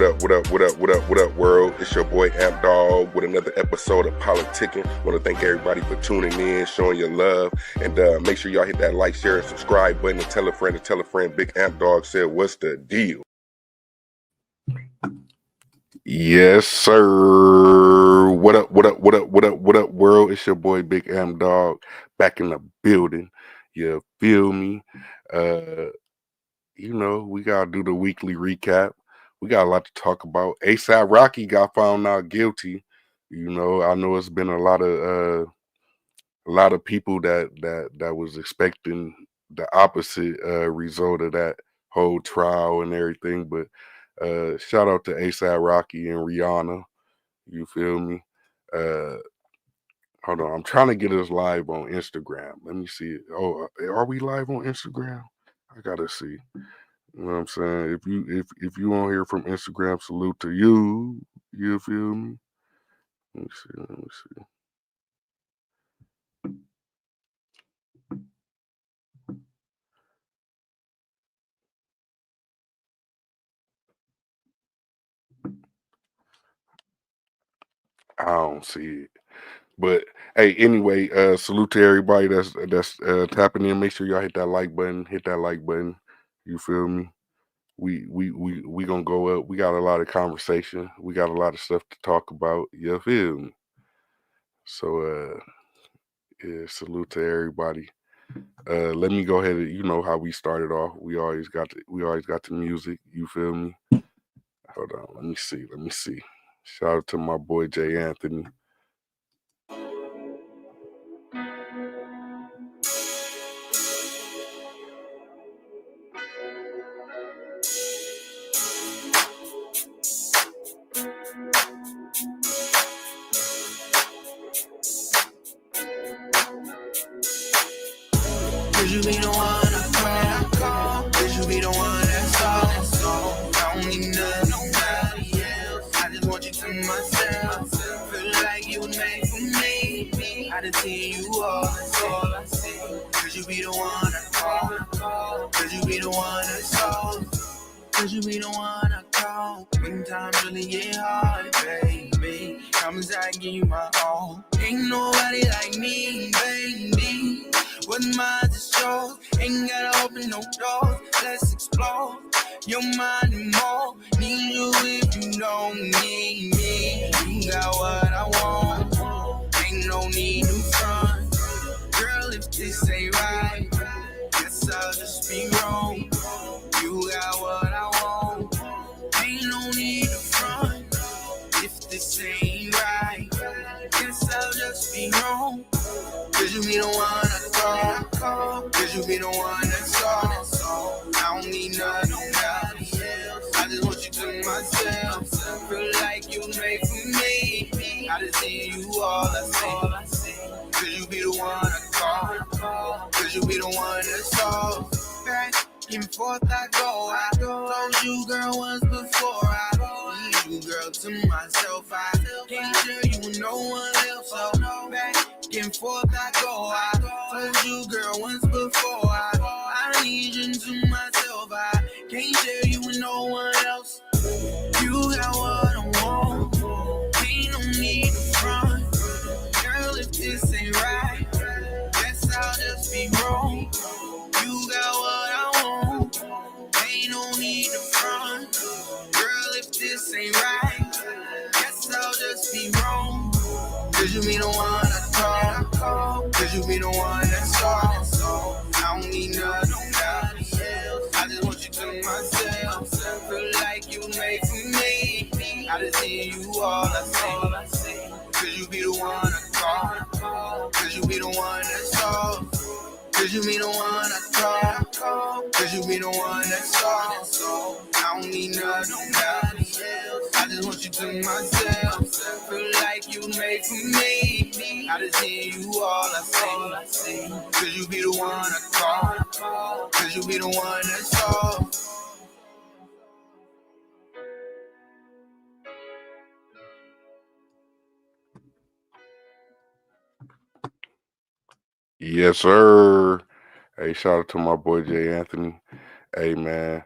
What up, world? It's your boy Amp Dog with another episode of Politicking. Want to thank everybody for tuning in, showing your love, and make sure y'all hit that like, share, and subscribe button, and tell a friend to tell a friend. Big Amp Dog said, "What's the deal?" Yes, sir. What up, world? It's your boy Big Amp Dog back in the building. You feel me? We gotta do the weekly recap. We got a lot to talk about. A$AP Rocky got found out guilty. I know it's been a lot of people that was expecting the opposite result of that whole trial and everything. But shout out to A$AP Rocky and Rihanna. You feel me? Hold on, I'm trying to get us live on Instagram. Let me see. Oh, are we live on Instagram? I gotta see. You know what I'm saying? If you won't hear from Instagram, salute to you. You feel me? Let me see. I don't see it. But hey, anyway, salute to everybody that's tapping in. Make sure y'all hit that like button. Hit that like button. You feel me? We gonna go up. We got a lot of conversation. We got a lot of stuff to talk about. You feel me? So yeah, salute to everybody. Let me go ahead and you know how we started off. We always got the music. You feel me? Hold on. Let me see. Shout out to my boy Jay Anthony. Cause you be the one I call. Cause you be the one that's all. I don't need nobody else. I just want you to myself. Feel like you was made for me. I just see you all, that's all I see. Cause you be the one I call. Cause you be the one that's all. Cause you be the one I call. When times really get hard, baby. Promise I give you my all. Ain't nobody like me, baby. What's mine is yours. Ain't gotta open no doors. Let's explore. You're mine and more. Need you if you don't need me. You got what I want. Ain't no need to front. Girl, if this ain't right, guess I'll just be wrong. You got what I want. Ain't no need to front. If this ain't right, guess I'll just be wrong. Cause you be the one I call. Cause you be the one that's all. I don't need nobody else. I just want you to myself. Feel like you made for me. I just see you all I see. Cause you be the one I call. Cause you be the one that's all. Back and forth I go. I told you, girl, once before. I need you, girl, to myself. I can't share you with no one else. So back and forth I go. I told you, girl, once before. I need you to myself. I can't share you with no one else. You got what I want. Ain't no need to front. Girl, if this ain't right, guess I'll just be wrong. You got what I want. Ain't no need to front. Girl, if this ain't right, guess I'll just be wrong. Cause you be the one I call. Cause you be the one that's all. I don't need nobody else. I just want you to myself. Feel like you made for me. I just see you all I see. Cause you be the one I call. Cause you be the one that's all. Cause you be the one I call. Cause you be the one that's all. I don't need nobody else. I just want you to myself. Feel like you made for me. I just see you all I see. Cause you be the one I call. Cause you be the one that's all. Yes, sir. Hey, shout out to my boy Jay Anthony. Hey, man.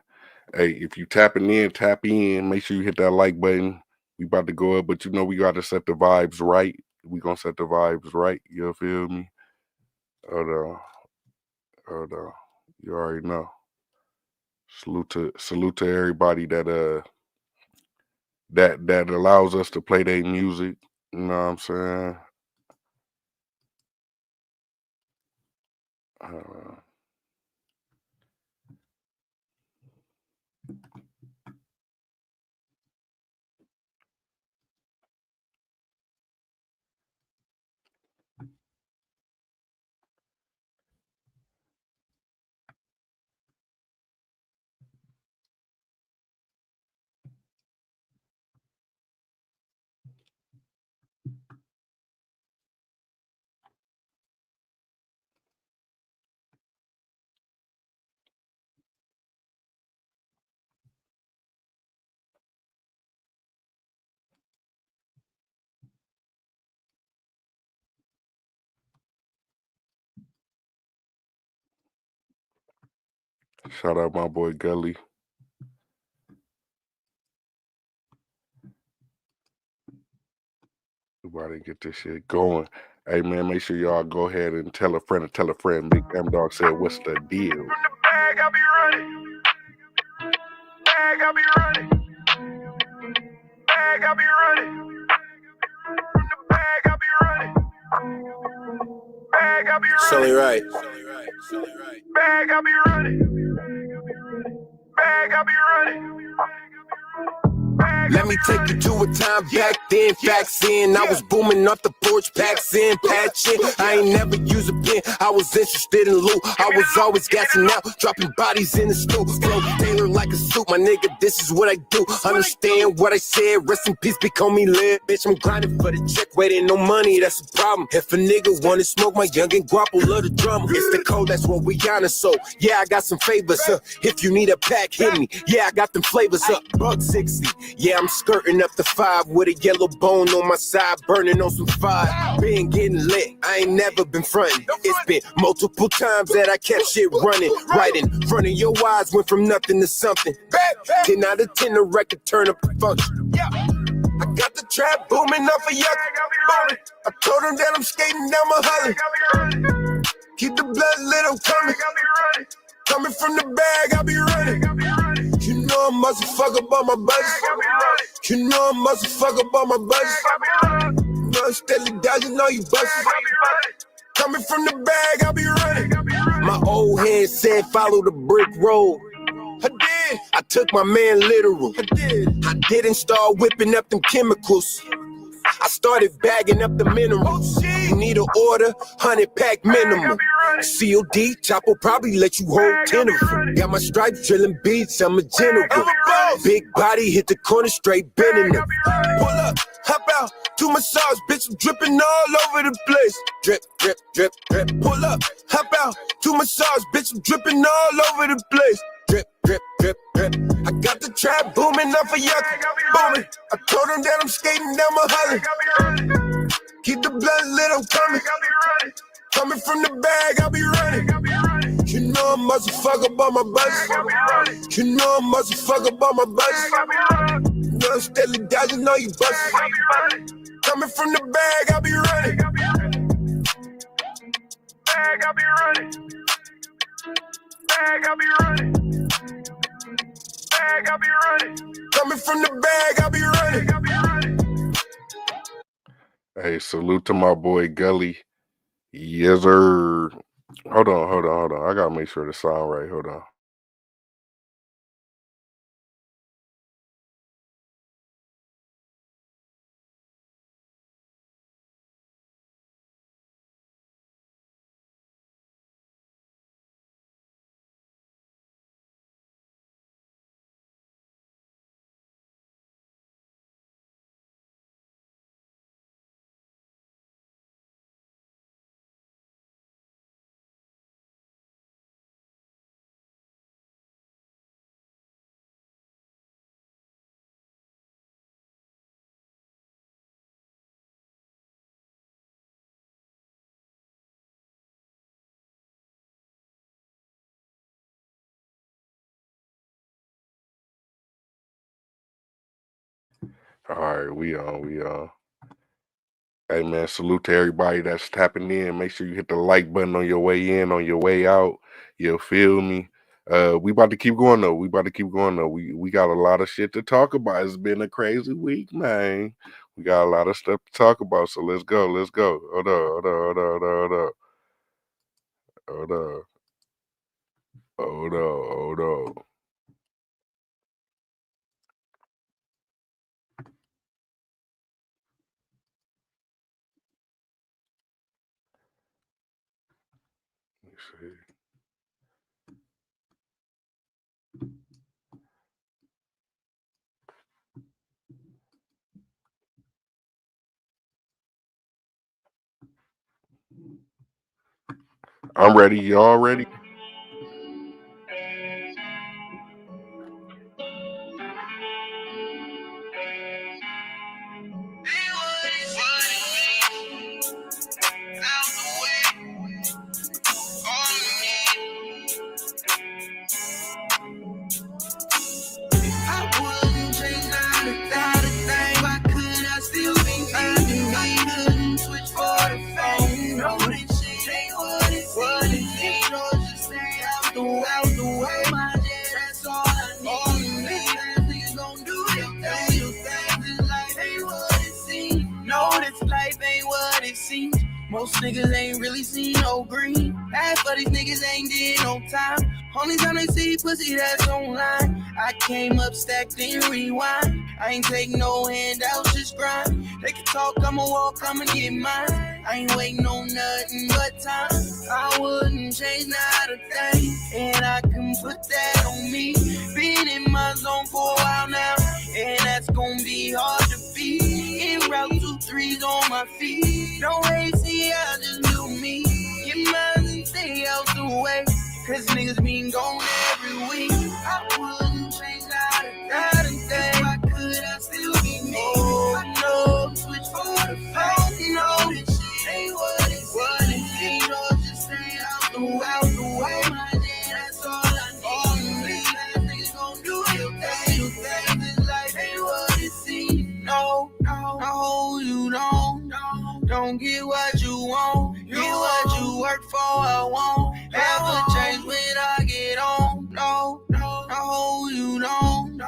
Hey, if you tapping in, tap in. Make sure you hit that like button. We about to go up, but you know we got to set the vibes right. We gonna set the vibes right. You feel me? Hold on, hold on. You already know. Salute to everybody that allows us to play their music. You know what I'm saying? Uh, Shout out my boy Gully. About to get this shit going. Hey man, make sure y'all go ahead and tell a friend and tell a friend. Big M Dog said, "What's the deal?" From the bag, I be running. Bag, I be running. Bag, I be running. From the bag, I be running. Bag, I be running. Sully right. Bag, I be running. Bag, I be running. Let me take you to a time back then, facts in. I was booming off the porch, packs in, patching. I ain't never use a pen, I was interested in loot. I was always gassing out, dropping bodies in the stoop. Flow tailored like a suit, my nigga, this is what I do. Understand what I said, rest in peace, become me lit. Bitch, I'm grinding for the check, waiting no money, that's a problem. If a nigga wanna smoke, my youngin' guapo love the drama. It's the code, that's what we honest, so yeah, I got some favors, if you need a pack, hit me. Yeah, I got them flavors up, $1.60. Yeah, I'm skirting up the 5 with a yellow bone on my side, burning on some fire. Been getting lit, I ain't never been frontin'. It's been multiple times that I kept shit running. Right in front of your eyes, went from nothing to something. 10 out of 10, the record turn up the function. I got the trap booming off a yuck. I told him that I'm skating down my holly. Keep the blood lit, I'm coming. Coming from the bag, I be running. You know I must fuck up on my budget. You know I must fuck up on my budget. You know I'm steadily dodging all you buses. Coming from the bag, I be running. My old head said follow the brick road. I did. I took my man literal. I didn't start whipping up them chemicals. I started bagging up the minerals. You need an order, 100-pack minimum. COD, Chopper probably let you hold 10 of them. Got my stripes drilling beats, I'm a general. Big body hit the corner straight bending them. Pull up, hop out, to massage, bitch, I'm dripping all over the place. Drip, drip, drip, drip. Pull up, hop out, to massage, bitch, I'm dripping all over the place. Drip, drip, drip, drip. I got the trap booming off a yuck. Booming. I told him that I'm skating down my holly. Keep the blood lit, I'm coming. Coming from the bag, I be running. You know I must fuck up on my budget. You know I must fuck up on my budget. You know I'm steadily dodging all you buses. Coming from the bag, I be running. Bag, I be running. Bag, I be running. Bag, I be running. Coming from the bag, I be running. Hey, salute to my boy Gully. Yes, sir. Hold on. I gotta make sure the sound right. Hold on. All right, we on. Hey man, salute to everybody that's tapping in. Make sure you hit the like button on your way in, on your way out. You feel me? We about to keep going though. We about to keep going though. We got a lot of shit to talk about. It's been a crazy week, man. We got a lot of stuff to talk about. So let's go. Let's go. Hold up. Hold up. Let me see. I'm ready. Y'all ready? Most niggas ain't really seen no green. Half of these niggas ain't did no time. Only time they see pussy that's online. I came up stacked and rewind. I ain't take no handouts, just grind. They can talk, I'ma walk, I'ma get mine. I ain't waiting on nothing but time. I wouldn't change not a thing, and I can put that on me. Been in my zone for a while now, and that's gonna be hard to beat. In route 2-3s on my feet. No AC, I just do me. Get mine and stay out the way, cause niggas been gone every week. I wouldn't change not a thing. If I could, I still be me. Oh no, switch for the phone. No, this shit ain't what it seems. Or just stay out the way. My day, that's all I need. Niggas gon' do your thing. This life ain't what it seems. No, you don't get what you want. Get what you work for, I won't ever change when I get on. No, you don't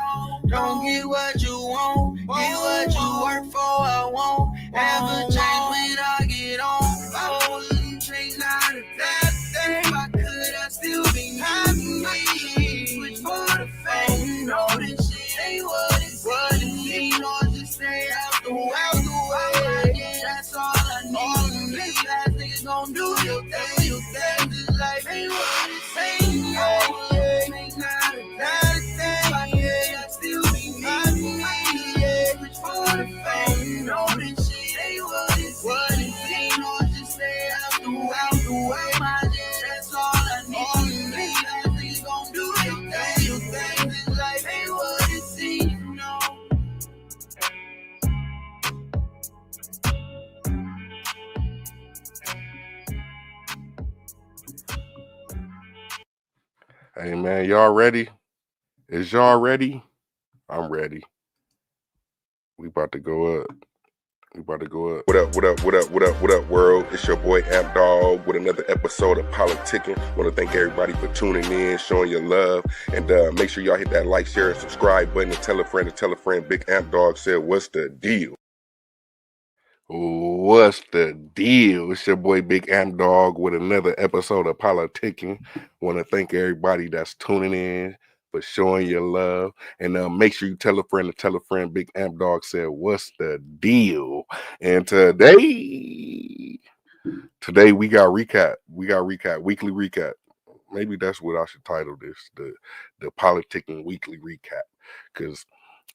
get what you want. Get what you work for, I won't ever change when I get on. I wouldn't change not a thing. If I could, I'd still be me. Switch for the fame. No, this shit ain't what it seems. Or just stay out the way. Yeah, that's all I need. This last niggas gon' do your thing. This life ain't what it seems. Yeah, ain't not a thing. Yeah, I still be me. Yeah, switch for the fame. No, this shit ain't what it seems. Or just stay out the way. My yeah, that's all I need. This last niggas gon' do your thing. This life ain't what it seems. No. Hey man, y'all ready? Is y'all ready? I'm ready. We about to go up. We about to go up. What up, world? It's your boy Amp Dog with another episode of Politicking. Want to thank everybody for tuning in, showing your love, and make sure y'all hit that like, share, and subscribe button, and tell a friend. Big Amp Dog said, "What's the deal?" What's the deal? It's your boy Big Amp Dog with another episode of Politicking. Want to thank everybody that's tuning in for showing your love. And make sure you tell a friend to tell a friend. Big Amp Dog said, "What's the deal?" And today we got recap. Weekly recap. Maybe that's what I should title this, the Politicking Weekly Recap. Because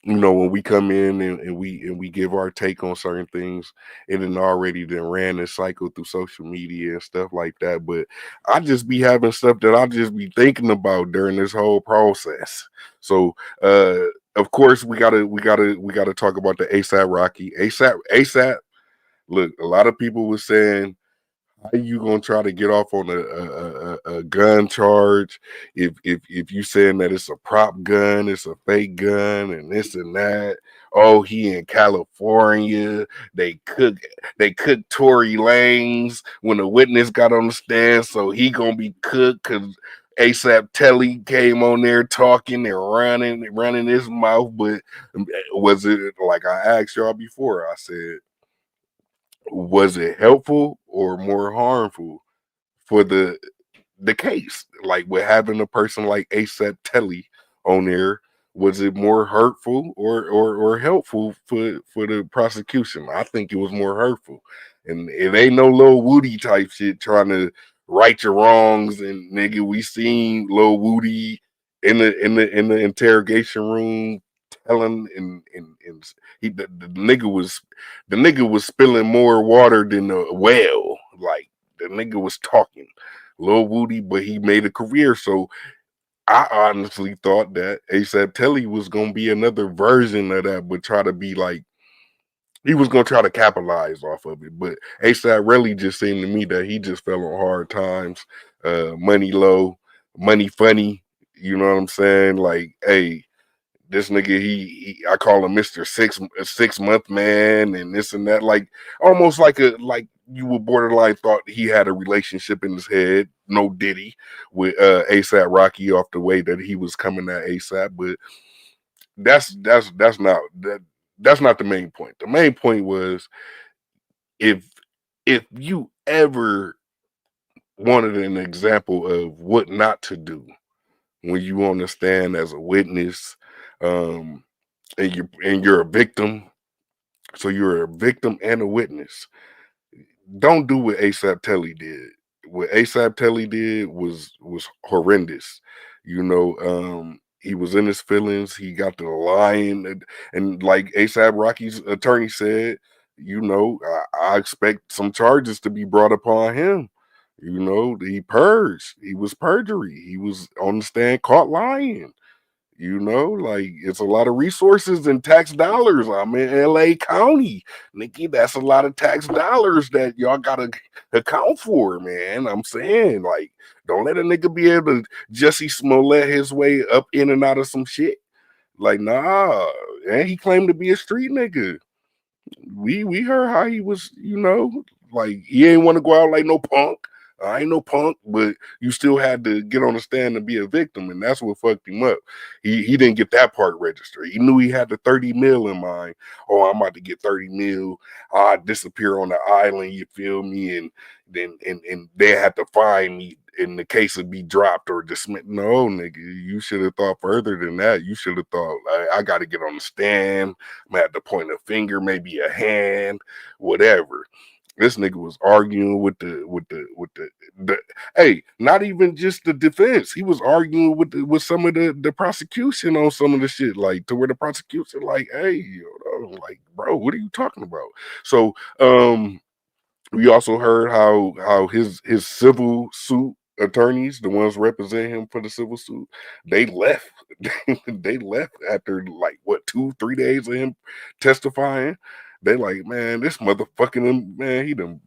when we come in and we give our take on certain things, it had already then ran this cycle through social media and stuff like that. But I just be having stuff that I just be thinking about during this whole process. So of course we gotta talk about the A$AP Rocky. A$AP. Look, a lot of people were saying, how you gonna try to get off on a gun charge if you saying that it's a prop gun, it's a fake gun, and this and that? oh, he in California. They cook they cooked Tory Lanez when the witness got on the stand, so he gonna be cooked because A$AP Telly came on there talking and running his mouth. But was it like I asked y'all before? I said, was it helpful or more harmful for the case? Like with having a person like A$AP Telly on there, was it more hurtful or helpful for the prosecution? I think it was more hurtful. And it ain't no Lil Woody type shit trying to right your wrongs. And nigga, we seen Lil Woody in the interrogation room telling and the nigga was spilling more water than a well. Like the nigga was talking. Lil Woody, but he made a career. So I honestly thought that A$AP Telly was gonna be another version of that, but try to be like he was gonna try to capitalize off of it. But A$AP really just seemed to me that he just fell on hard times, money low, money funny. You know what I'm saying? Like, hey, this nigga, he I call him Mr. 6 month man and this and that, like almost like you would borderline thought he had a relationship in his head, no Diddy, with A$AP Rocky off the way that he was coming at A$AP, but that's not the main point. The main point was if if you ever wanted an example of what not to do when you on the stand as a witness, um, and you're a victim. So you're a victim and a witness. Don't do what A$AP Telly did. What A$AP Telly did was horrendous. He was in his feelings. He got to lying, and like A$AP Rocky's attorney said, I expect some charges to be brought upon him. He purged. He was perjury. He was on the stand caught lying. Like it's a lot of resources and tax dollars. I'm in LA County, Nikki. That's a lot of tax dollars that y'all gotta account for, man. I'm saying, like, don't let a nigga be able to Jesse Smollett his way up in and out of some shit. Like, nah, and he claimed to be a street nigga. We heard how he was, like he ain't want to go out like no punk. I ain't no punk, but you still had to get on the stand and be a victim, and that's what fucked him up. He didn't get that part registered. He knew he had the 30 mil in mind. Oh, I'm about to get 30 mil. I disappear on the island, you feel me? And then and they had to find me in the case of be dropped or dismissed. No, nigga, you should have thought further than that. You should have thought, I got to get on the stand. I'm gonna have to point a finger, maybe a hand, whatever. This nigga was arguing with the hey, not even just the defense. He was arguing with some of the prosecution on some of the shit, like to where the prosecution like, hey, like, bro, what are you talking about? So we also heard how his civil suit attorneys, the ones representing him for the civil suit, they left. They left after like what 2-3 days of him testifying. They like, man, this motherfucking man, he done.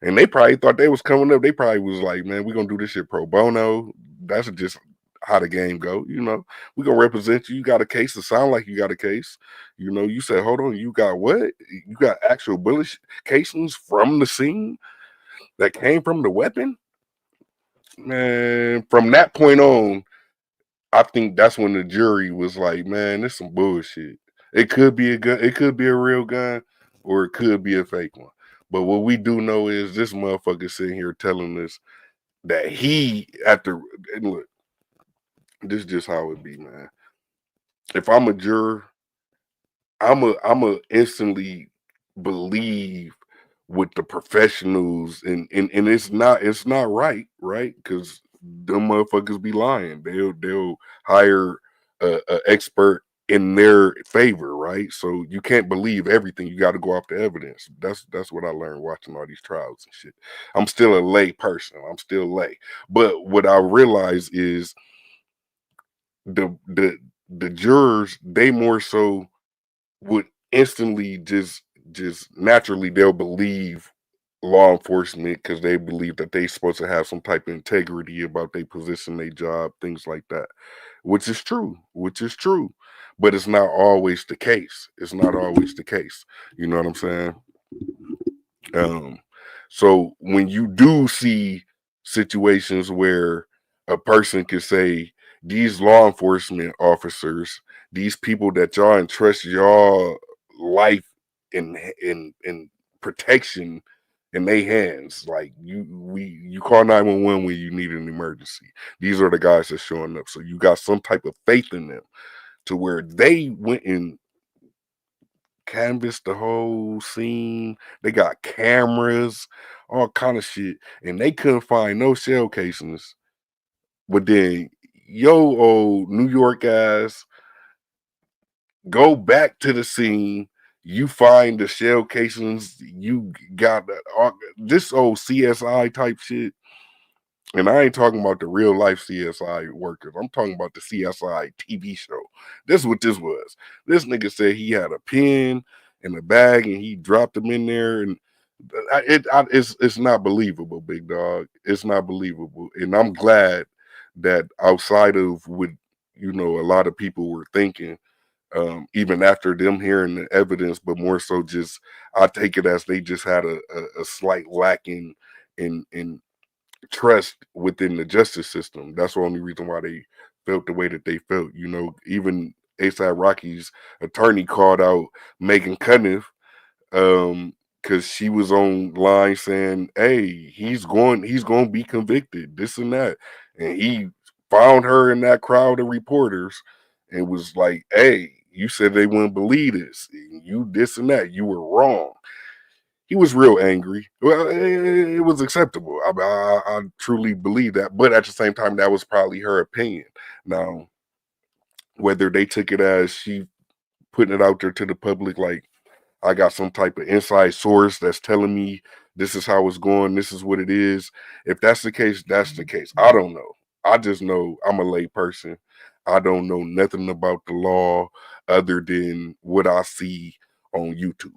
And they probably thought they was coming up. They probably was like, man, we gonna do this shit pro bono. That's just how the game go. We gonna represent you. You got a case to sound like you got a case. You said, hold on, you got what? You got actual bullet casings from the scene that came from the weapon? Man, from that point on, I think that's when the jury was like, man, this some bullshit. It could be a gun, it could be a real gun, or it could be a fake one. But what we do know is this motherfucker sitting here telling us that he after and look, this is just how it be, man. If I'm a juror, I'm a instantly believe with the professionals and it's not right because them motherfuckers be lying. They'll hire a expert in their favor, right? So you can't believe everything. You got to go off the evidence. That's what I learned watching all these trials and shit. I'm still a lay person. I'm still lay, but what I realize is the jurors, they more so would instantly just naturally they'll believe law enforcement because they believe that they supposed to have some type of integrity about their position, their job, things like that, which is true. but it's not always the case. It's not always the case. You know what I'm saying? Um, so when you do see situations where a person can say these law enforcement officers, these people that y'all entrust y'all life in protection in their hands, like you call 911 when you need an emergency. These are the guys that's showing up. So you got some type of faith in them to where they went and canvassed the whole scene. They got cameras, all kind of shit, and they couldn't find no shell casings. But then, yo, old New York guys go back to the scene. You find the shell casings. You got this old CSI type shit. And I ain't talking about the real life CSI workers. I'm talking about the CSI TV show. This is what this was. This nigga said he had a pen and a bag and he dropped them in there. And it's not believable, big dog. It's not believable. And I'm glad that outside of what, a lot of people were thinking, even after them hearing the evidence, but more so just, I take it as they just had a slight lacking in trust within the justice system. That's the only reason why they felt the way that they felt. Even A$AP Rocky's attorney called out Megan Cunniff, because she was online saying, "Hey, he's going to be convicted, this and that," and he found her in that crowd of reporters and was like, "Hey, you said they wouldn't believe this, you this and that, you were wrong." He was real angry. Well, it was acceptable. I truly believe that, but at the same time, that was probably her opinion. Now, whether they took it as she putting it out there to the public, like I got some type of inside source that's telling me this is how it's going, this is what it is. If that's the case, that's the case. I don't know. I just know I'm a lay person. I don't know nothing about the law other than what I see on YouTube.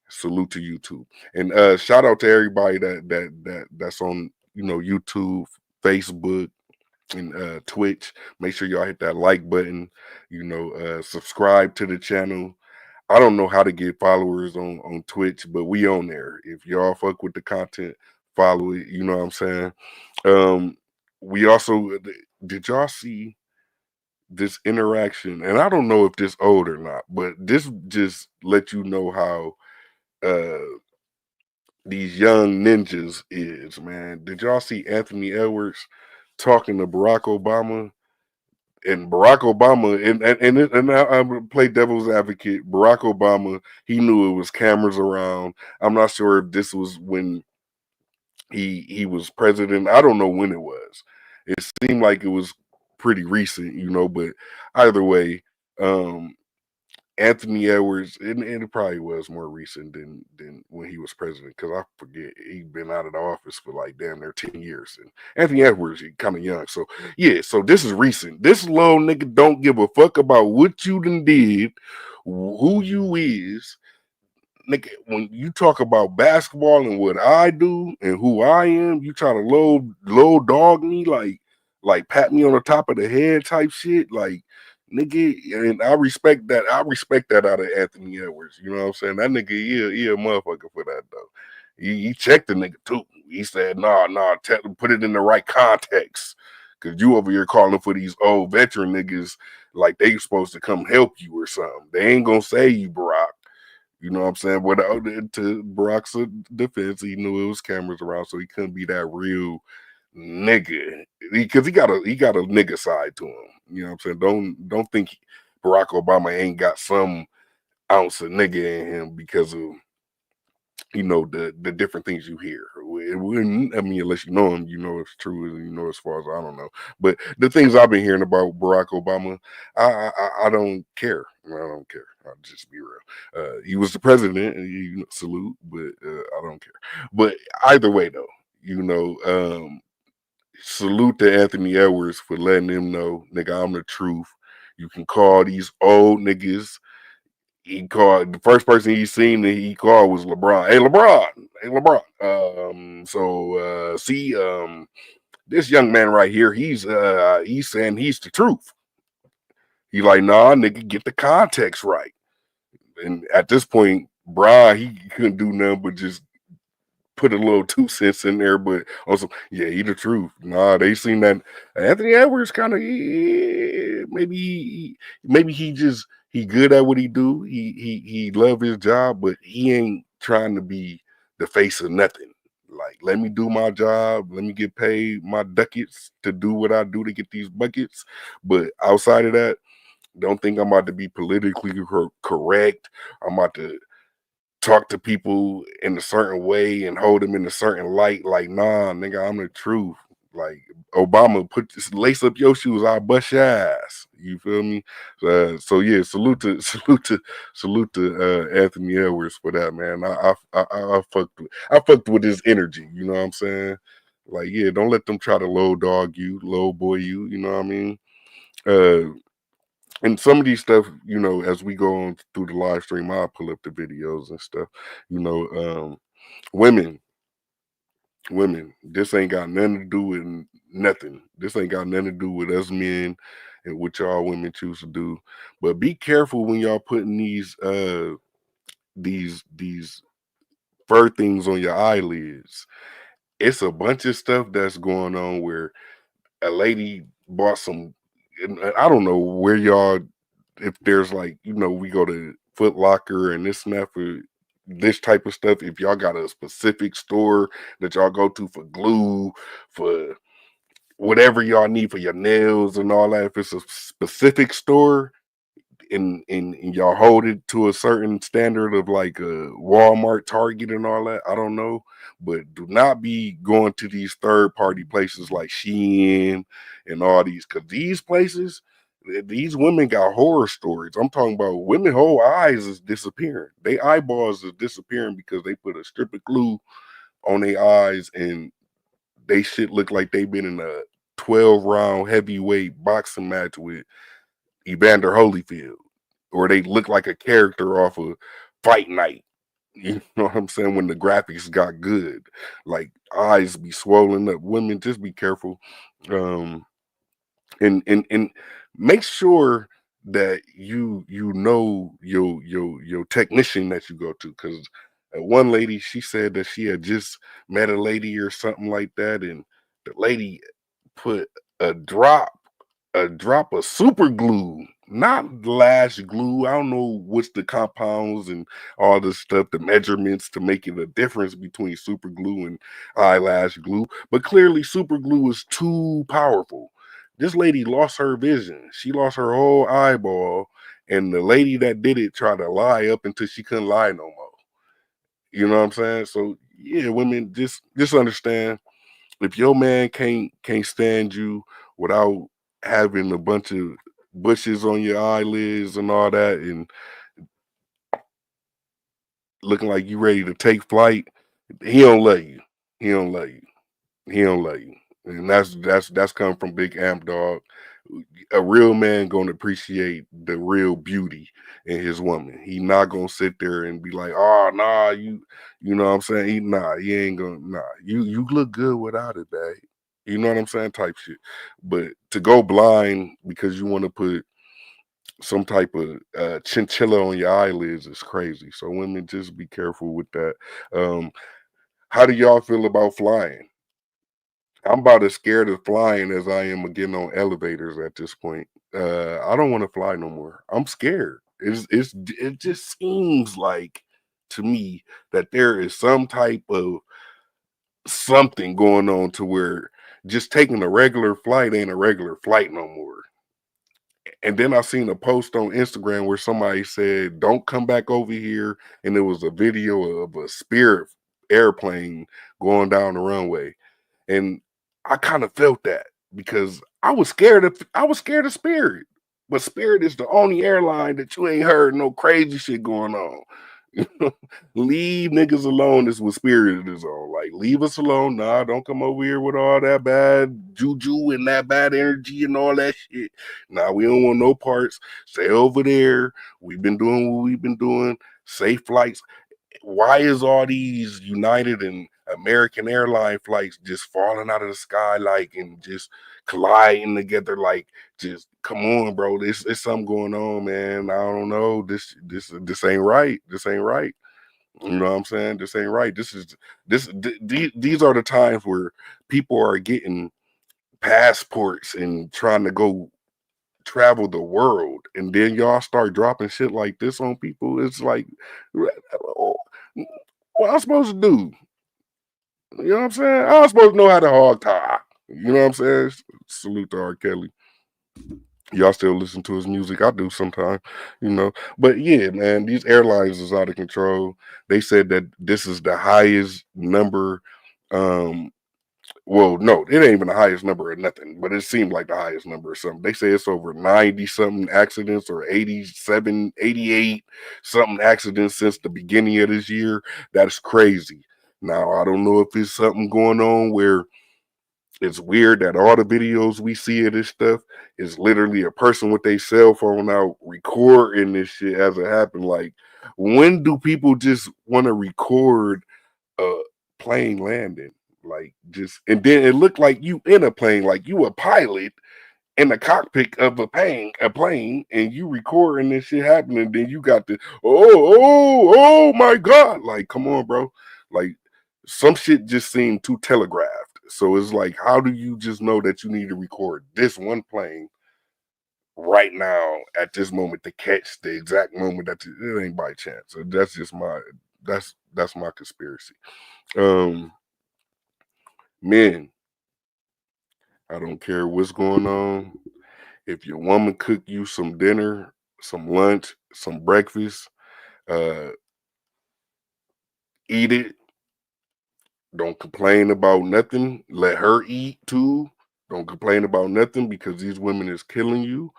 Salute to YouTube, and shout out to everybody that's on YouTube, Facebook, and Twitch. Make sure y'all hit that like button. Subscribe to the channel. I don't know how to get followers on Twitch, but we on there. If y'all fuck with the content, follow it. You know what I'm saying? Um, we also did y'all see this interaction? And I don't know if this old or not, but this just let you know how uh these young ninjas is, man. Did y'all see Anthony Edwards talking to Barack Obama? And Barack Obama, and I play devil's advocate. Barack Obama, he knew it was cameras around. I'm not sure if this was when he was president. I don't know when it was. It seemed like it was pretty recent, but either way, um, Anthony Edwards, and it probably was more recent than when he was president, because I forget he'd been out of the office for like damn near 10 years. And Anthony Edwards, he kind of young, so yeah. So this is recent. This little nigga don't give a fuck about what you done did, who you is, nigga. When you talk about basketball and what I do and who I am, you try to low dog me, like pat me on the top of the head type shit, like nigga. And I respect that. I respect that out of Anthony Edwards. You know what I'm saying? That nigga, he a motherfucker for that though. He checked the nigga too. He said, nah, put it in the right context. Cause you over here calling for these old veteran niggas like they supposed to come help you or something. They ain't gonna save you, Barack. You know what I'm saying? But to Barack's defense, he knew it was cameras around, so he couldn't be that real nigga, because he got a nigga side to him. You know what I'm saying? Don't think Barack Obama ain't got some ounce of nigga in him because of the different things you hear. I mean, unless you know him, it's true. As far as I don't know, but the things I've been hearing about Barack Obama, I don't care. I don't care. I'll just be real. He was the president, and salute, but I don't care. But either way, though, salute to Anthony Edwards for letting him know, nigga, I'm the truth. You can call these old niggas. He called the first person he seen that he called was LeBron. Hey LeBron. See, this young man right here, he's saying he's the truth. He like, nah, nigga, get the context right. And at this point, Brian, he couldn't do nothing but just put a little 2 cents in there, but also, yeah, he the truth. Nah, they seen that Anthony Edwards kind of maybe he just he good at what he do. He love his job, but he ain't trying to be the face of nothing. Like, let me do my job. Let me get paid my ducats to do what I do to get these buckets. But outside of that, don't think I'm about to be politically correct. I'm about to talk to people in a certain way and hold them in a certain light. Like, nah, nigga, I'm the truth. Like Obama, put this, lace up your shoes, I'll bust your ass. You feel me? So yeah, salute to Anthony Edwards for that, man. I fucked with his energy. You know what I'm saying? Like, yeah, don't let them try to low dog you, low boy you. You know what I mean? Uh, and some of these stuff, as we go on through the live stream, I'll pull up the videos and stuff. You know, women, women, this ain't got nothing to do with nothing. This ain't got nothing to do with us men and what y'all women choose to do. But be careful when y'all putting these fur things on your eyelids. It's a bunch of stuff that's going on where a lady bought some. And I don't know where y'all, if there's like, we go to Foot Locker and this and that for this type of stuff. If y'all got a specific store that y'all go to for glue, for whatever y'all need for your nails and all that, if it's a specific store, and y'all hold it to a certain standard of like a Walmart, Target, and all that. I don't know, but do not be going to these third party places like Shein and all these, because these places, these women got horror stories. I'm talking about women whole eyes is disappearing. They eyeballs is disappearing because they put a strip of glue on their eyes and they shit look like they been in a 12-round heavyweight boxing match with Evander Holyfield, or they look like a character off of Fight Night. You know what I'm saying? When the graphics got good, like eyes be swollen up. Women, just be careful, um, and make sure that you know your technician that you go to, because one lady, she said that she had just met a lady or something like that, and the lady put a drop a drop of super glue, not lash glue. I don't know what's the compounds and all this stuff, the measurements to make it a difference between super glue and eyelash glue. But clearly, super glue is too powerful. This lady lost her vision. She lost her whole eyeball. And the lady that did it tried to lie up until she couldn't lie no more. You know what I'm saying? So yeah, women, just understand, if your man can't stand you without having a bunch of bushes on your eyelids and all that, and looking like you ready to take flight, he don't love you. He don't love you. He don't love you. And that's coming from Big Amp Dog. A real man gonna appreciate the real beauty in his woman. He not gonna sit there and be like, oh nah, you know what I'm saying? He ain't gonna, nah. You look good without it, babe. You know what I'm saying? Type shit. But to go blind because you want to put some type of chinchilla on your eyelids is crazy. So women, just be careful with that. Um, how do y'all feel about flying? I'm about as scared of flying as I am of getting on elevators at this point. I don't want to fly no more. I'm scared. It just seems like to me that there is some type of something going on to where just taking a regular flight ain't a regular flight no more. And then I seen a post on Instagram where somebody said, "Don't come back over here," and it was a video of a Spirit airplane going down the runway. And I kind of felt that because I was scared of Spirit. But Spirit is the only airline that you ain't heard no crazy shit going on. Leave niggas alone is what Spirit is on. Like, leave us alone. Nah, don't come over here with all that bad juju and that bad energy and all that shit. Nah, we don't want no parts. Stay over there. We've been doing what we've been doing. Safe flights. why is all these United and American airline flights just falling out of the sky like and just colliding together like just come on, bro. This something going on, man. I don't know. This ain't right. This ain't right. You know what I'm saying? This ain't right. These are the times where people are getting passports and trying to go travel the world, and then y'all start dropping shit like this on people. It's like, what I'm supposed to do? You know what I'm saying? I'm supposed to know how to hog tie. You know what I'm saying? Salute to R. Kelly. Y'all still listen to his music? I do sometimes, you know. But yeah, man, these airlines is out of control. They said that this is the highest number. Um, well, no, it ain't even the highest number or nothing, but it seemed like the highest number or something. They say it's over 90 something accidents or 87, 88 something accidents since the beginning of this year. That's crazy. Now, I don't know if it's something going on where it's weird that all the videos we see of this stuff is literally a person with their cell phone out recording this shit as it happened. Like, when do people just want to record a plane landing? Like, just and then it looked like you in a plane, like you a pilot in the cockpit of a plane, and you recording this shit happening. Then you got the oh my god, like come on, bro, like some shit just seemed too telegraphed. So it's like, how do you just know that you need to record this one plane right now at this moment to catch the exact moment that it ain't by chance? So that's just my that's my conspiracy. Um, Men, I don't care what's going on. If your woman cook you some dinner, some lunch, some breakfast, uh, eat it. Don't complain about nothing. Let her eat too. Don't complain about nothing because these women is killing you.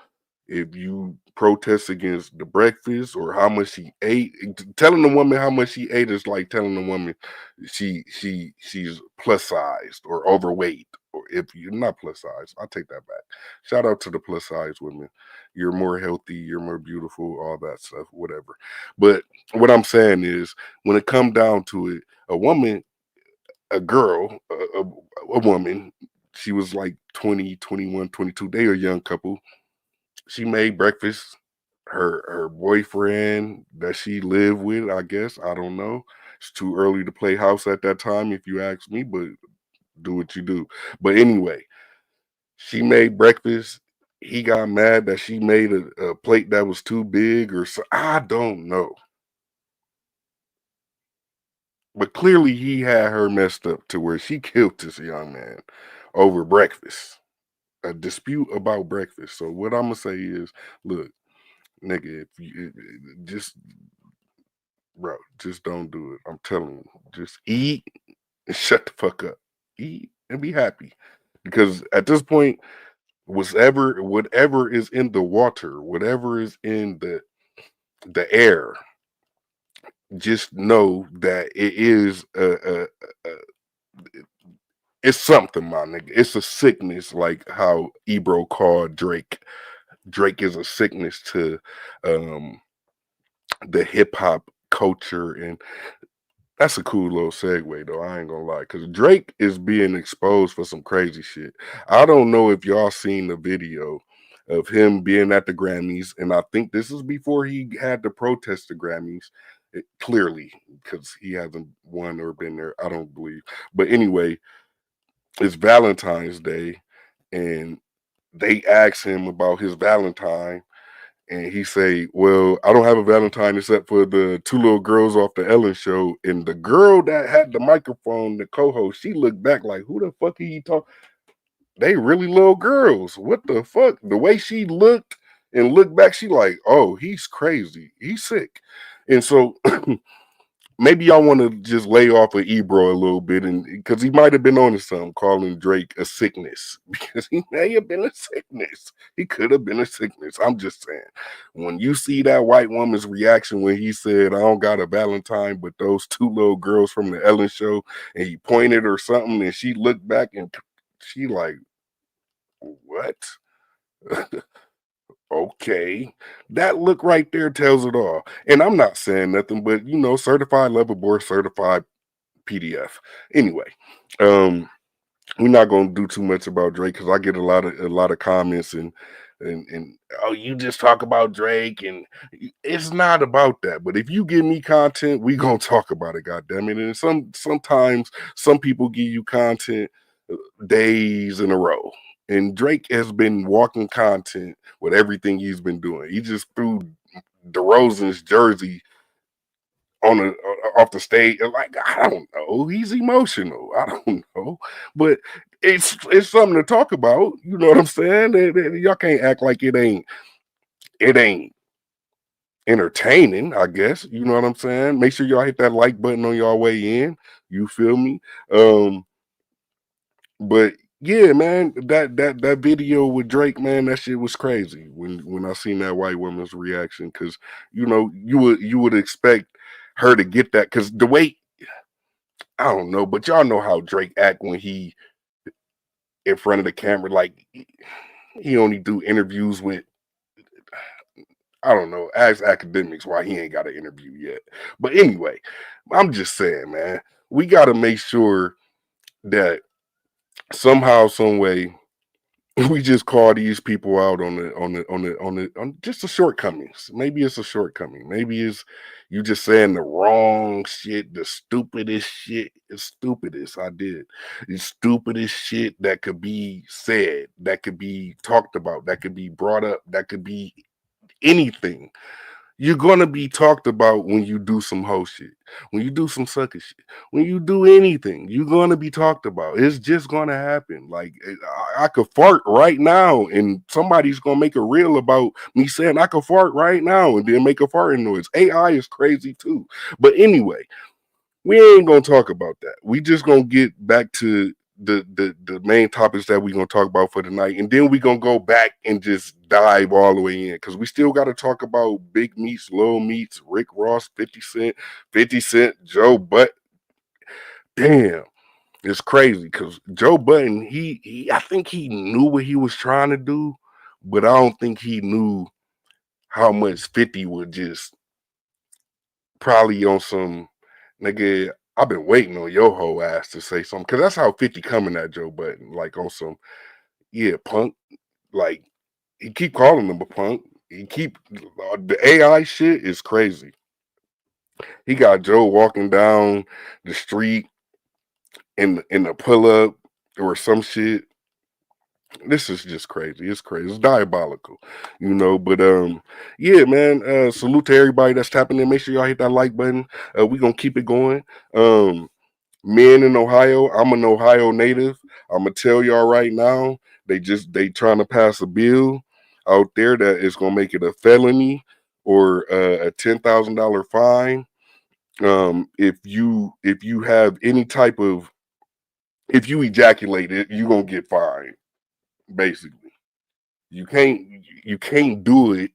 If you protest against the breakfast or how much she ate, telling the woman how much she ate is like telling the woman she's plus sized or overweight. Or if you're not plus size, I'll take that back. Shout out to the plus size women. You're more healthy, you're more beautiful, all that stuff, whatever. But what I'm saying is, when it come down to it, a woman, a girl, a woman, she was like 20, 21, 22. They are a young couple. She made breakfast. Her boyfriend that she lived with, I guess, I don't know. It's too early to play house at that time, if you ask me. But do what you do. But anyway, she made breakfast. He got mad that she made a plate that was too big, or so. I don't know. But clearly, he had her messed up to where she killed this young man over breakfast. A dispute about breakfast. So what I'm gonna say is, look, nigga, if you just bro, just don't do it. I'm telling you, just eat and shut the fuck up. Eat and be happy, because at this point, whatever is in the water, whatever is in the air, just know that it is it's something, my nigga. It's a sickness, like how Ebro called Drake. Drake is a sickness to um the hip hop culture, and that's a cool little segue though. I ain't gonna lie, because Drake is being exposed for some crazy shit. I don't know if y'all seen the video of him being at the Grammys, and I think this is before he had to protest the Grammys. Clearly, because he hasn't won or been there, I don't believe. But anyway, it's Valentine's Day, and they asked him about his Valentine, and he say, "Well, I don't have a Valentine except for the two little girls off the Ellen show." And the girl that had the microphone, the co-host, she looked back like, "Who the fuck are you talking? They really little girls. What the fuck?" The way she looked and looked back, she like, "Oh, he's crazy. He's sick." And so maybe y'all want to just lay off of Ebro a little bit, and because he might have been on to something, calling Drake a sickness, because he may have been a sickness. He could have been a sickness. I'm just saying, when you see that white woman's reaction when he said, "I don't got a Valentine, but those two little girls from the Ellen show," and he pointed or something, and she looked back and she like, "What?" Okay, that look right there tells it all. And I'm not saying nothing, but certified level board, certified PDF. Anyway, um, we're not gonna do too much about Drake because I get a lot of comments and oh, you just talk about Drake and it's not about that. But if you give me content, we gonna talk about it. God damn it! And sometimes some people give you content days in a row. And Drake has been walking content with everything he's been doing. He just threw DeRozan's jersey on the off the stage. Like I don't know, he's emotional. I don't know, but it's something to talk about. You know what I'm saying? Y'all can't act like it ain't entertaining. I guess you know what I'm saying. Make sure y'all hit that like button on y'all way in. You feel me? Um, but yeah, man, that video with Drake, man, that shit was crazy. When I seen that white woman's reaction, because you would expect her to get that, because the way I don't know, but y'all know how Drake act when he in front of the camera. Like he only do interviews with I don't know. Ask academics why he ain't got an interview yet. But anyway, I'm just saying, man, we got to make sure that somehow, some way, we just call these people out on just the shortcomings. Maybe it's a shortcoming. Maybe it's you just saying the wrong shit, the stupidest shit. It's stupidest. I did. It's stupidest shit that could be said, that could be talked about, that could be brought up, that could be anything. You're gonna be talked about when you do some hoe shit, when you do some sucker shit, when you do anything. You're gonna be talked about. It's just gonna happen. Like I could fart right now, and somebody's gonna make a reel about me saying I could fart right now, and then make a farting noise. AI is crazy too. But anyway, we ain't gonna talk about that. We just gonna get back to the main topics that we gonna talk about for tonight, and then we gonna go back and just dive all the way in because we still got to talk about big meats, little meats, Rick Ross, 50 Cent, 50 Cent, Joe Butt. Damn, it's crazy because Joe Button, he I think he knew what he was trying to do, but I don't think he knew how much 50 would just probably on some nigga. I've been waiting on your whole ass to say something because that's how 50 coming at Joe Button, like on some yeah punk. Like he keep calling him a punk. He keep the AI shit is crazy. He got Joe walking down the street in a pull up or some shit. This is just crazy. It's crazy. It's diabolical, But yeah, man. Salute to everybody that's tapping in. Make sure y'all hit that like button. We gonna keep it going. Um, Men in Ohio. I'm an Ohio native. I'm gonna tell y'all right now. They trying to pass a bill out there that is gonna make it a felony or a $10,000 fine. If you have any type of if you ejaculate it, you gonna get fined. Basically, you can't you can't do it.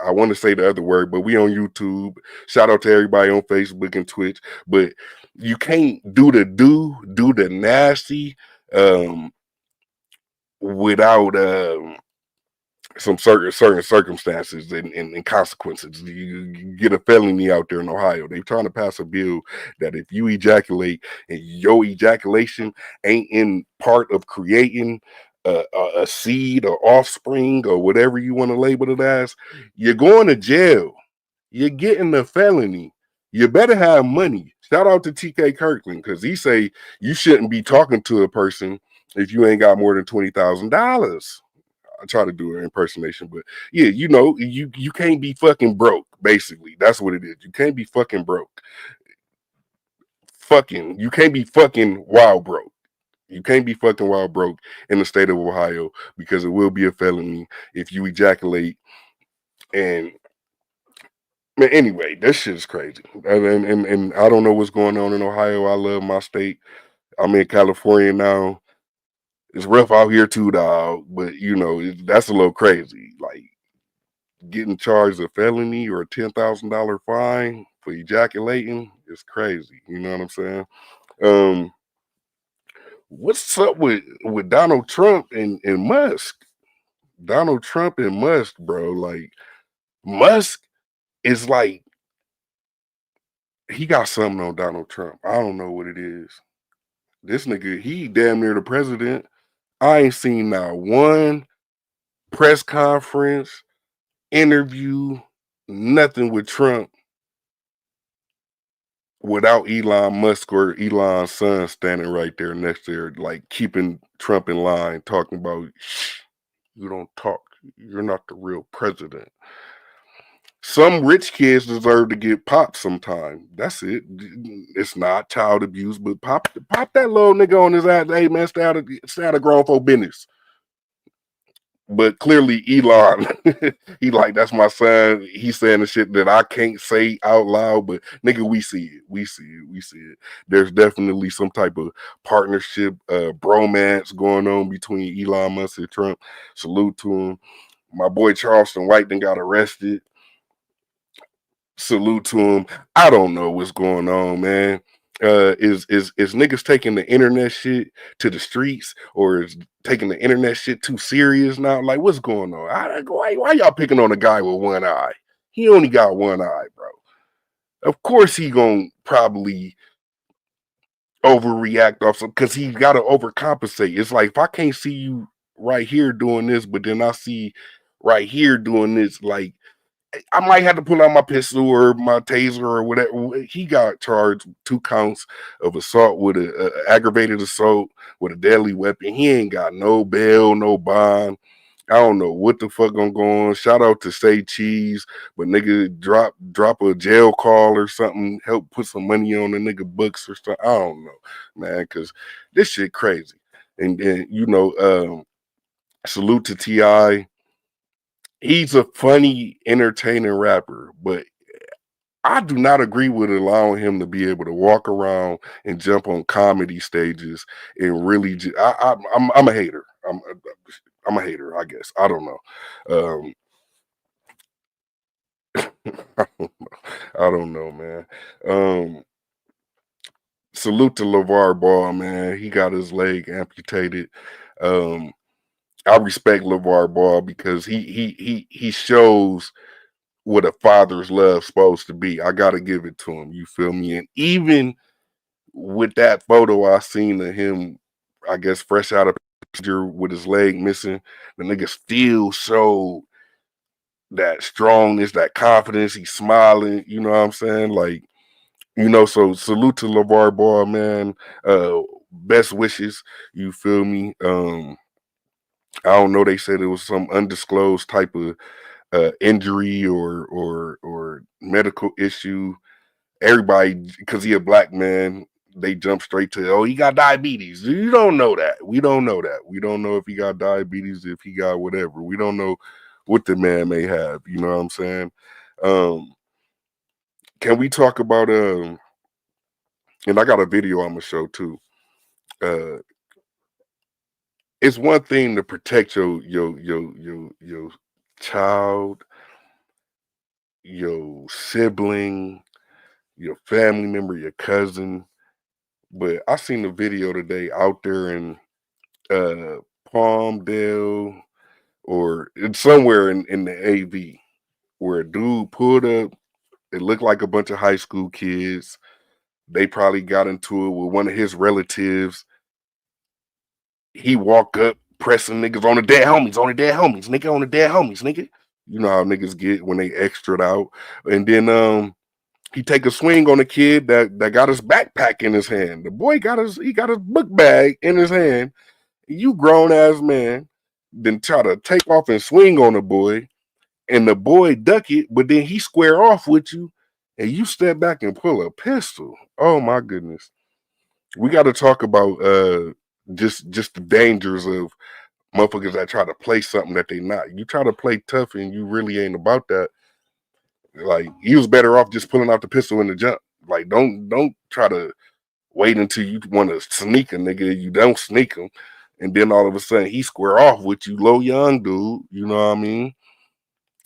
I want to say the other word, but we on YouTube. Shout out to everybody on Facebook and Twitch. But you can't do the nasty um, without some certain circumstances and consequences. You get a felony out there in Ohio. They're trying to pass a bill that if you ejaculate and your ejaculation ain't in part of creating a seed or offspring or whatever you want to label it as, you're going to jail. You're getting a felony. You better have money. Shout out to TK Kirkland because he say you shouldn't be talking to a person if you ain't got more than $20,000. I try to do an impersonation, but yeah, you can't be fucking broke. Basically, that's what it is. You can't be fucking broke. You can't be fucking wild broke. You can't be fucking wild broke in the state of Ohio because it will be a felony if you ejaculate. And man, anyway, this shit is crazy. And I don't know what's going on in Ohio. I love my state. I'm in California now. It's rough out here too, dog. But that's a little crazy. Like getting charged a felony or a $10,000 fine for ejaculating is crazy. You know what I'm saying? Um, what's up with Donald Trump and Musk? Donald Trump and Musk, bro. Like Musk is like he got something on Donald Trump. I don't know what it is. This nigga, he damn near the president. I ain't seen not one press conference, interview, nothing with Trump without Elon Musk or Elon's son standing right there next to her, like keeping Trump in line, talking about, shh, you don't talk. You're not the real president. Some rich kids deserve to get popped sometime. That's it. It's not child abuse, but pop that little nigga on his ass. Hey man, stay out of grown folk business. But clearly Elon, he like, that's my son. He's saying the shit that I can't say out loud, but nigga, we see it. We see it. We see it. There's definitely some type of partnership, bromance going on between Elon Musk and Trump. Salute to him. My boy Charleston White then got arrested. Salute to him. I don't know what's going on, man. Is niggas taking the internet shit to the streets, or is taking the internet shit too serious now? Like, what's going on? Why y'all picking on a guy with one eye? He only got one eye, bro. Of course he gonna probably overreact off some, because he got to overcompensate. It's like if I can't see you right here doing this, but then I see right here doing this, like I might have to pull out my pistol or my taser or whatever. He got charged 2 counts of assault with a aggravated assault with a deadly weapon. He ain't got no bail, no bond. I don't know what the fuck gonna go on. Shout out to Say Cheese, but nigga drop a jail call or something. Help put some money on the nigga books or something. I don't know, man, because this shit crazy. And then salute to Ti. He's a funny, entertaining rapper, but I do not agree with allowing him to be able to walk around and jump on comedy stages and really. I'm a hater. I'm a hater. I guess I don't know. I don't know, man. Um, Salute to LeVar Ball, man. He got his leg amputated. Um, I respect LeVar Ball because he shows what a father's love supposed to be. I gotta give it to him. You feel me? And even with that photo I seen of him, I guess fresh out of procedure with his leg missing, the nigga still showed that strongness, that confidence. He's smiling. You know what I'm saying? Like, so salute to LeVar Ball, man. Best wishes. You feel me? I don't know. They said it was some undisclosed type of injury or medical issue. Everybody, because he a black man, they jump straight to, oh, he got diabetes. You don't know that. We don't know that. We don't know if he got diabetes, if he got whatever. We don't know what the man may have. You know what I'm saying? Um, can we talk about and I got a video I'm gonna show too. Uh, it's one thing to protect your child, your sibling, your family member, your cousin. But I seen a video today out there in uh Palmdale or it's somewhere in the AV where a dude pulled up. It looked like a bunch of high school kids. They probably got into it with one of his relatives. He walked up pressing niggas on the dead homies, nigga, on the dead homies, nigga. You know how niggas get when they extra out. And then he take a swing on a kid that got his backpack in his hand. The boy got his book bag in his hand. You grown ass man, then try to take off and swing on the boy, and the boy duck it, but then he square off with you, and you step back and pull a pistol. Oh my goodness. We got to talk about just the dangers of motherfuckers that try to play something that they not. You try to play tough and you really ain't about that. Like he was better off just pulling out the pistol in the jump. Like don't try to wait until you want to sneak a nigga. You don't sneak him, and then all of a sudden he square off with you, low young dude. You know what I mean?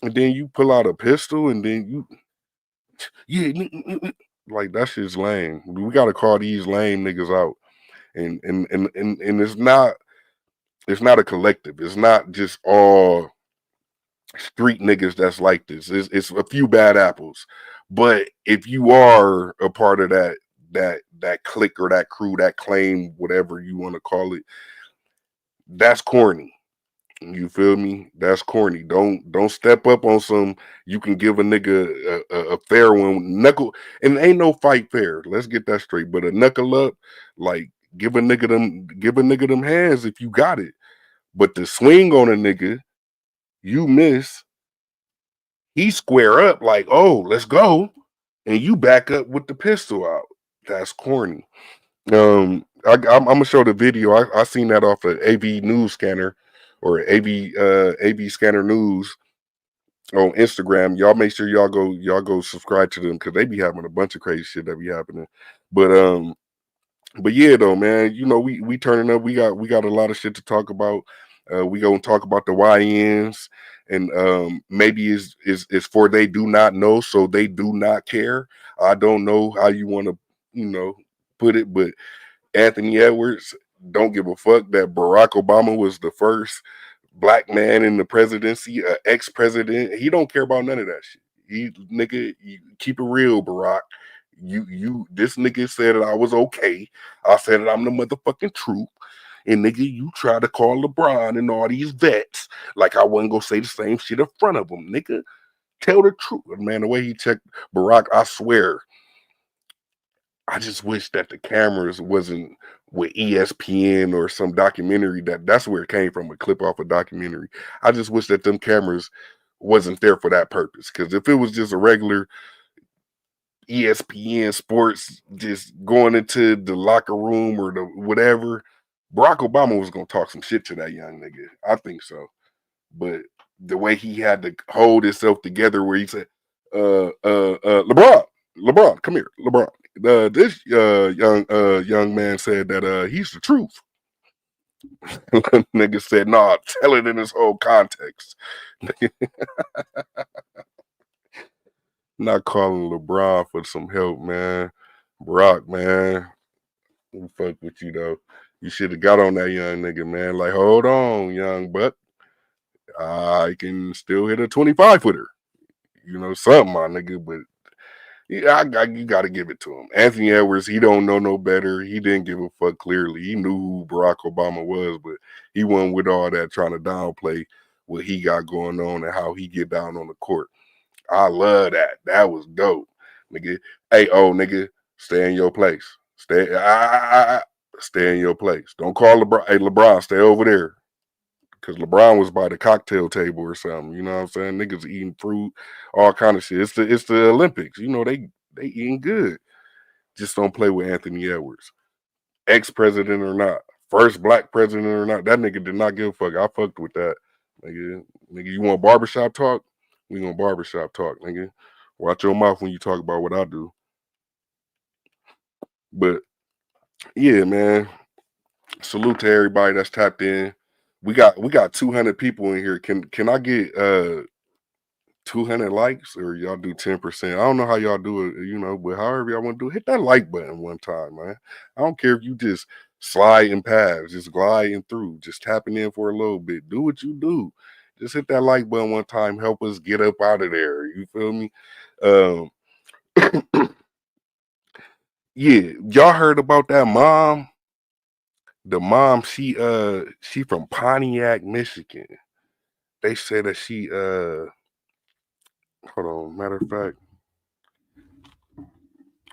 And then you pull out a pistol, and then like that shit's lame. We gotta call these lame niggas out, and it's not. It's not a collective. It's not just all street niggas that's like this. It's a few bad apples. But if you are a part of that clique or that crew, that claim, whatever you want to call it, that's corny. You feel me? That's corny. Don't step up on some. You can give a nigga a fair one. Knuckle and ain't no fight fair. Let's get that straight. But a knuckle up, like give a nigga them hands if you got it. But the swing on a nigga, you miss. He square up like, oh, let's go, and you back up with the pistol out. That's corny. I'm gonna show the video. I seen that off of AV News Scanner or AV Scanner News on Instagram. Y'all make sure y'all go subscribe to them because they be having a bunch of crazy shit that be happening. But but yeah, though, man, you know we turning up. We got a lot of shit to talk about. We gonna talk about the YNs and maybe is for they do not know, so they do not care. I don't know how you want to put it, but Anthony Edwards don't give a fuck that Barack Obama was the first black man in the presidency, ex-president. He don't care about none of that shit. He nigga, you keep it real, Barack. This nigga said that I was okay. I said that I'm the motherfucking truth. And nigga, you try to call LeBron and all these vets like I wasn't gonna say the same shit in front of them, nigga. Tell the truth, man. The way he checked Barack, I swear, I just wish that the cameras wasn't with ESPN or some documentary that's where it came from, a clip off a documentary. I just wish that them cameras wasn't there for that purpose. Because if it was just a regular ESPN sports just going into the locker room or the whatever, Barack Obama was gonna talk some shit to that young nigga. I think so. But the way he had to hold himself together where he said, LeBron, come here, LeBron. This young man said that he's the truth. Nigga said, nah, tell it in its whole context. Not calling LeBron for some help, man. Brock, man. We fuck with you though. You should have got on that young nigga, man. Like, hold on, young buck. I can still hit a 25 footer. You know, something, my nigga, but yeah, you got to give it to him. Anthony Edwards, he don't know no better. He didn't give a fuck. Clearly, he knew who Barack Obama was, but he wasn't with all that trying to downplay what he got going on and how he get down on the court. I love that. That was dope, nigga. Hey, oh, nigga, stay in your place. Stay in your place. Don't call LeBron. Hey, LeBron, stay over there. Because LeBron was by the cocktail table or something. You know what I'm saying? Niggas eating fruit, all kind of shit. It's the Olympics. You know, they eating good. Just don't play with Anthony Edwards. Ex-president or not. First black president or not. That nigga did not give a fuck. I fucked with that. Nigga, you want barbershop talk? We gonna barbershop talk, nigga. Watch your mouth when you talk about what I do. But yeah, man. Salute to everybody that's tapped in. We got 200 people in here. Can I get 200 likes or y'all do 10%? I don't know how y'all do it, but however y'all want to do it, hit that like button one time, man. I don't care if you just sliding past, just gliding through, just tapping in for a little bit. Do what you do. Just hit that like button one time. Help us get up out of there. You feel me? Um, yeah, y'all heard about that mom? The mom, she from Pontiac, Michigan. They say that she hold on, matter of fact,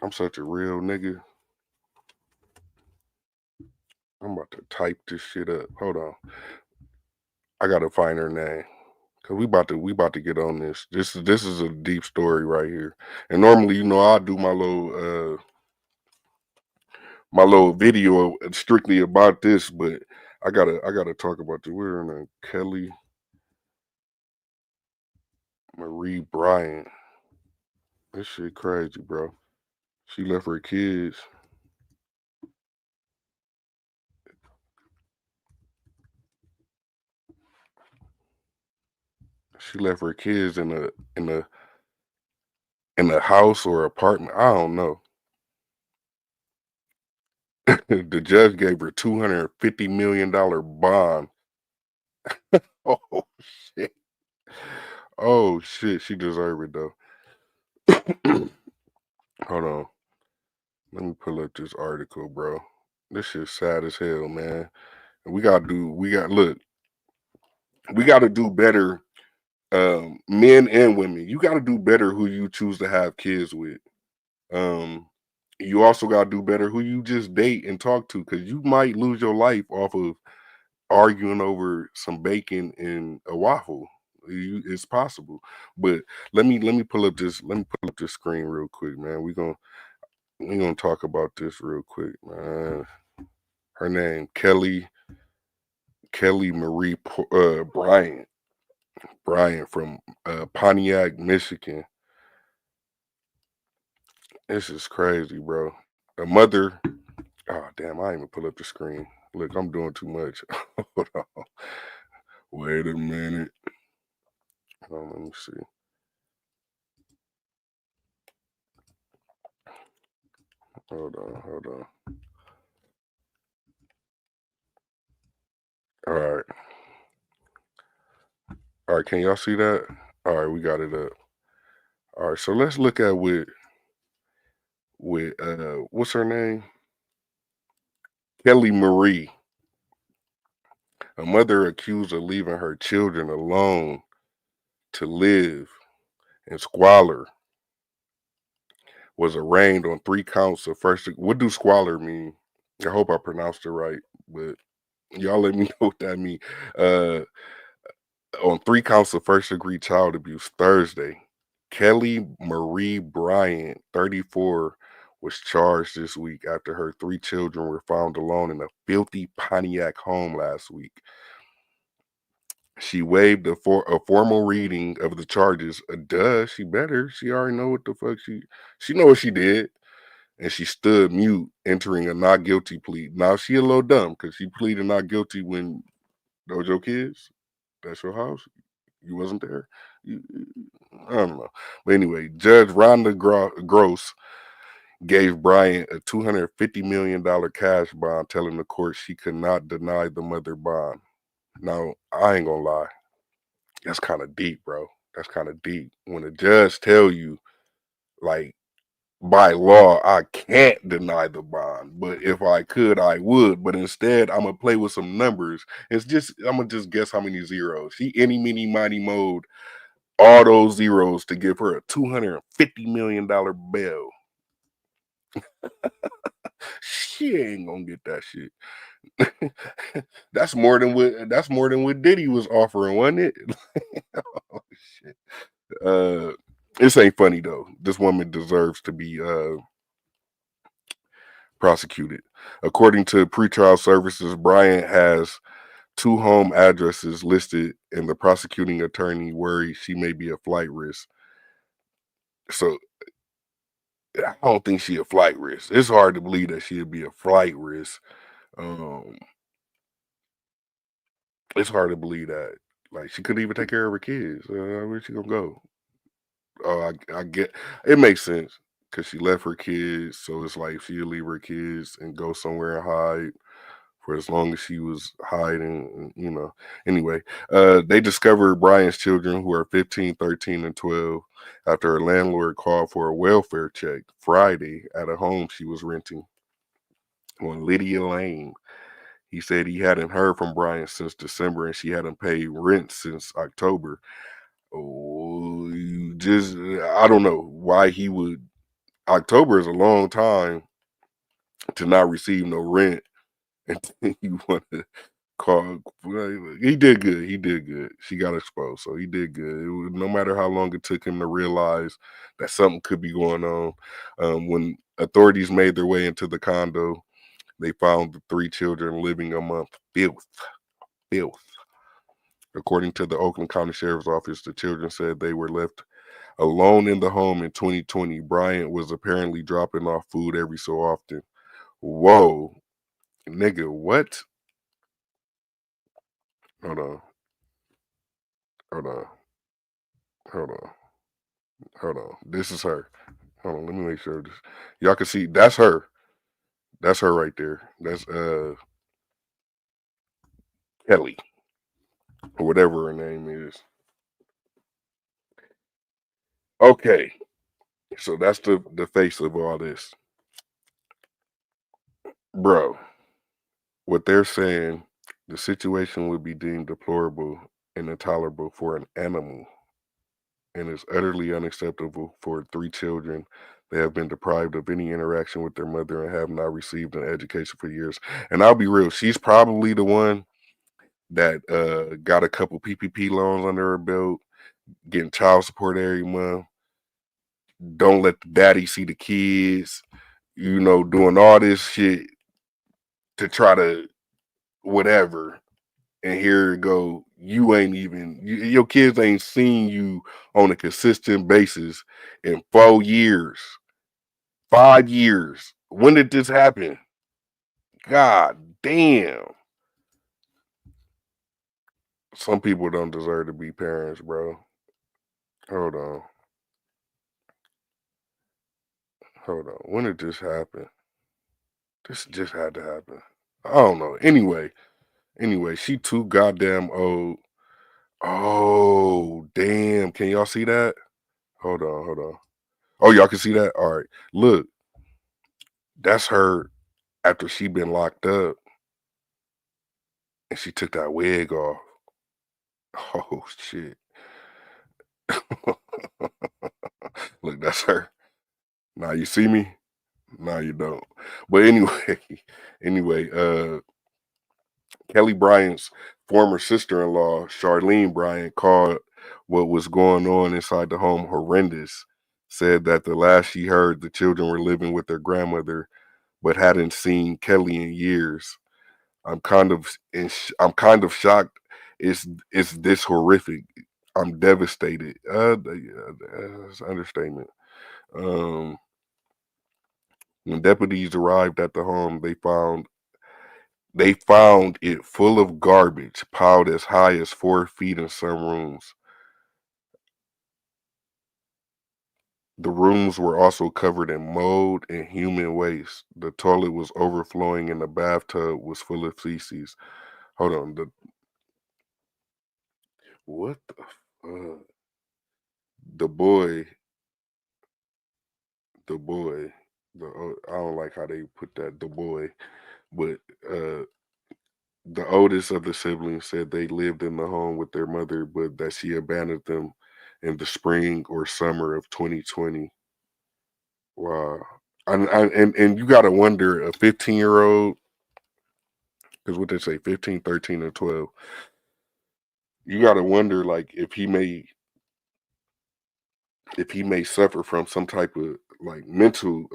I'm such a real nigga. I'm about to type this shit up. Hold on. I gotta find her name. Cause we about to get on this. This is a deep story right here. And normally, I do my little video strictly about this, but I gotta talk about the we're in a Kelly Marie Bryant. This shit crazy, bro. She left her kids. She left her kids in a house or apartment. I don't know. The judge gave her $250 million bond Oh shit. Oh shit. She deserve it though. Hold on. Let me pull up this article, bro. This shit's sad as hell, man. And we gotta do better. Men and women, you gotta do better who you choose to have kids with. Um, you also gotta do better who you just date and talk to, because you might lose your life off of arguing over some bacon and a waffle. It's possible. But let me pull up this screen real quick, man. We gonna talk about this real quick, man. Her name Kelly Marie Bryant from Pontiac, Michigan. This is crazy, bro. A mother. Oh damn! I ain't even pull up the screen. Look, I'm doing too much. Hold on. Wait a minute. Hold on, let me see. Hold on. Hold on. All right. All right. Can y'all see that? All right. We got it up. All right. So let's look at with what's her name? Kelly Marie. A mother accused of leaving her children alone to live in squalor was arraigned on 3 counts of first. What do squalor mean? I hope I pronounced it right, but y'all let me know what that means. Uh, on 3 counts of first degree child abuse Thursday, Kelly Marie Bryant, 34, was charged this week after her 3 children were found alone in a filthy Pontiac home last week. She waived a formal reading of the charges. Duh, she better. She already know what the fuck she know what she did, and she stood mute, entering a not guilty plea. Now she a little dumb because she pleaded not guilty when those your kids. That's your house. You wasn't there. I don't know. But anyway, Judge Rhonda Gross gave Bryant a $250 million cash bond, telling the court she could not deny the mother bond. Now, I ain't gonna lie. That's kind of deep, bro. That's kind of deep. When a judge tell you, like, by law, I can't deny the bond, but if I could, I would. But instead, I'm gonna play with some numbers. I'm gonna just guess how many zeros. She any, mini, mighty mode all those zeros to give her a $250 million bail. She ain't gonna get that shit. That's more than what Diddy was offering, wasn't it? Oh shit. Uh, this ain't funny though. This woman deserves to be prosecuted. According to pretrial services, Bryant has 2 home addresses listed, and the prosecuting attorney worried she may be a flight risk. So I don't think she a flight risk. It's hard to believe that she'd be a flight risk. Um, it's hard to believe that. Like she couldn't even take care of her kids. Where she gonna go? Oh, I get. It makes sense because she left her kids, so it's like she'll leave her kids and go somewhere and hide for as long as she was hiding. Anyway, they discovered Brian's children, who are 15, 13, and 12, after her landlord called for a welfare check Friday at a home she was renting on Lydia Lane. He said he hadn't heard from Brian since December and she hadn't paid rent since October. Oh, I don't know why he would. October is a long time to not receive no rent, and then you want to call. He did good. He did good. She got exposed, so he did good. No matter how long it took him to realize that something could be going on. When authorities made their way into the condo, they found the 3 children living among filth. According to the Oakland County Sheriff's Office, the children said they were left alone in the home in 2020. Bryant was apparently dropping off food every so often. Whoa, nigga, what? Hold on, hold on, hold on, hold on. This is her. Hold on, let me make sure this. Y'all can see that's her. That's her right there. That's Kelly. or whatever her name is. Okay, so that's the face of all this, bro. What they're saying, the situation would be deemed deplorable and intolerable for an animal, and is utterly unacceptable for three children. They have been deprived of any interaction with their mother and have not received an education for years. And I'll be real, she's probably the one that got a couple PPP loans under her belt, getting child support every month. Don't let the daddy see the kids, doing all this shit to try to whatever. And here it go. You ain't even your kids ain't seen you on a consistent basis in 4 years, 5 years. When did this happen? God damn. Some people don't deserve to be parents, bro. Hold on. Hold on. When did this happen? This just had to happen. I don't know. Anyway, she too goddamn old. Oh, damn. Can y'all see that? Hold on. Oh, y'all can see that? All right. Look, that's her after she been locked up and she took that wig off. Oh shit. Look, that's her. Now you see me? Now you don't. But anyway, anyway, Kelly Bryant's former sister-in-law, Charlene Bryant, called what was going on inside the home horrendous. Said that the last she heard, the children were living with their grandmother, but hadn't seen Kelly in years. I'm kind of shocked. It's this horrific. I'm devastated. That's an understatement. Um, when deputies arrived at the home, they found it full of garbage, piled as high as 4 feet in some rooms. The rooms were also covered in mold and human waste. The toilet was overflowing, and the bathtub was full of feces. Hold on, what the fuck? The boy, the boy, I don't like how they put that. The boy, but uh, the oldest of the siblings said they lived in the home with their mother, but that she abandoned them in the spring or summer of 2020. Wow. And you got to wonder a 15-year-old, because what they say, 15, 13, or 12, you got to wonder like if he may suffer from some type of like mental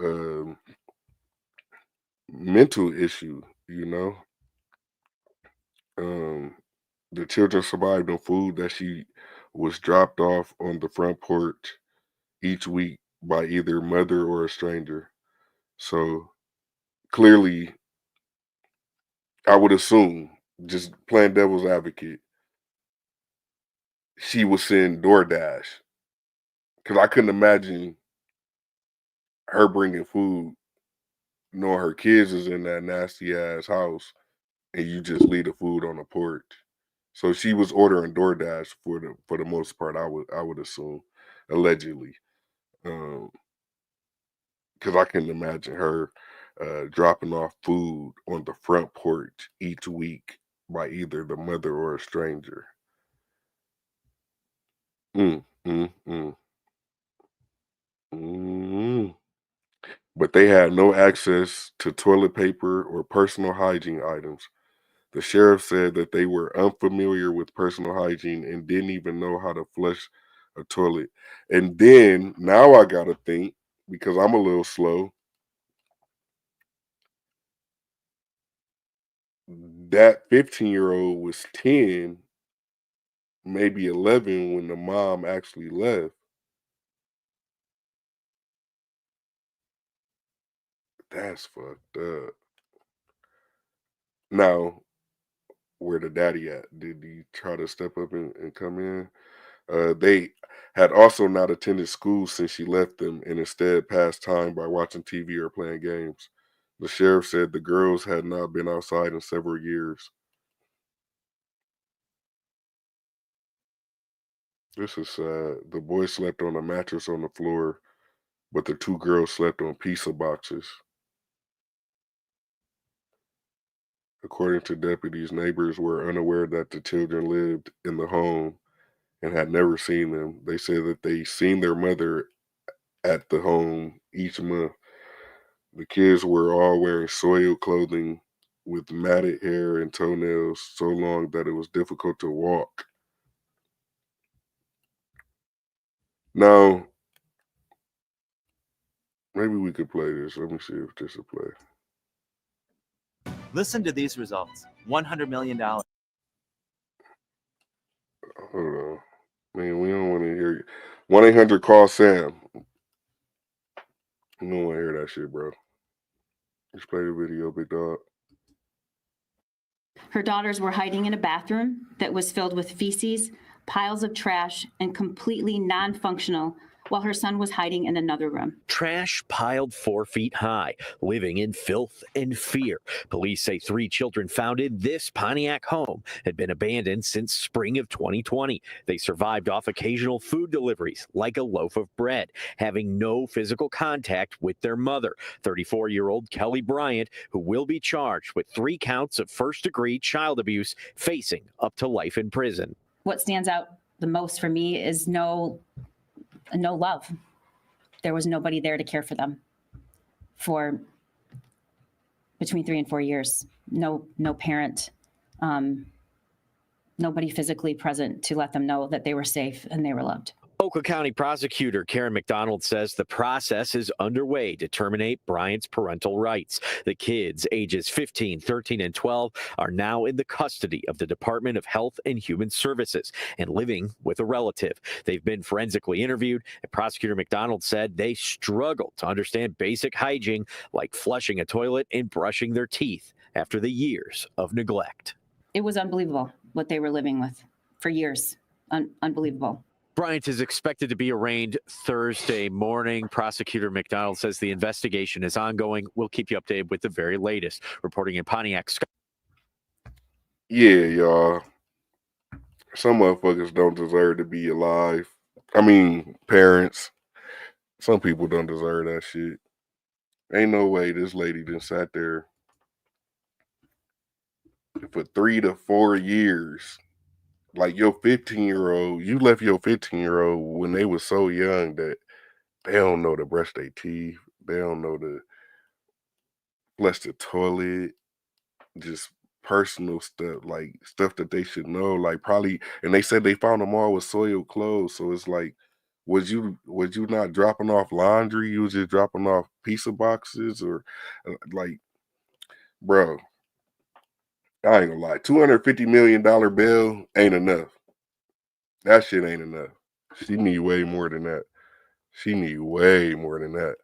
issue, you know. Um, the children survived on food that she was dropped off on the front porch each week by either mother or a stranger. So clearly, I would assume, just playing devil's advocate, she was send DoorDash because I couldn't imagine her bringing food, knowing her kids is in that nasty ass house, and you just leave the food on the porch. So she was ordering DoorDash for the most part. I would assume, allegedly, because I couldn't imagine her dropping off food on the front porch each week by either the mother or a stranger. Mm, mm, mm, mm. But they had no access to toilet paper or personal hygiene items. The sheriff said that they were unfamiliar with personal hygiene and didn't even know how to flush a toilet. And then now I gotta think, because I'm a little slow, that 15-year-old was 10, maybe 11 when the mom actually left. That's fucked up. Now, where the daddy at? Did he try to step up and come in? They had also not attended school since she left them and instead passed time by watching TV or playing games. The sheriff said the girls had not been outside in several years. This is sad. The boy slept on a mattress on the floor, but the two girls slept on pizza boxes. According to deputies, neighbors were unaware that the children lived in the home and had never seen them. They said that they seen their mother at the home each month. The kids were all wearing soiled clothing with matted hair and toenails so long that it was difficult to walk. Now, maybe we could play this. Let me see if this will play. Listen to these results. $100 million. Hold on. Man, we don't want to hear you. 1-800 call Sam. You don't want to hear that shit, bro. Just play the video, big dog. Her daughters were hiding in a bathroom that was filled with feces, piles of trash, and completely non-functional, while her son was hiding in another room. Trash piled 4 feet high, living in filth and fear. Police say 3 children found in this Pontiac home had been abandoned since spring of 2020. They survived off occasional food deliveries, like a loaf of bread, having no physical contact with their mother, 34-year-old Kelly Bryant, who will be charged with 3 counts of first-degree child abuse, facing up to life in prison. What stands out the most for me is no love. There was nobody there to care for them for between 3 and 4 years. No parent, nobody physically present to let them know that they were safe and they were loved. Oakland County Prosecutor Karen McDonald says the process is underway to terminate Bryant's parental rights. The kids, ages 15, 13, and 12, are now in the custody of the Department of Health and Human Services and living with a relative. They've been forensically interviewed, and Prosecutor McDonald said they struggle to understand basic hygiene like flushing a toilet and brushing their teeth after the years of neglect. It was unbelievable what they were living with for years. Unbelievable. Bryant is expected to be arraigned Thursday morning. Prosecutor McDonald says the investigation is ongoing. We'll keep you updated with the very latest. Reporting in Pontiac. Yeah, y'all. Some motherfuckers don't deserve to be alive. I mean, parents. Some people don't deserve that shit. Ain't no way this lady done sat there for 3 to 4 years. Like your 15-year-old, you left your 15-year-old when they was so young that they don't know to brush their teeth. They don't know to flush the toilet. Just personal stuff, like stuff that they should know. Like probably, and they said they found them all with soiled clothes. So it's like, was you not dropping off laundry? You was just dropping off pizza boxes or like, bro. I ain't gonna lie, $250 million bill ain't enough. That shit ain't enough. She need way more than that. She need way more than that.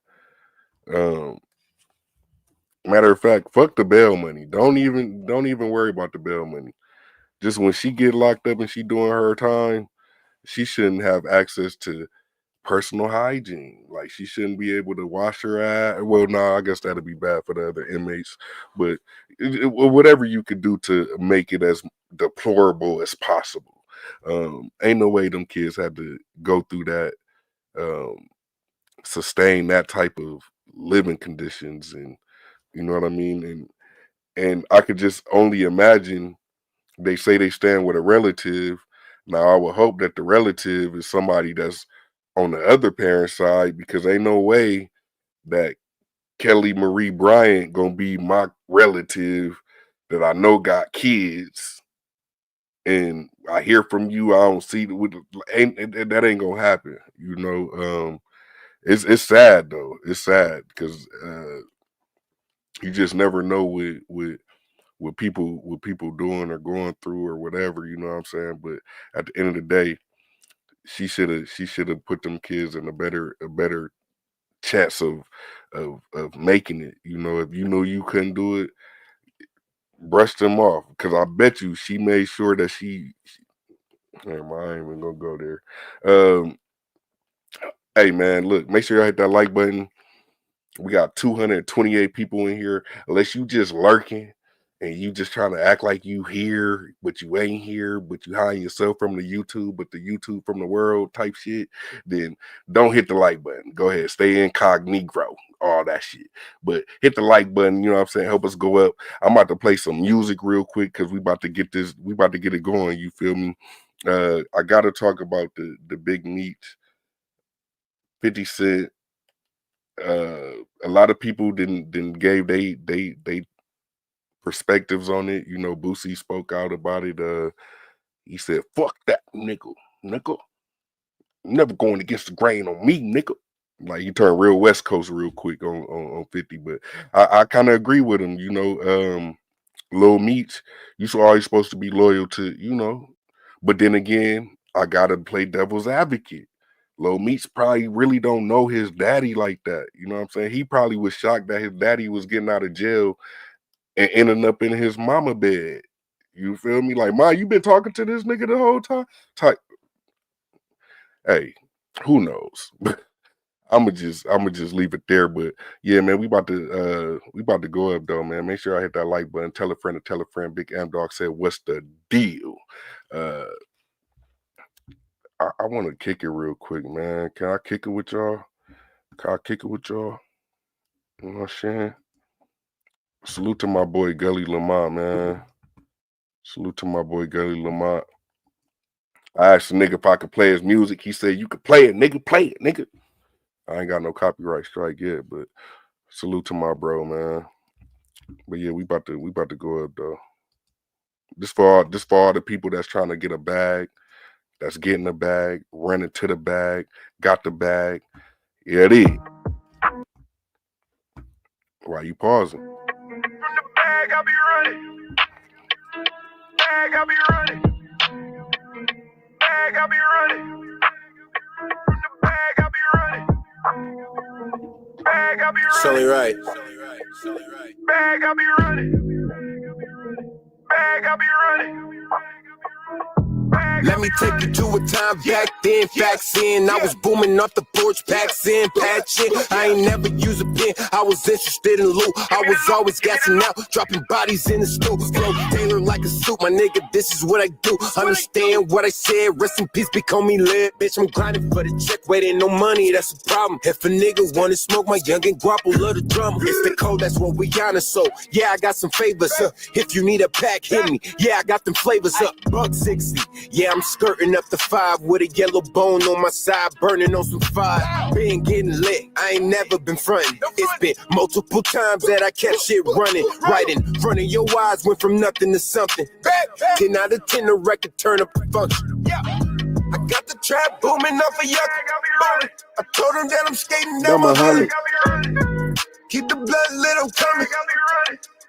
Matter of fact, fuck the bail money. Don't even worry about the bail money. Just when she get locked up and she doing her time, she shouldn't have access to personal hygiene. Like she shouldn't be able to wash her ass. Well, no, I guess that'd be bad for the other inmates. But whatever you could do to make it as deplorable as possible. Ain't no way them kids had to go through that, sustain that type of living conditions, and you know what I mean. And I could just only imagine. They say they stand with a relative. Now I would hope that the relative is somebody that's on the other parent side, because ain't no way that Kelly Marie Bryant gonna be my relative that I know got kids, and I hear from you, I don't see that ain't gonna happen. You know, it's sad though. It's sad because you just never know what people doing or going through or whatever. You know what I'm saying? But at the end of the day, she should have put them kids in a better chance of making it. You know, if you know you couldn't do it, brush them off, because I bet you she made sure that she never mind, I ain't even gonna go there. Hey man, look, make sure you hit that like button. We got 228 people in here. Unless you just lurking, and you just trying to act like you here, but you ain't here, but you hiding yourself from the YouTube, but the YouTube from the world type shit, then don't hit the like button. Go ahead, stay incognito, all that shit. But hit the like button, you know what I'm saying? Help us go up. I'm about to play some music real quick because we about to get it going. You feel me? I gotta talk about the big meat, 50 Cent. A lot of people didn't gave they perspectives on it. You know, Boosie spoke out about it. He said, "Fuck that nigga, never going against the grain on me, nigga." Like he turned real West Coast real quick on 50, but I kind of agree with him. You know, Lil Meats, you always supposed to be loyal to, you know, but then again, I gotta play devil's advocate. Lil Meats probably really don't know his daddy like that. You know what I'm saying? He probably was shocked that his daddy was getting out of jail and ending up in his mama bed. You feel me? Like, Ma, you been talking to this nigga the whole time? Type, hey, who knows? I'ma just leave it there. But yeah, man, we about to go up though, man. Make sure I hit that like button. Tell a friend to tell a friend. Big M Dog said, "What's the deal?" Uh, I want to kick it real quick, man. Can I kick it with y'all? Can I kick it with y'all? You know what I'm saying? Salute to my boy Gully Lamont, man. Salute to my boy Gully Lamont. I asked the nigga if I could play his music. He said, "You could play it, nigga. Play it, nigga." I ain't got no copyright strike yet, but salute to my bro, man. But yeah, we about to go up though. This for all the people that's trying to get a bag, that's getting a bag, running to the bag, got the bag. Yeah, it is. Why you pausing? From the bag, I be running. Bag, I be running. Bag, I be running. From the bag, I be running. Bag, I be running. Silly right. Bag, I be running. Bag, I be running. Let me take you to a time back then, facts in. I was booming off the porch, packs in, patching. I ain't never use a pen, I was interested in loot. I was always gassing out, dropping bodies in the stoop. Flow tailored like a suit, my nigga, this is what I do. Understand what I said, rest in peace, become me lit. Bitch, I'm grinding for the check, waiting no money, that's a problem. If a nigga wanna smoke, my youngin' guapo love the drama. It's the code, that's what we honest, so yeah, I got some favors. If you need a pack, hit me. Yeah, I got them flavors up. $1.60. Yeah, I'm skirting up the 5 with a yellow bone on my side, burning on some fire. Been getting lit, I ain't never been frontin'. It's been multiple times that I kept shit running. Right in front of your eyes, went from nothing to something. 10 out of 10, the record turn up the function. I got the trap booming off a yuck. I told him that I'm skating down my honey. Keep the blood lit, I'm coming.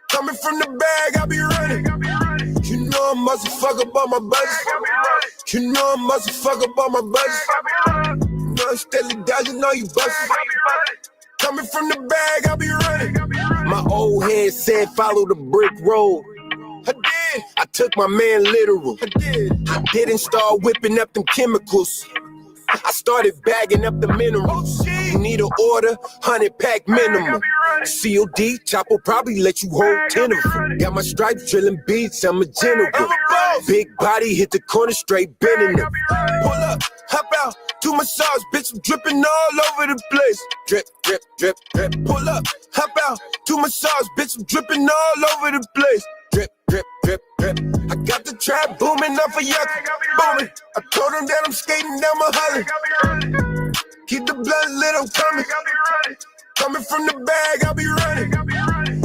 Coming from the bag, I be running. You know I'm motherfucker about my budget. You know I'm motherfucker about my budget. You know I'm steadily dodging all you buses. Coming from the bag, I be running. My old head said follow the brick road. I did. I took my man literal. I did. I didn't start whipping up them chemicals. I started bagging up the minerals. You need an order, 100-pack minimum. COD, Chop will probably let you hold 10 of them. Got my stripes drilling beats, I'm a general. Big body, hit the corner straight, bending them. Pull up, hop out, do massage, bitch, I'm dripping all over the place. Drip, drip, drip, drip. Pull up, hop out, do massage, bitch, I'm dripping all over the place. Drip, drip, drip, drip. I got the trap booming off a yuck, booming. I told him that I'm skating down my holly. Keep the blood lit, I'm coming. Coming from the bag, I be running.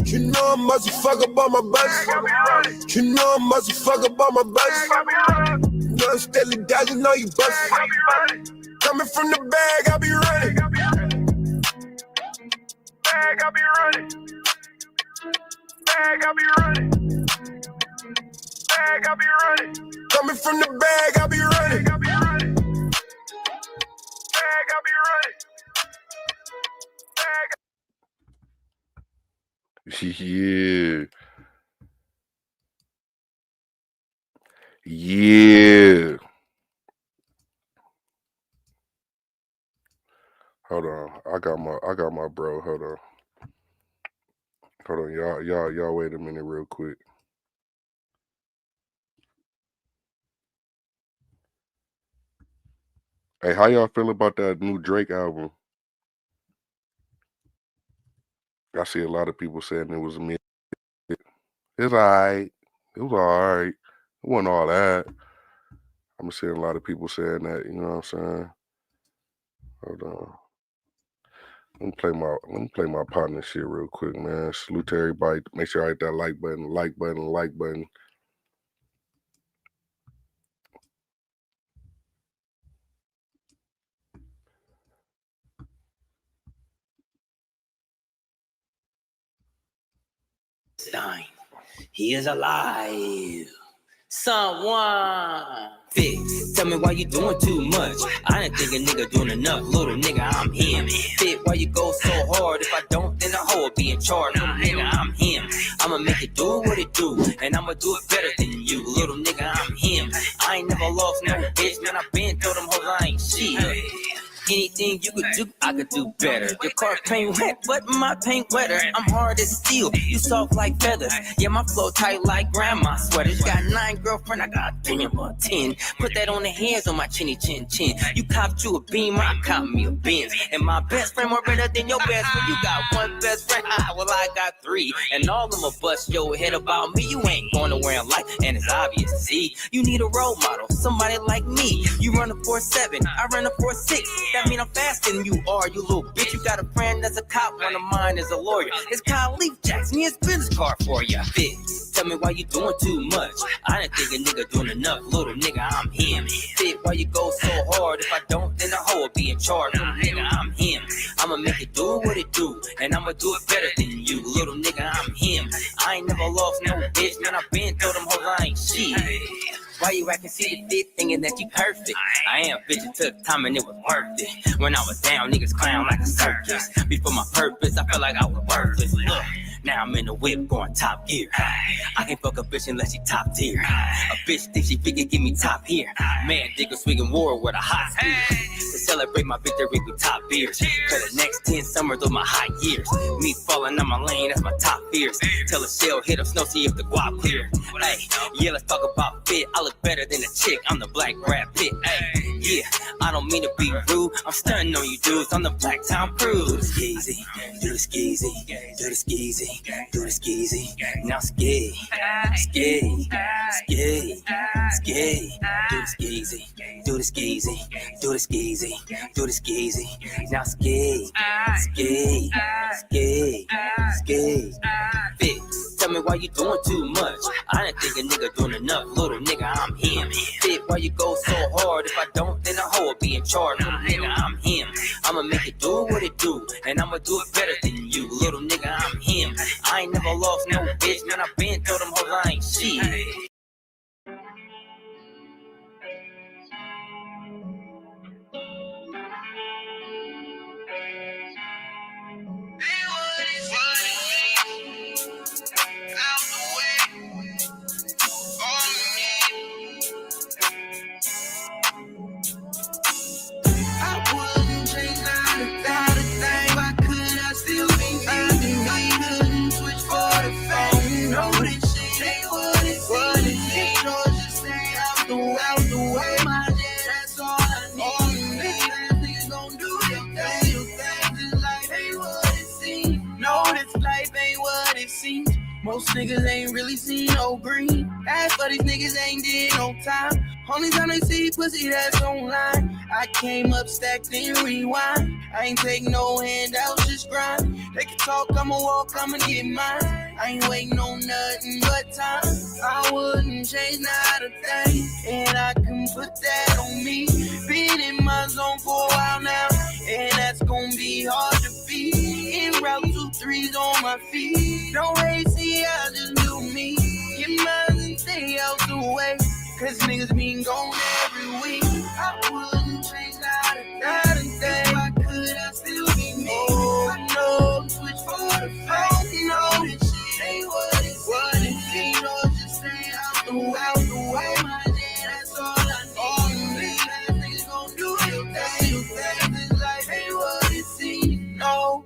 You know I'm motherfucker about my budget. You know I'm motherfucker about my budget. You know I'm steadily dodging all you buses. Coming from the bag, I be running. Bag, I be running. Bag, I be running. Bag, I be running. Coming from the bag, I be running. Bag, I be running. Yeah. Yeah. Hold on. I got my bro. Hold on. Y'all wait a minute real quick. Hey, how y'all feel about that new Drake album? I see a lot of people saying it was mid. It's alright. It was alright. It wasn't all that. I'm seeing a lot of people saying that. You know what I'm saying? Hold on. Let me play my partner shit real quick, man. Salute to everybody. Make sure I hit that like button, like button, like button. He is alive. Someone. Fit, tell me why you doing too much. I didn't think a nigga doing enough. Little nigga, I'm him. Fit, why you go so hard? If I don't, then the hoe will be in charge. Little nigga, I'm him. I'ma make it do what it do, and I'ma do it better than you. Little nigga, I'm him. I ain't never lost no bitch, man. I been told them hoes I ain't shit. Anything you could do, I could do better. Your car paint wet, but my paint wetter. I'm hard as steel, you soft like feathers. Yeah, my flow tight like grandma's sweaters. Got 9 girlfriends, I got 10 or 10. Put that on the hands on my chinny chin chin. You copped you a beam, I cop me a Benz. And my best friend more better than your best friend. You got one best friend, well I got 3. And all of them will bust your head about me. You ain't going nowhere in life, and it's obvious. See, you need a role model, somebody like me. You run a 4.7, I run a 4.6. That mean I'm faster than you are, you little bitch. You got a friend that's a cop, one of mine is a lawyer. It's Kyle Leaf Jackson, he has business card for ya. Fit, tell me why you doing too much. I didn't think a nigga doing enough. Little nigga, I'm him. Fit, why you go so hard? If I don't, then the hoe will be in charge. Little nigga, I'm him. I'ma make it do what it do, and I'ma do it better than you. Little nigga, I'm him. I ain't never lost no bitch, man. I been told them hoes I ain't shit. Why you acting see the fit thinking that you perfect? I am, bitch, it took time and it was worth it. When I was down, niggas clown like a circus. Before my purpose, I felt like I was worthless. Look, now I'm in the whip going top gear. I can't fuck a bitch unless she top tier. A bitch think she figure give me top here. Man, digger swinging war with a hot spear. To celebrate my victory with top beers. For the next 10 summers of my hot years. Me falling on my lane, that's my top fears. Till a shell hit up snow, see if the guap clear. Hey, yeah, let's talk about fit. I look better than a chick, I'm the black Brad Pitt. Hey, yeah, I don't mean to be rude. I'm stunning on you dudes, I'm the Black Tom Cruise. Do the skeezy, do the skeezy, do the skeezy, do the skeezy. Now skee, skee, skee, skee. Do the skeezy, do the skeezy, do the skeezy, do the skeezy. Now skee, skee, skee, skee. Fit, tell me why you doing too much. I didn't think a nigga doing enough. Little nigga, I'm him. Fit, why you go so hard? If I don't, then the hoe will be in charge. Little nigga, I'm him. I'ma make it do what it do, and I'ma do it better than you. Little nigga, I'm him. I ain't never lost no bitch, man. I been told them hoes I ain't shit. Most niggas ain't really seen no green. As for these niggas ain't did no time. Only time they see pussy that's online. I came up stacked and rewind. I ain't taking no handouts, just grind. They can talk, I'ma walk, I'ma get mine. I ain't waiting on nothing but time. I wouldn't change not a thing, and I can put that on me. Been in my zone for a while now, and that's gonna be hard to beat. En route 2-3s on my feet. No way, see, I just do me. Get mine and stay out the way, cause niggas been gone every week. I wouldn't change not a thing. If I could, I'd still be me. Oh, no, switch for the phone. No, this shit ain't what it ain't. No, just stay out the way. My day, that's all I need. Niggas gon' do your thing. This life ain't what it seems. No,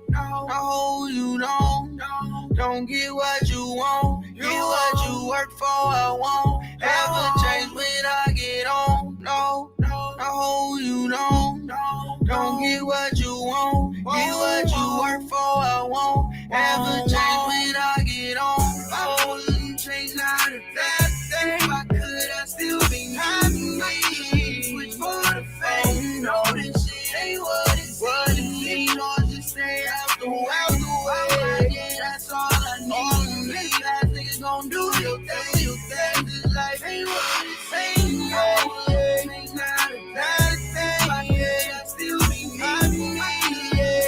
you don't get what you want. Get what you work for, I won't ever change when I get on. No, you don't. never change when I get on. I wouldn't change not a bad thing. If I could, I'd still be happy. Switch for the fame. You know this shit ain't what it seems. Or just stay out the way. Yeah, that's all I need. Fast niggas gon' do your thing. This life ain't what it seems. I wouldn't change not a bad thing. Yeah, I'd still be happy.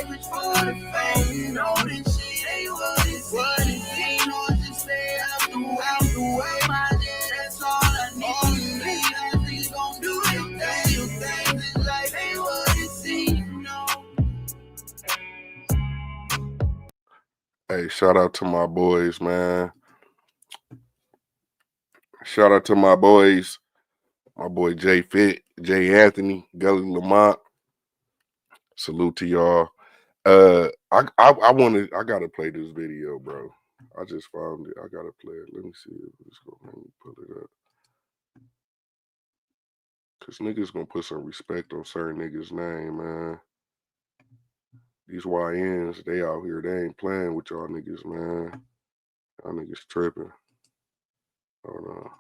Switch for the fame. You know this shit ain't what it seems. Or just stay out the way. Yeah, that's all I need. Fast niggas gon' do your thing. This life ain't what it seems. No. Hey, shout out to my boys, man. Shout out to my boys. My boy Jay Fit, Jay Anthony, Gully Lamont. Salute to y'all. I gotta play this video, bro. I just found it. I gotta play it. Let me see if it's gonna let me pull it up. Cause niggas gonna put some respect on certain niggas' name, man. These YNs, they out here, they ain't playing with y'all niggas, man. Y'all niggas tripping. Hold on.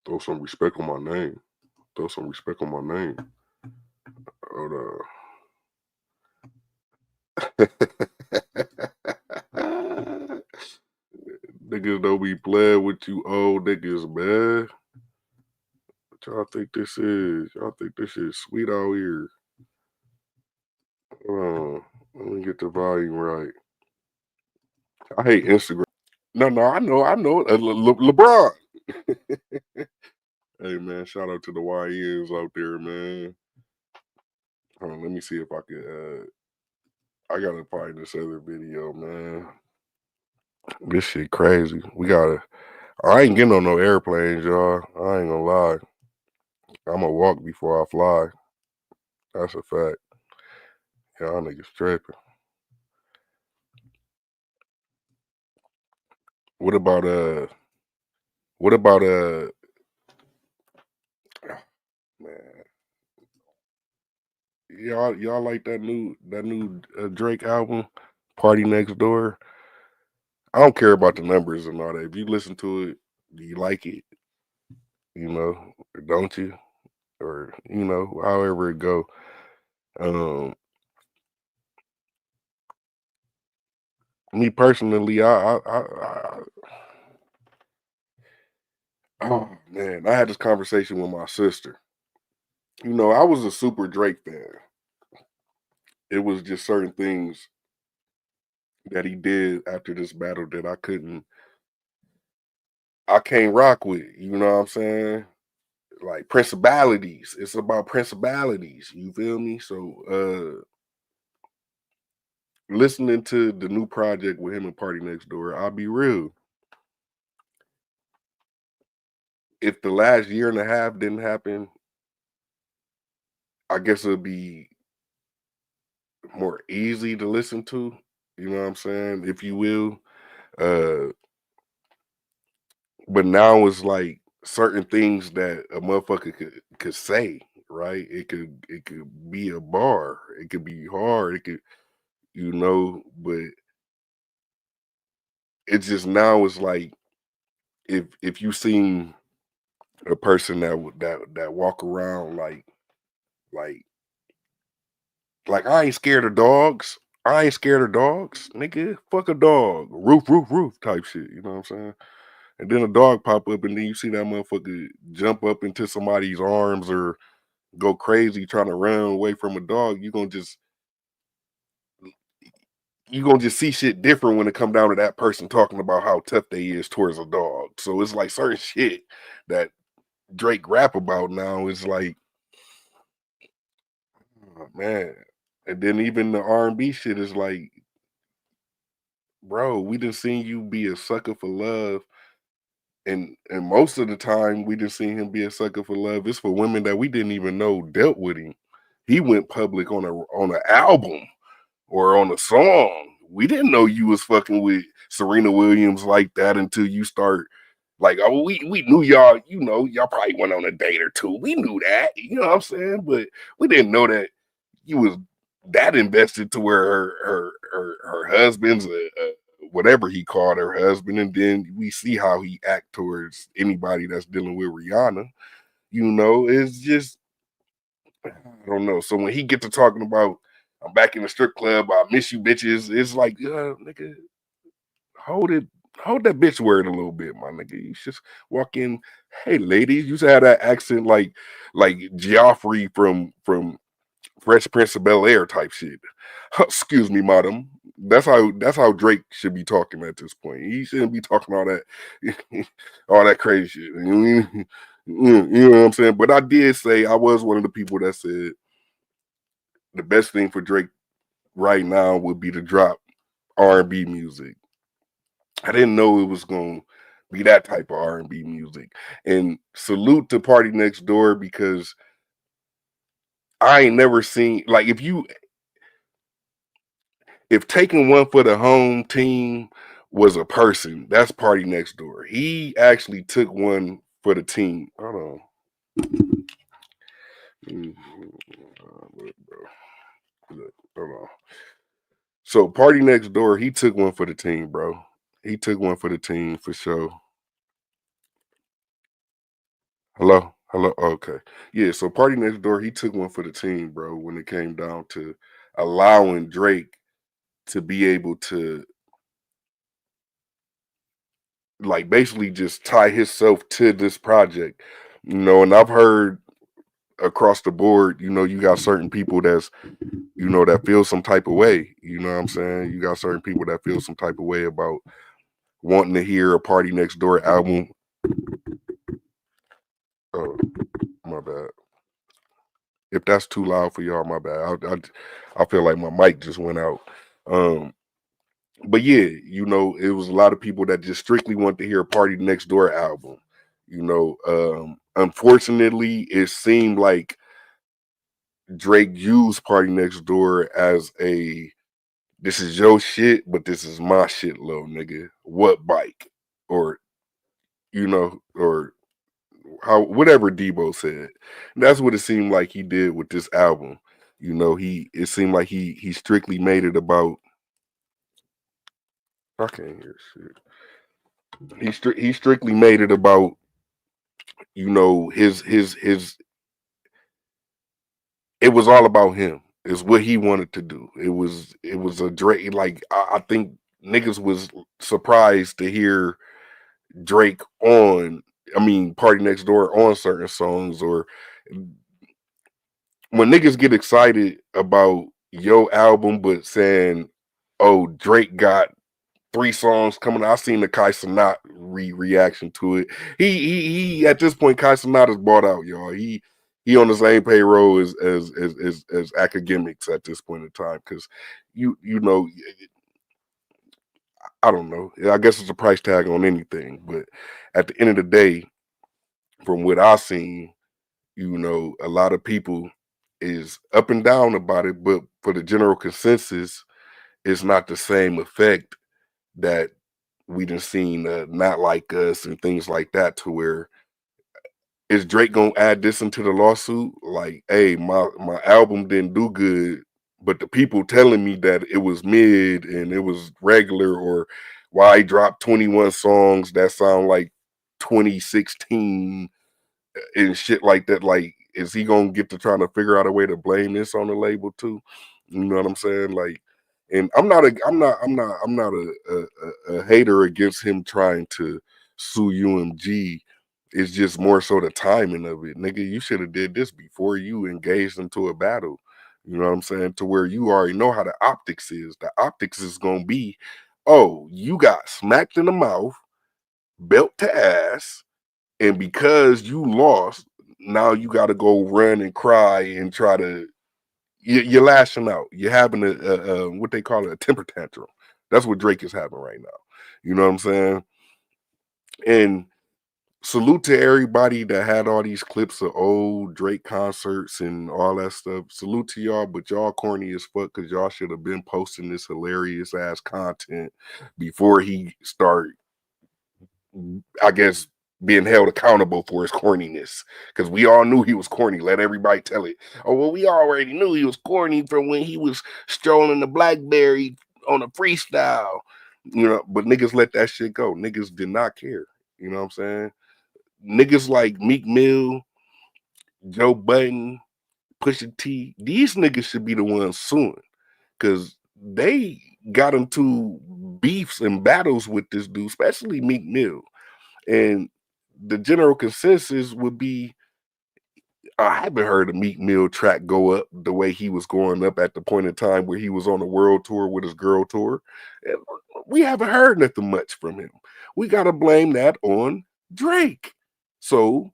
Throw some respect on my name. Throw some respect on my name. Hold on. Niggas don't be playing with you old niggas, man. What y'all think this is? Y'all think this shit sweet out here? Hold on. Let me get the volume right. I hate Instagram. No, I know. LeBron. Hey, man, shout out to the YNs out there, man. Hold on, let me see if I could. I gotta find this other video, man. This shit crazy. I ain't getting on no airplanes, y'all. I ain't gonna lie. I'm gonna walk before I fly. That's a fact. Y'all niggas tripping. What about man? Y'all like that new Drake album, Party Next Door? I don't care about the numbers and all that. If you listen to it, do you like it? You know, or don't you? Or however it go. Me personally, oh man, I had this conversation with my sister. I was a super Drake fan. It was just certain things that he did after this battle that I can't rock with. You know what I'm saying? Like principalities. It's about principalities. You feel me? So listening to the new project with him and Party Next Door, I'll be real. If the last year and a half didn't happen, I guess it'll be more easy to listen to. You know what I'm saying? If you will. But now it's like certain things that a motherfucker could say, right? It could be a bar. It could be hard. It could, but it's just now it's like if you seen a person that walk around like I ain't scared of dogs. I ain't scared of dogs, nigga. Fuck a dog. Roof type shit. You know what I'm saying? And then a dog pop up, and then you see that motherfucker jump up into somebody's arms or go crazy trying to run away from a dog. You're gonna just see shit different when it come down to that person talking about how tough they is towards a dog. So it's like certain shit that Drake rap about now is like, oh, man. And then even the R&B shit is like, bro, we done seen you be a sucker for love. And most of the time we just seen him be a sucker for love. It's for women that we didn't even know dealt with him. He went public on an album or on a song. We didn't know you was fucking with Serena Williams like that until you start like, oh, we knew y'all, y'all probably went on a date or two. We knew that, you know what I'm saying? But we didn't know that you was that invested to where her husband's whatever he called her husband, and then we see how he act towards anybody that's dealing with Rihanna. It's just, I don't know. So when he get to talking about, I'm back in the strip club, I miss you bitches, it's like, nigga, hold it, hold that bitch word a little bit, my nigga. You just walk in, hey ladies, you used to have that accent like Geoffrey from Fresh Prince of Bel Air type shit. Excuse me, madam. That's how Drake should be talking at this point. He shouldn't be talking all that all that crazy shit. You know what I'm saying? But I did say, I was one of the people that said the best thing for Drake right now would be to drop R&B music. I didn't know it was going to be that type of R&B music. And salute to Party Next Door, because I ain't never seen, like, if taking one for the home team was a person, that's Party Next Door. He actually took one for the team. Hold on. Look, hold on. So Party Next Door, he took one for the team, bro. He took one for the team for sure. Hello? Hello? Okay. Yeah, so Party Next Door, he took one for the team, bro, when it came down to allowing Drake to be able to, like, basically just tie himself to this project. And I've heard across the board, you got certain people that's, that feel some type of way. You know what I'm saying? You got certain people that feel some type of way about wanting to hear a Party Next Door album. Oh, my bad. If that's too loud for y'all, my bad. I feel like my mic just went out. But yeah, it was a lot of people that just strictly want to hear a Party Next Door album. Unfortunately, it seemed like Drake used Party Next Door as this is your shit, but this is my shit, little nigga. What bike? Or, or how, whatever Debo said. That's what it seemed like he did with this album. It seemed like he strictly made it about, I can't hear shit. He strictly made it about, his it was all about him. It's what he wanted to do. It was a Drake, like, I think niggas was surprised to hear Drake Party Next Door on certain songs, or when niggas get excited about your album, but saying, "Oh, Drake got 3 songs coming out." I seen the Kai Cenat reaction to it. He at this point, Kai Cenat is bought out, y'all. He on the same payroll as academics at this point in time, because you know, I don't know. I guess it's a price tag on anything, but at the end of the day, from what I seen, a lot of people is up and down about it, but for the general consensus, it's not the same effect that we done seen Not Like Us and things like that, to where is Drake gonna add this into the lawsuit? Like, hey, my album didn't do good, but the people telling me that it was mid and it was regular, or why I dropped 21 songs that sound like 2016 and shit like that. Like, is he gonna get to trying to figure out a way to blame this on the label too? You know what I'm saying? Like, and I'm not a hater against him trying to sue UMG. It's just more so the timing of it. Nigga, you should have did this before you engaged into a battle. You know what I'm saying? To where you already know how the optics is. The optics is gonna be, oh, you got smacked in the mouth, belt to ass, and because you lost, now you got to go run and cry and try to, you're lashing out. You're having a what they call it, a temper tantrum. That's what Drake is having right now. You know what I'm saying? And salute to everybody that had all these clips of old Drake concerts and all that stuff. Salute to y'all, but y'all corny as fuck, because y'all should have been posting this hilarious ass content before he start, I guess, being held accountable for his corniness, because we all knew he was corny. Let everybody tell it. Oh, well, we already knew he was corny from when he was strolling the BlackBerry on a freestyle, you know. But niggas let that shit go. Niggas did not care. You know what I'm saying? Niggas like Meek Mill, Joe Budden, Pusha T, these niggas should be the ones suing because they got into beefs and battles with this dude, especially Meek Mill. And the general consensus would be I haven't heard a Meek Mill track go up the way he was going up at the point in time where he was on a world tour with his girl tour. And we haven't heard nothing much from him. We got to blame that on Drake. So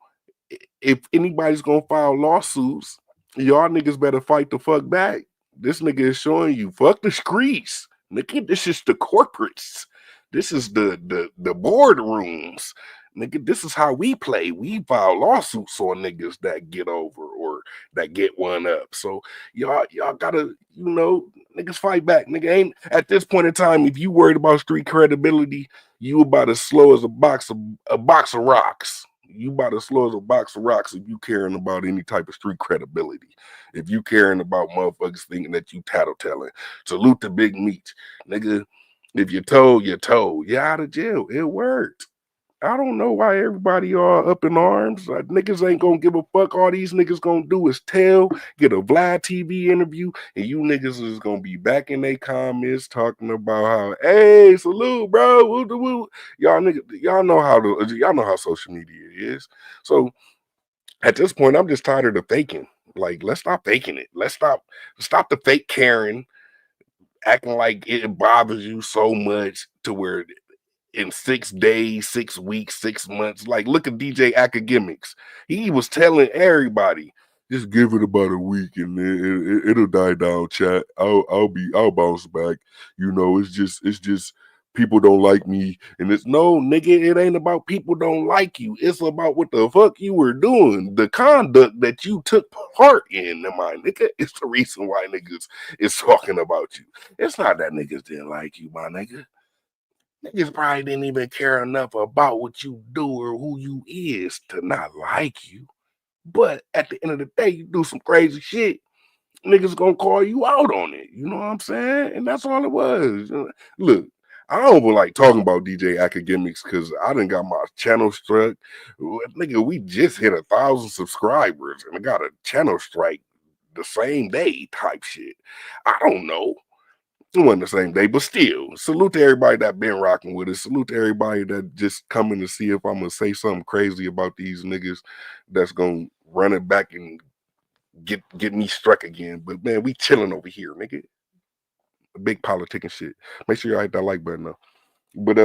if anybody's gonna file lawsuits, y'all niggas better fight the fuck back. This nigga is showing you fuck the streets. Nigga, this is the corporates. This is the boardrooms. Nigga, this is how we play. We file lawsuits on niggas that get over or that get one up. So y'all gotta, niggas fight back. Nigga ain't at this point in time, if you worried about street credibility, you about as slow as a box of rocks. You about as slow as a box of rocks if you caring about any type of street credibility. If you caring about motherfuckers thinking that you tattletelling. Salute the big meat. Nigga, if you're told, you're told. You're out of jail. It worked. I don't know why everybody are up in arms. Like, niggas ain't gonna give a fuck. All these niggas gonna do is get a Vlad TV interview, and you niggas is gonna be back in their comments talking about how, hey, salute, bro. Woo, woo. Y'all niggas, y'all know how social media is. So at this point, I'm just tired of the faking. Like, let's stop faking it. Let's stop the fake caring, acting like it bothers you so much to where in 6 days, 6 weeks, 6 months. Like, look at DJ Academics. He was telling everybody, just give it about a week and then it'll die down, chat. I'll bounce back. It's just people don't like me. And it's no, nigga, it ain't about people don't like you. It's about what the fuck you were doing. The conduct that you took part in, my nigga, it's the reason why niggas is talking about you. It's not that niggas didn't like you, my nigga. Niggas probably didn't even care enough about what you do or who you is to not like you. But at the end of the day, you do some crazy shit, niggas gonna call you out on it. You know what I'm saying? And that's all it was. Look, I don't even like talking about DJ Academics because I done got my channel struck. Nigga, we just hit 1,000 subscribers and I got a channel strike the same day type shit. I don't know. It wasn't the same day, but still, salute to everybody that been rocking with us. Salute to everybody that just coming to see if I'm gonna say something crazy about these niggas that's gonna run it back and get me struck again. But man, we chilling over here, nigga. Big politic and shit. Make sure y'all hit that like button though. But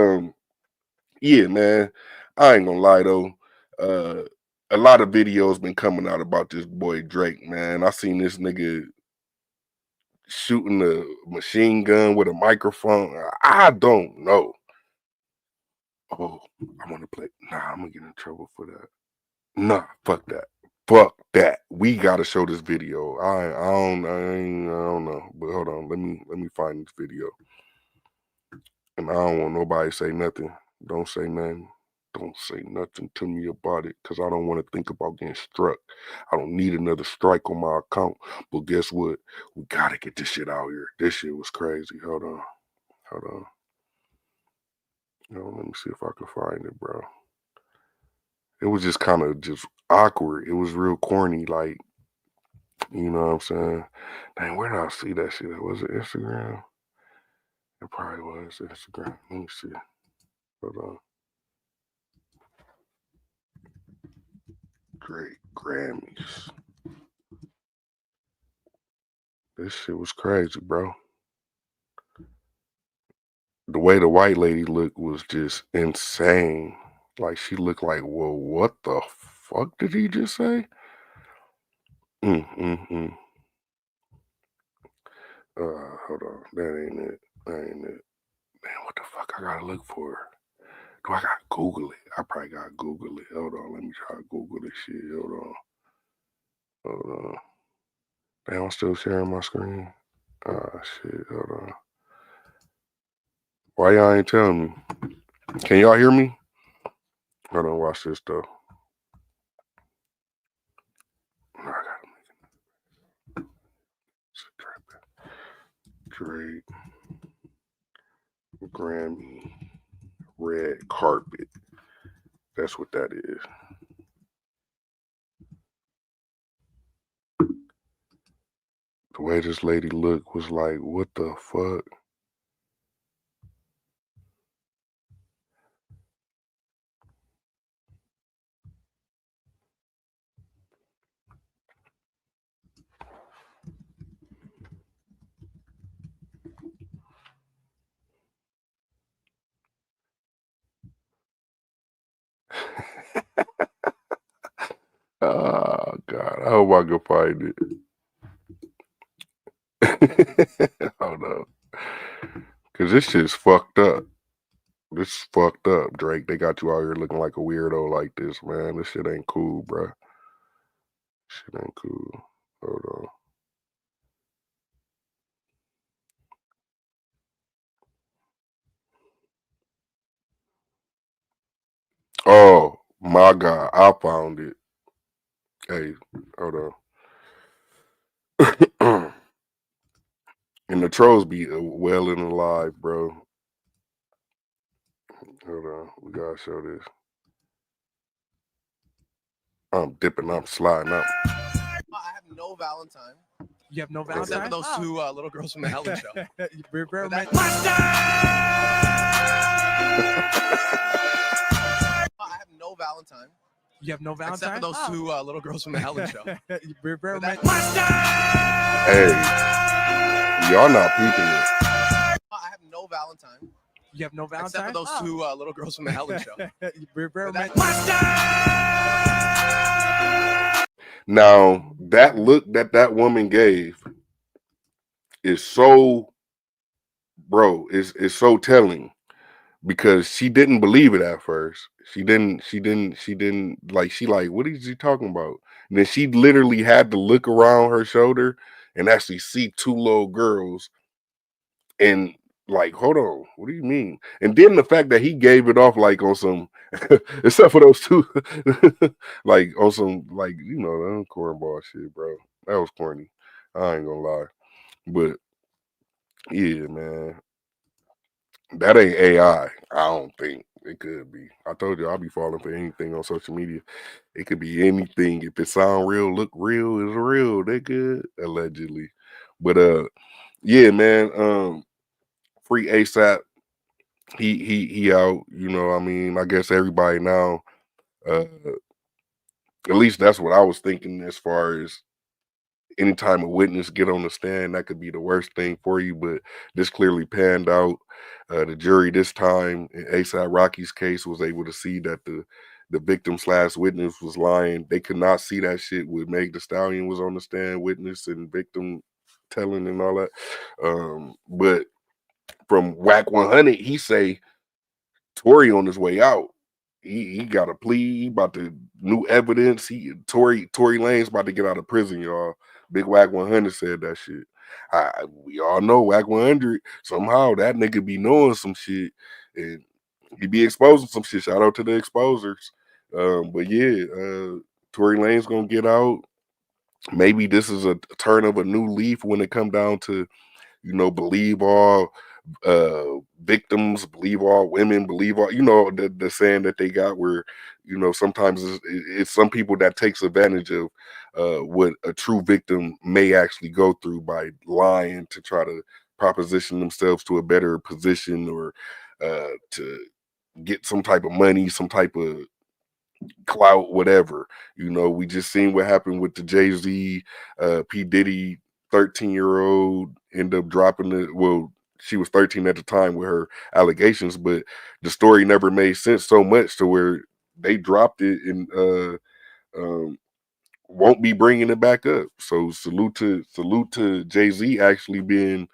yeah, man, I ain't gonna lie though. A lot of videos been coming out about this boy Drake, man. I seen this nigga shooting a machine gun with a microphone. I don't know. Oh, I want to play. Nah, I'm gonna get in trouble for that. Nah, fuck that. Fuck that. We gotta show this video. I don't know. But hold on. Let me find this video. And I don't want nobody to say nothing. Don't say nothing. Don't say nothing to me about it because I don't want to think about getting struck. I don't need another strike on my account. But guess what? We gotta get this shit out here. This shit was crazy. Hold on. Hold on. Let me see if I can find it, bro. It was just kind of just awkward. It was real corny, like, you know what I'm saying? Dang, where did I see that shit? Was it Instagram? It probably was Instagram. Let me see. Hold on. Great Grammys. This shit was crazy, bro. The way the white lady looked was just insane. Like, she looked like, whoa, what the fuck did he just say? Mm. Hold on. That ain't it. Man, what the fuck I gotta look for? Do I gotta Google it? I probably gotta Google it. Hold on, let me try to Google this shit. Hold on. Damn, I'm still sharing my screen. Ah, shit. Hold on. Why y'all ain't telling me? Can y'all hear me? Hold on, watch this though. I gotta make it. Drake. Grammy red carpet. That's what that is. The way this lady looked was like, what the fuck? Oh God, I hope I can find it. Hold on, cause this shit's fucked up. This is fucked up, Drake. They got you out here looking like a weirdo like this, man. This shit ain't cool, bruh. Shit ain't cool. Hold on. Oh my God, I found it. Hey, hold on. And the trolls be well and alive, bro. Hold on, we gotta show this. I'm dipping, I'm sliding up. I have no Valentine. You have no Valentine? Except for those two little girls from the Ellen Show. Very romantic. I have no Valentine. You have no Valentine? Except for those two little girls from the Ellen Show. Very romantic. Hey, y'all not peeping it. I have no Valentine. You have no Valentine? Except for those two little girls from the Ellen Show. Very romantic. Now, that look that woman gave is so, bro, is so telling, because she didn't believe it at first. She didn't like, she like, what is he talking about? And then she literally had to look around her shoulder and actually see two little girls and like, hold on, what do you mean? And then the fact that he gave it off like on some, except for those two, like on some, like, you know, that cornball shit, bro. That was corny. I ain't gonna lie. But yeah, man, that ain't AI. I don't think it could be. I told you I'll be falling for anything on social media. It could be anything. If it sound real, look real, it's real. They good, allegedly. But yeah, man. Free A$AP. He out. You know, I mean, I guess everybody now. At least that's what I was thinking. As far as anytime a witness get on the stand, that could be the worst thing for you. But this clearly panned out. The jury this time in A$AP Rocky's case was able to see that the victim / witness was lying. They could not see that shit with Meg Thee Stallion was on the stand, witness and victim telling and all that. But from Whack 100, he say Tory on his way out. He got a plea. He about to new evidence. Tory Lane's about to get out of prison, y'all. Big Whack 100 said that shit. We all know Whack 100. Somehow that nigga be knowing some shit, and he be exposing some shit. Shout out to the exposers. But yeah, Tory Lane's gonna get out. Maybe this is a turn of a new leaf when it come down to, you know, believe all victims, believe all women, believe all, you know, the saying that they got, where, you know, sometimes it's some people that takes advantage of what a true victim may actually go through by lying to try to proposition themselves to a better position, or to get some type of money, some type of clout, whatever. You know, we just seen what happened with the Jay-Z, P. Diddy 13-year-old end up dropping it. Well, she was 13 at the time with her allegations, but the story never made sense so much to where they dropped it and won't be bringing it back up. So salute to Jay-Z actually being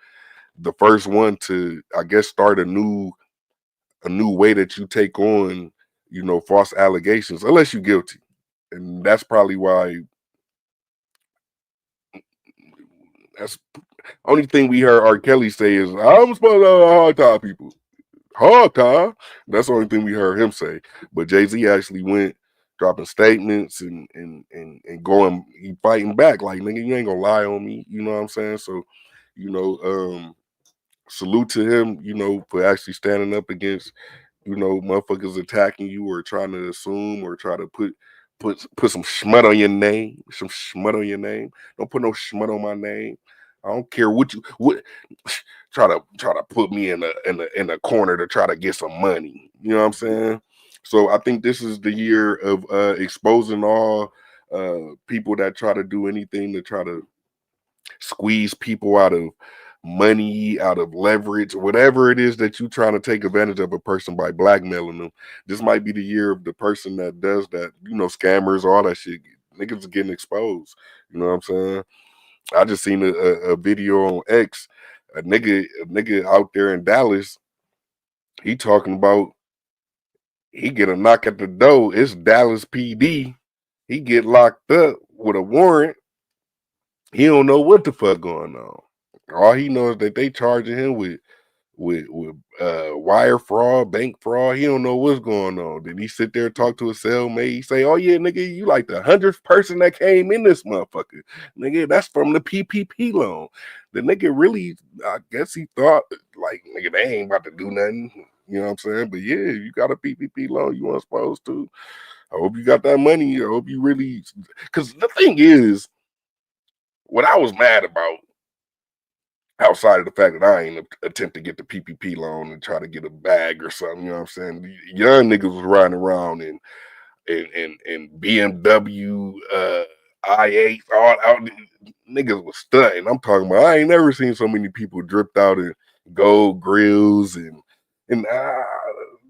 the first one to, I guess, start a new way that you take on, you know, false allegations, unless you're guilty. And that's probably why, that's only thing we heard R. Kelly say is, I'm supposed to hard time people. Hard time. That's the only thing we heard him say. But Jay-Z actually went dropping statements and going, he fighting back. Like, nigga, you ain't gonna lie on me. You know what I'm saying? So, you know, salute to him, for actually standing up against, motherfuckers attacking you or trying to assume or try to put some schmut on your name, some schmut on your name. Don't put no schmut on my name. I don't care what try to put me in a corner to try to get some money. You know what I'm saying? So I think this is the year of exposing all people that try to do anything to try to squeeze people out of money, out of leverage, whatever it is that you trying to take advantage of a person by blackmailing them. This might be the year of the person that does that, scammers, all that shit. Niggas are getting exposed. You know what I'm saying? I just seen a video on X, a nigga out there in Dallas, he talking about he get a knock at the door. It's Dallas PD. He get locked up with a warrant. He don't know what the fuck going on. All he knows that they charging him with wire fraud, bank fraud. He don't know what's going on. Then he sit there and talk to his cellmate. He say, "Oh yeah, nigga, you like the 100th person that came in this motherfucker, nigga. That's from the PPP loan." The nigga really, I guess he thought like, nigga, they ain't about to do nothing. You know what I'm saying? But yeah, you got a PPP loan, you weren't supposed to. I hope you got that money. I hope you really, because the thing is, what I was mad about, outside of the fact that I ain't attempt to get the PPP loan and try to get a bag or something, you know what I'm saying? The young niggas was riding around and BMW, I8, all out. Niggas was stunting. I'm talking about, I ain't never seen so many people dripped out in gold grills and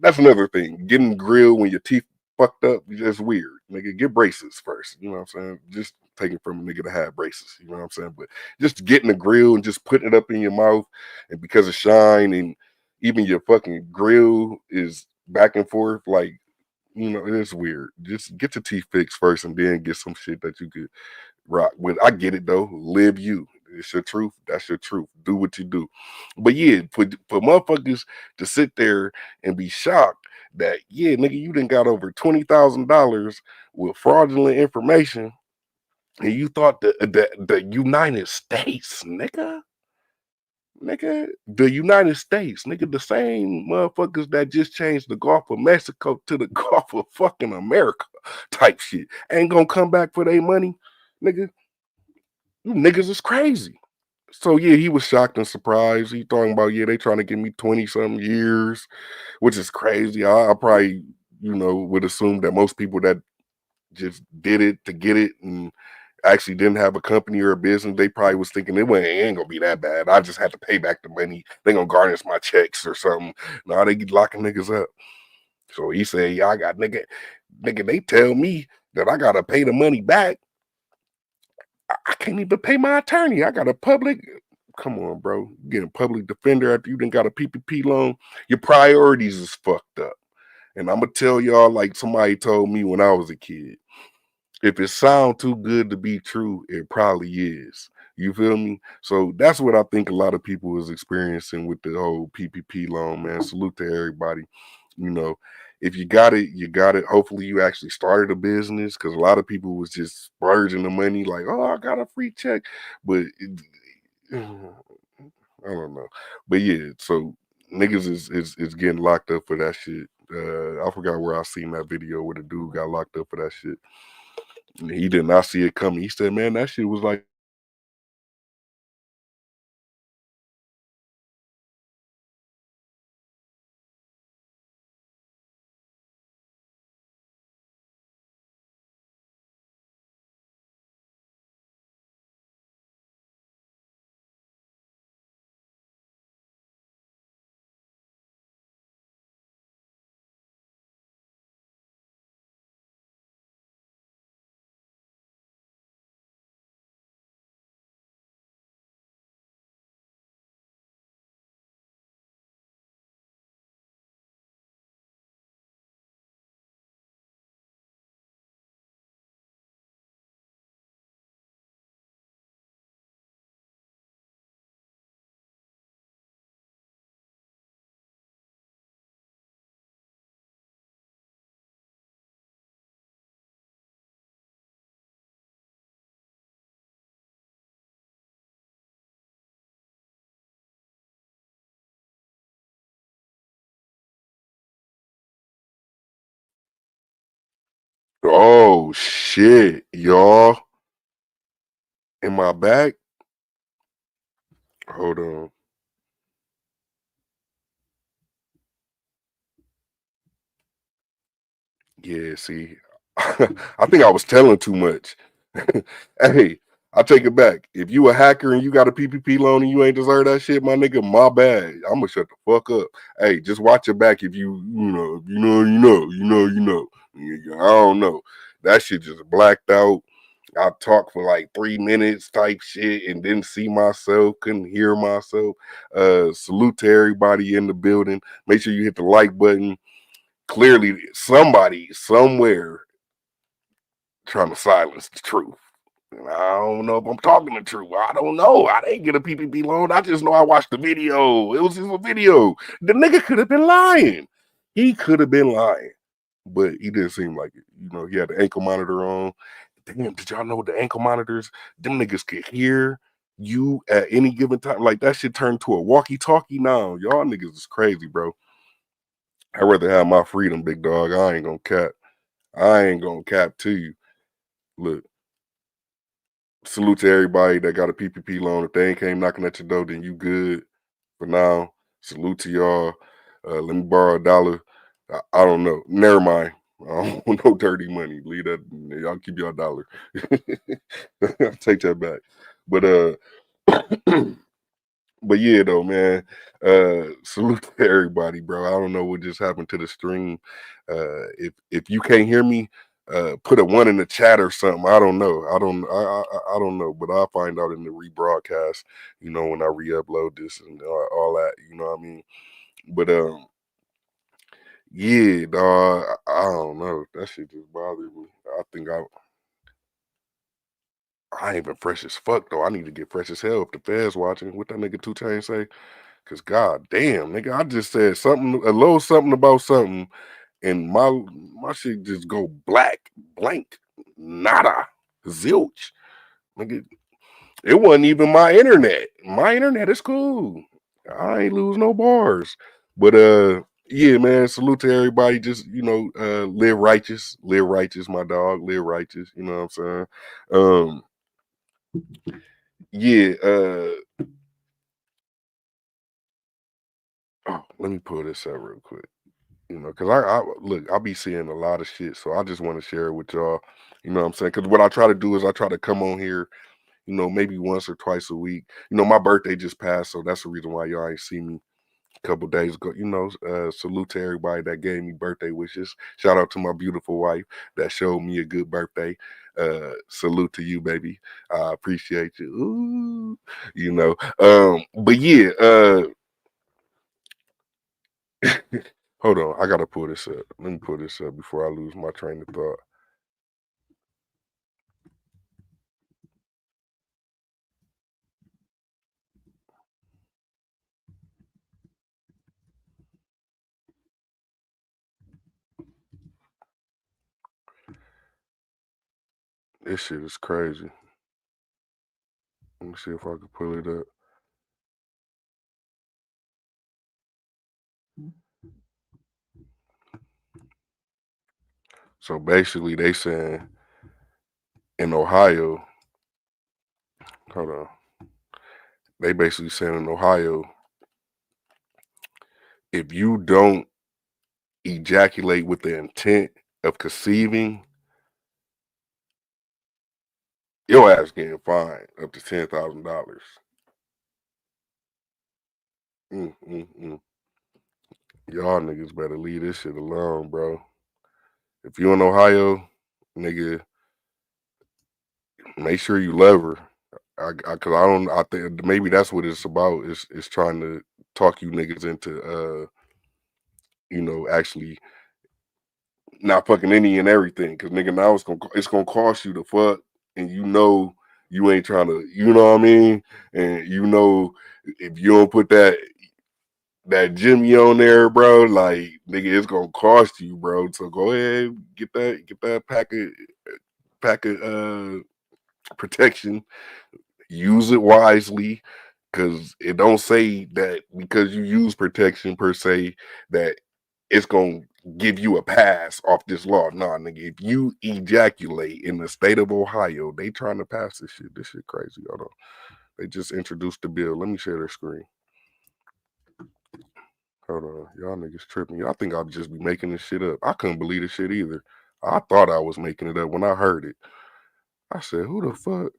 that's another thing. Getting grilled when your teeth fucked up is just weird. Nigga, get braces first. You know what I'm saying? Just taking from a nigga to have braces. You know what I'm saying? But just getting a grill and just putting it up in your mouth, and because of shine and even your fucking grill is back and forth, like, it's weird. Just get your teeth fixed first and then get some shit that you could rock with. I get it though. Live you. It's your truth. That's your truth. Do what you do. But yeah, for motherfuckers to sit there and be shocked that, yeah, nigga, you done got over $20,000 with fraudulent information, and you thought the United States, nigga, the United States, nigga, the same motherfuckers that just changed the Gulf of Mexico to the Gulf of fucking America type shit ain't gonna come back for their money, nigga. You niggas is crazy. So yeah, he was shocked and surprised. He talking about, yeah, they trying to give me 20 something years, which is crazy. I probably, would assume that most people that just did it to get it and actually didn't have a company or a business, they probably was thinking it ain't gonna be that bad. I just have to pay back the money. They gonna garnish my checks or something. No, they get locking niggas up. So he said, yeah, I got nigga, they tell me that I gotta pay the money back. I can't even pay my attorney. I got a public. Come on, bro. You get a public defender after you done got a PPP loan. Your priorities is fucked up. And I'm gonna tell y'all like somebody told me when I was a kid. If it sounds too good to be true, it probably is. You feel me? So that's what I think a lot of people is experiencing with the whole PPP loan, man. Salute to everybody. You know, if you got it, you got it. Hopefully, you actually started a business, because a lot of people was just splurging the money, like, oh, I got a free check, but I don't know. But yeah, so niggas is getting locked up for that shit. I forgot where I seen that video where the dude got locked up for that shit. He did not see it coming. He said, "Man, that shit was like Oh shit, y'all. In my back? Hold on. Yeah, see. I think I was telling too much. Hey, I take it back. If you a hacker and you got a PPP loan and you ain't deserve that shit, my nigga, my bad. I'm gonna shut the fuck up. Hey, just watch your back if you know, if you know, you know, you know, you know. I don't know. That shit just blacked out. I talked for like 3 minutes type shit and didn't see myself, couldn't hear myself. Salute to everybody in the building. Make sure you hit the like button. Clearly, somebody somewhere trying to silence the truth. And I don't know if I'm talking the truth. I don't know. I didn't get a PPP loan. I just know I watched the video. It was just a video. The nigga could have been lying. He could have been lying, but he didn't seem like it. You know, he had the ankle monitor on. Damn, did y'all know the ankle monitors? Them niggas could hear you at any given time. Like that shit turned to a walkie-talkie now. Y'all niggas is crazy, bro. I'd rather have my freedom, big dog. I ain't gonna cap. I ain't gonna cap to you. Look, salute to everybody that got a PPP loan. If they ain't came knocking at your door, then you good for now. Salute to y'all. Let me borrow $1. I don't know. Never mind. I don't want no dirty money. Leave that. Y'all keep y'all $1. I'll take that back. But but yeah, though, man. Salute to everybody, bro. I don't know what just happened to the stream. If you can't hear me, put a 1 in the chat or something. I don't know. I don't know, but I'll find out in the rebroadcast, you know, when I re-upload this and all that, you know what I mean? But yeah, dog, I don't know. That shit just bothered me. I think I ain't been fresh as fuck though. I need to get fresh as hell if the feds watching. What that nigga 2 Chainz say? Cause god damn, nigga, I just said something, a little something about something, and my shit just go blank, nada, zilch. Nigga, it wasn't even my internet. My internet is cool. I ain't lose no bars. But yeah, man, salute to everybody. Just, you know, live righteous, my dog, live righteous, you know what I'm saying? Yeah, oh, let me pull this up real quick. You know, because I look, I be seeing a lot of shit, so I just want to share it with y'all. You know what I'm saying? Because what I try to do is I try to come on here, you know, maybe once or twice a week. You know, my birthday just passed, so that's the reason why y'all ain't see me a couple days ago. You know, salute to everybody that gave me birthday wishes. Shout out to my beautiful wife that showed me a good birthday. Salute to you, baby. I appreciate you. Ooh, you know, but yeah, hold on, I gotta pull this up. Let me pull this up before I lose my train of thought. This shit is crazy. Let me see if I can pull it up. So basically, they saying in Ohio, hold on. They basically saying in Ohio, if you don't ejaculate with the intent of conceiving, your ass getting fined up to $10,000. Mm. Y'all niggas better leave this shit alone, bro. If you in Ohio, nigga, make sure you love her. Cause I think maybe that's what it's about. It's trying to talk you niggas into you know, actually not fucking any and everything. Cause nigga, now it's gonna cost you the fuck, and you know you ain't trying to, you know what I mean? And you know if you don't put that Jimmy on there, bro, like nigga, it's gonna cost you, bro. So go ahead, get that pack of protection. Use it wisely, because it don't say that because you use protection per se that it's gonna give you a pass off this law. Nah, nigga, if you ejaculate in the state of Ohio, they trying to pass this shit. This shit crazy. Hold on. They just introduced the bill. Let me share their screen. Hold on. Y'all niggas tripping. Y'all think I'll just be making this shit up. I couldn't believe this shit either. I thought I was making it up when I heard it. I said, who the fuck?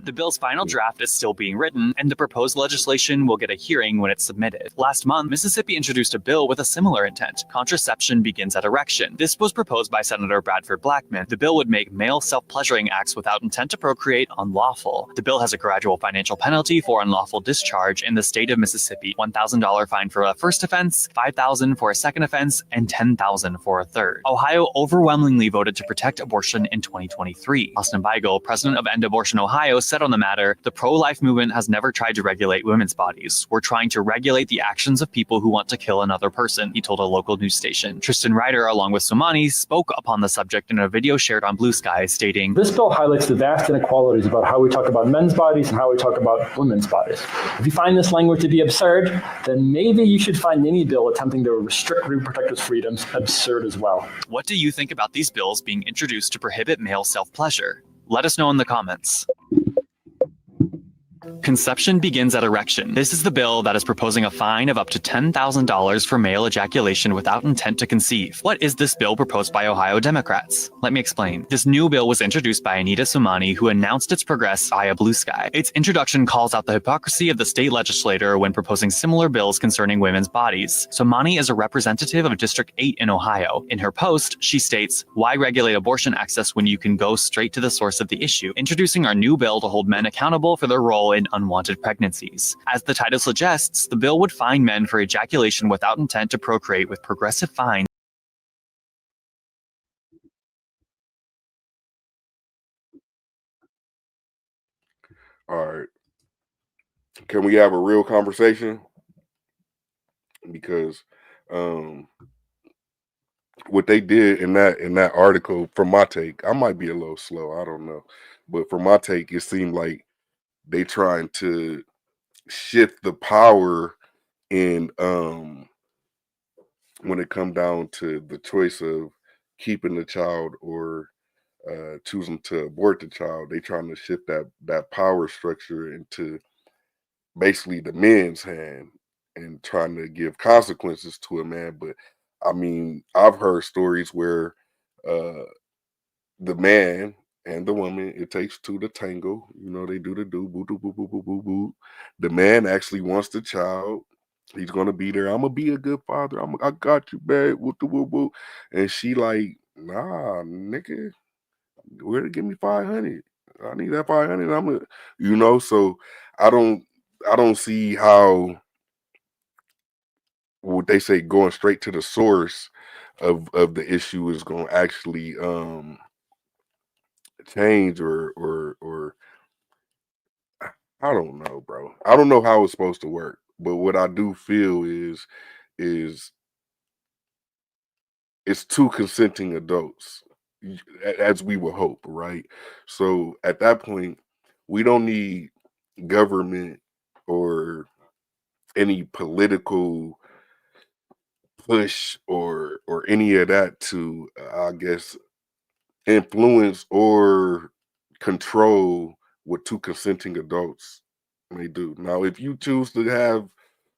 The bill's final draft is still being written, and the proposed legislation will get a hearing when it's submitted. Last month, Mississippi introduced a bill with a similar intent. Contraception begins at erection. This was proposed by Senator Bradford Blackman. The bill would make male self-pleasuring acts without intent to procreate unlawful. The bill has a gradual financial penalty for unlawful discharge in the state of Mississippi: $1,000 fine for a first offense, $5,000 for a second offense, and $10,000 for a third. Ohio overwhelmingly voted to protect abortion in 2023. Austin Weigel, president of End Abortion Ohio, said on the matter, "The pro-life movement has never tried to regulate women's bodies. We're trying to regulate the actions of people who want to kill another person," he told a local news station. Tristan Ryder, along with Somani, spoke upon the subject in a video shared on Blue Sky, stating, "This bill highlights the vast inequalities about how we talk about men's bodies and how we talk about women's bodies. If you find this language to be absurd, then maybe you should find any bill attempting to restrict reproductive freedoms absurd as well." What do you think about these bills being introduced to prohibit male self-pleasure? Let us know in the comments. Conception begins at erection. This is the bill that is proposing a fine of up to $10,000 for male ejaculation without intent to conceive. What is this bill proposed by Ohio Democrats? Let me explain. This new bill was introduced by Anita Somani, who announced its progress via Blue Sky. Its introduction calls out the hypocrisy of the state legislator when proposing similar bills concerning women's bodies. Somani is a representative of District 8 in Ohio. In her post, she states, "Why regulate abortion access when you can go straight to the source of the issue? Introducing our new bill to hold men accountable for their role in unwanted pregnancies." As the title suggests, the bill would fine men for ejaculation without intent to procreate with progressive fines. All right. Can we have a real conversation? Because what they did in that article, from my take, I might be a little slow, I don't know. But from my take, it seemed like they trying to shift the power in when it come down to the choice of keeping the child or choosing to abort the child. They trying to shift that power structure into basically the men's hand and trying to give consequences to a man. But I mean, I've heard stories where uh the man and the woman, it takes two to tango. You know, they do the do boo boo boo boo boo boo boo. The man actually wants the child. He's gonna be there. I'm gonna be a good father. I got you, babe. Woo woo woo. And she like, nah, nigga, where to give me 500? I need that 500. I'm a, you know. So I don't see how what they say going straight to the source of the issue is going to actually change or I don't know, bro. I don't know how it's supposed to work, but what I do feel is it's two consenting adults, as we would hope, right? So at that point, we don't need government or any political push or any of that to, I guess, influence or control what two consenting adults may do. Now, if you choose to have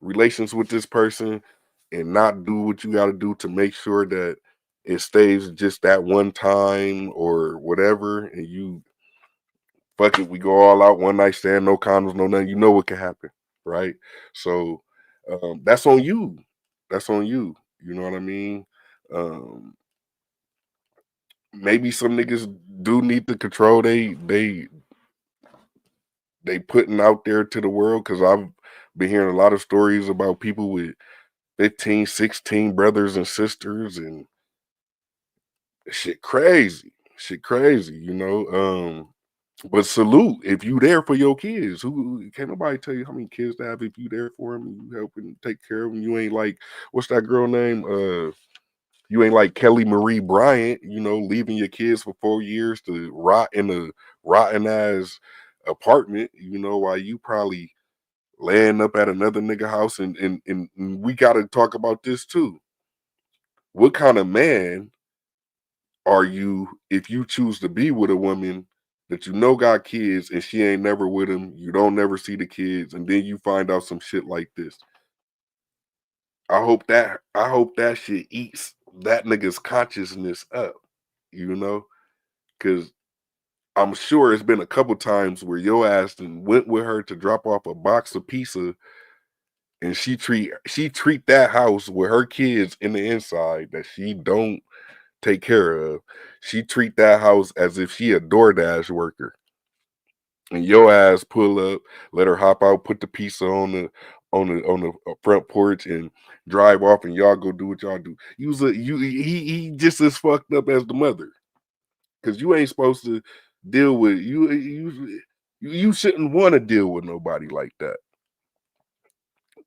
relations with this person and not do what you got to do to make sure that it stays just that one time or whatever, and you fuck it, we go all out, one night stand, no condoms, no nothing, you know what can happen, right? So that's on you. That's on you. You know what I mean? Um, Maybe some niggas do need to control they putting out there to the world, because I've been hearing a lot of stories about people with 15, 16 brothers and sisters, and shit crazy. Shit crazy, you know. But salute if you there for your kids. Who can't nobody tell you how many kids to have if you there for them and you helping take care of them. You ain't like, what's that girl name? You ain't like Kelly Marie Bryant, you know, leaving your kids for 4 years to rot in a rotten ass apartment, you know, while you probably laying up at another nigga house. And we gotta talk about this too. what kind of man are you if you choose to be with a woman that you know got kids and she ain't never with him, you don't never see the kids, and then you find out some shit like this? I hope that shit eats that nigga's consciousness up, you know, because I'm sure it's been a couple times where your ass done went with her to drop off a box of pizza, and she treat that house with her kids in the inside that she don't take care of. She treat that house as if she a DoorDash worker. And your ass pull up, let her hop out, put the pizza on the front porch and drive off, and y'all go do what y'all do. He just as fucked up as the mother. Cause you ain't supposed to deal with you shouldn't want to deal with nobody like that.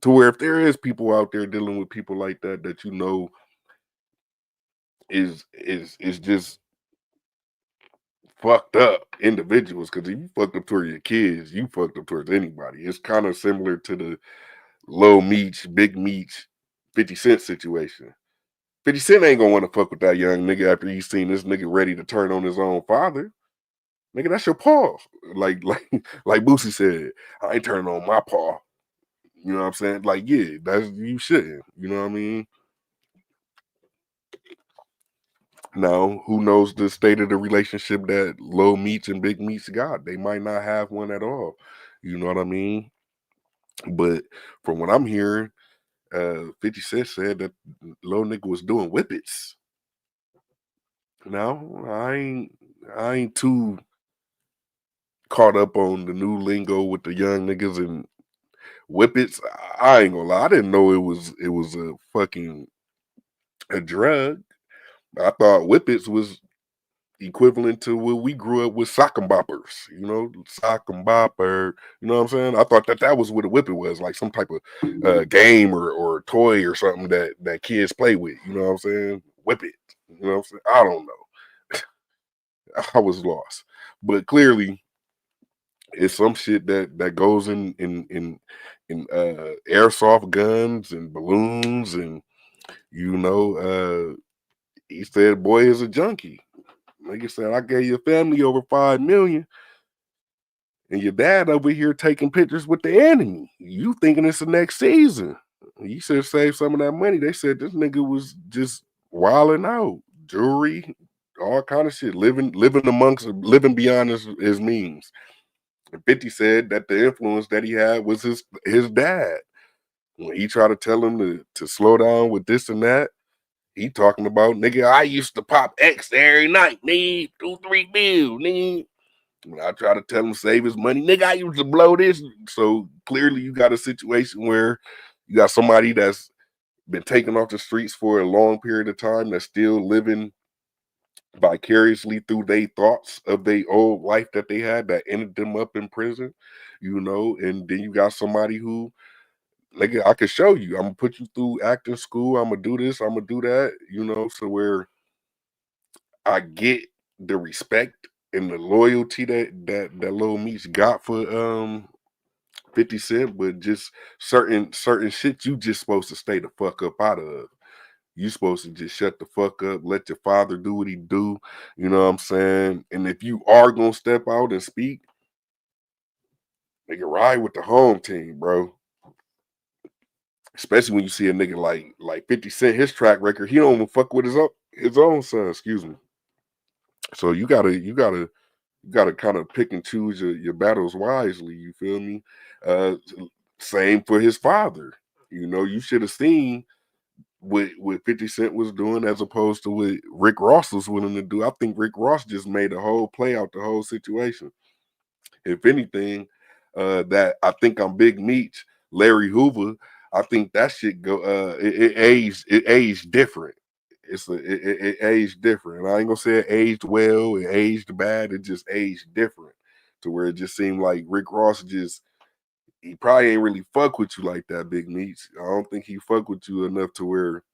To where if there is people out there dealing with people like that that you know is just fucked up individuals, because if you fucked up towards your kids, you fucked up towards anybody. It's kind of similar to the Low Meech, Big Meech, 50 Cent situation. 50 Cent ain't gonna want to fuck with that young nigga after he's seen this nigga ready to turn on his own father. Nigga, that's your paw. Like Boosie said, I ain't turning on my paw. You know what I'm saying? Like, yeah, that's you shouldn't. You know what I mean? Now, who knows the state of the relationship that Low Meech and Big Meech got? They might not have one at all. You know what I mean? But from what I'm hearing, 50 Cent said that Low nigga was doing whippets. Now, I ain't too caught up on the new lingo with the young niggas and whippets. I ain't gonna lie, I didn't know it was a fucking a drug. I thought whippets was equivalent to what we grew up with sock and boppers, sock and bopper. You know what I'm saying? I thought that was what a whippet was, like some type of game or toy or something that kids play with. You know what I'm saying? Whip it. You know what I'm saying? I don't know. I was lost, but clearly it's some shit that goes in airsoft guns and balloons, and he said, "Boy is a junkie." Like I said, I gave your family over 5 million, and your dad over here taking pictures with the enemy. You thinking it's the next season? You should have saved some of that money. They said this nigga was just wilding out, jewelry, all kind of shit, living beyond his means. And 50 said that the influence that he had was his dad. When he tried to tell him to slow down with this and that, he talking about, nigga, I used to pop X every night, need 2-3 bills, nigga. When I try to tell him save his money, nigga, I used to blow this. So clearly you got a situation where you got somebody that's been taken off the streets for a long period of time that's still living vicariously through their thoughts of their old life that they had that ended them up in prison, and then you got somebody who, like, I could show you, I'm gonna put you through acting school, I'm gonna do this, I'm gonna do that, so where I get the respect and the loyalty that Lil Meech got for 50 Cent, but just certain shit you just supposed to stay the fuck up out of. You supposed to just shut the fuck up, let your father do what he do, you know what I'm saying? And if you are gonna step out and speak, nigga, ride with the home team, bro. Especially when you see a nigga like 50 Cent, his track record, he don't even fuck with his own son, excuse me. So you gotta kind of pick and choose your battles wisely. You feel me? Uh, Same for his father. You should have seen what 50 Cent was doing as opposed to what Rick Ross was willing to do. I think Rick Ross just made a whole play out the whole situation. If anything, that I think I'm Big Meech, Larry Hoover. I think that shit it aged different. It aged different. And I ain't gonna say it aged well, it aged bad, it just aged different. To where it just seemed like Rick Ross he probably ain't really fuck with you like that, Big Meech. I don't think he fuck with you enough to where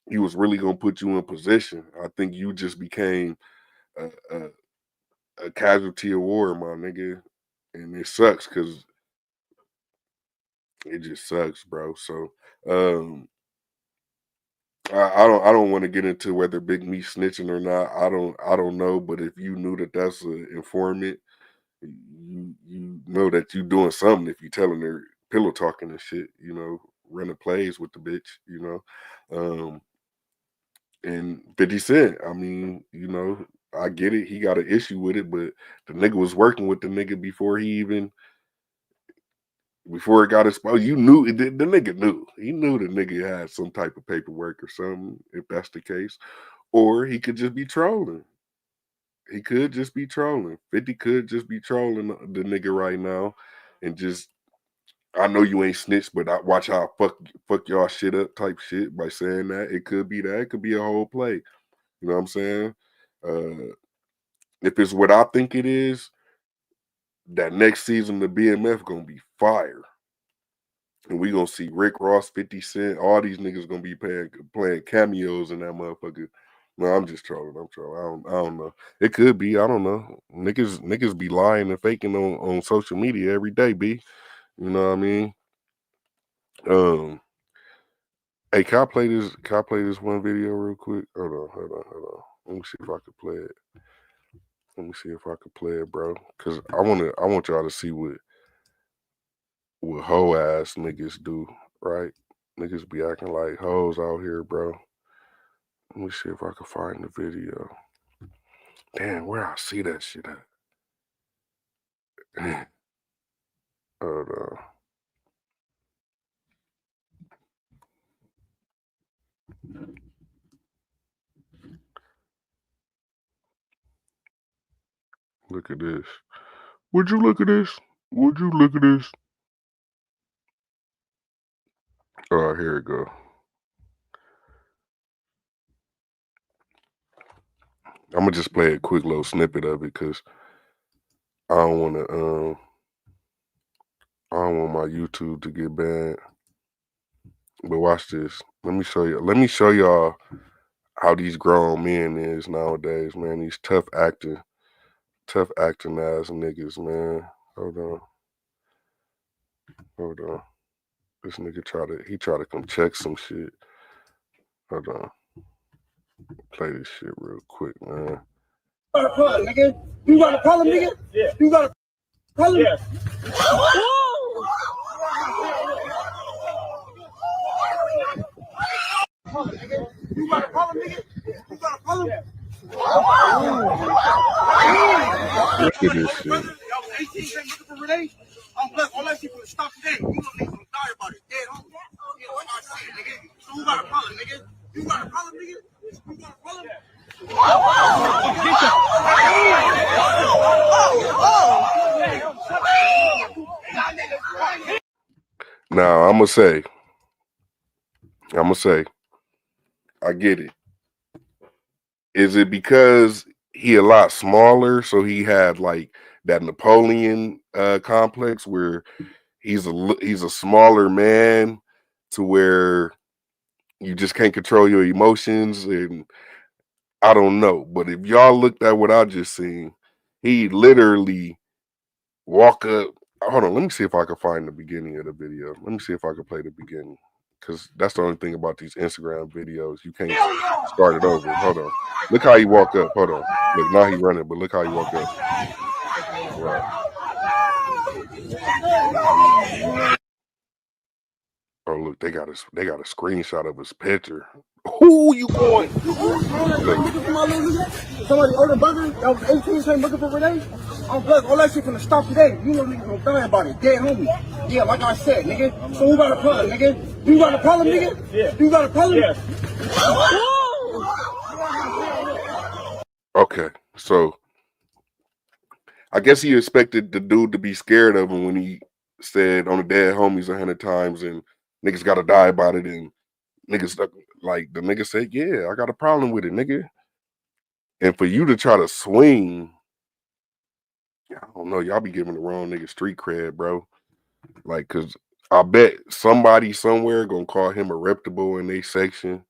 he was really gonna put you in position. I think you just became a, a, a casualty of war, my nigga. And it sucks because it just sucks, bro. So I don't want to get into whether Big Me snitching or not. I don't know. But if you knew that that's an informant, you know that you doing something if you telling her pillow talking and shit. You know, running plays with the bitch. You know, and 50 Cent. I mean, you know, I get it. He got an issue with it, but the nigga was working with the nigga before it got exposed. You knew the nigga knew. He knew the nigga had some type of paperwork or something, if that's the case. Or he could just be trolling. He could just be trolling. 50 could just be trolling the nigga right now and just I know you ain't snitched, but I watch how I fuck y'all shit up type shit by saying that. It could be that. It could be a whole play. You know what I'm saying? If it's what I think it is, that next season the BMF gonna be fire. And we gonna see Rick Ross, 50 Cent, all these niggas gonna be playing cameos in that motherfucker. No, I'm just trolling. I'm trolling. I don't know. It could be. I don't know. Niggas be lying and faking on social media every day, B. You know what I mean? Hey, can I play this one video real quick? Hold on. Let me see if I can play it. Let me see if I can play it, bro. Cause I want y'all to see what hoe ass niggas do, right? Niggas be acting like hoes out here, bro. Let me see if I can find the video. Damn, where I see that shit at? Hold on. Look at this. Would you look at this? Would you look at this? Oh, here it go. I'm gonna just play a quick little snippet of it because I don't want my YouTube to get banned. But watch this. Let me show you. Let me show y'all how these grown men is nowadays, man. These tough acting ass niggas, man. Hold on. This nigga try to come check some shit. Hold on. Play this shit real quick, man. Nigga. You got a problem, nigga? Yeah. You got a problem? Yeah. You got a problem, nigga? You got a problem? Look at this shit. Y'all 18 came looking for Renee? All that shit will stop today. You don't need to die about it. Dead homie. Yeah, like I said, nigga. So who got a problem, nigga? You got a problem, nigga? You got a problem? Now I'ma say, I get it. Is it because he a lot smaller, so he had like that Napoleon complex where he's a smaller man to where you just can't control your emotions, and I don't know. But if y'all looked at what I just seen, he literally walk up. Hold on, let me see if I can find the beginning of the video. Let me see if I can play the beginning. Because that's the only thing about these Instagram videos. You can't start it over. Hold on. Look how he walk up. Hold on. Look, now he running, but look how he walk up. Right. Oh, look, they got a screenshot of his picture. Who you going? Somebody ordered burger. That was 18 came looking for Renee. I'm black. All that shit finna stop today. You know niggas gonna die about it. Dead homie. Yeah, like I said, nigga. So who got a problem, nigga? You got a problem, nigga? Yeah. You got a problem? Yeah. Okay, so I guess he expected the dude to be scared of him when he said on the dead homies 100 times and niggas gotta die about it, and niggas like the nigga said, yeah, I got a problem with it, nigga. And for you to try to swing, I don't know, y'all be giving the wrong nigga street cred, bro. Like, cause I bet somebody somewhere gonna call him a reputable in their section.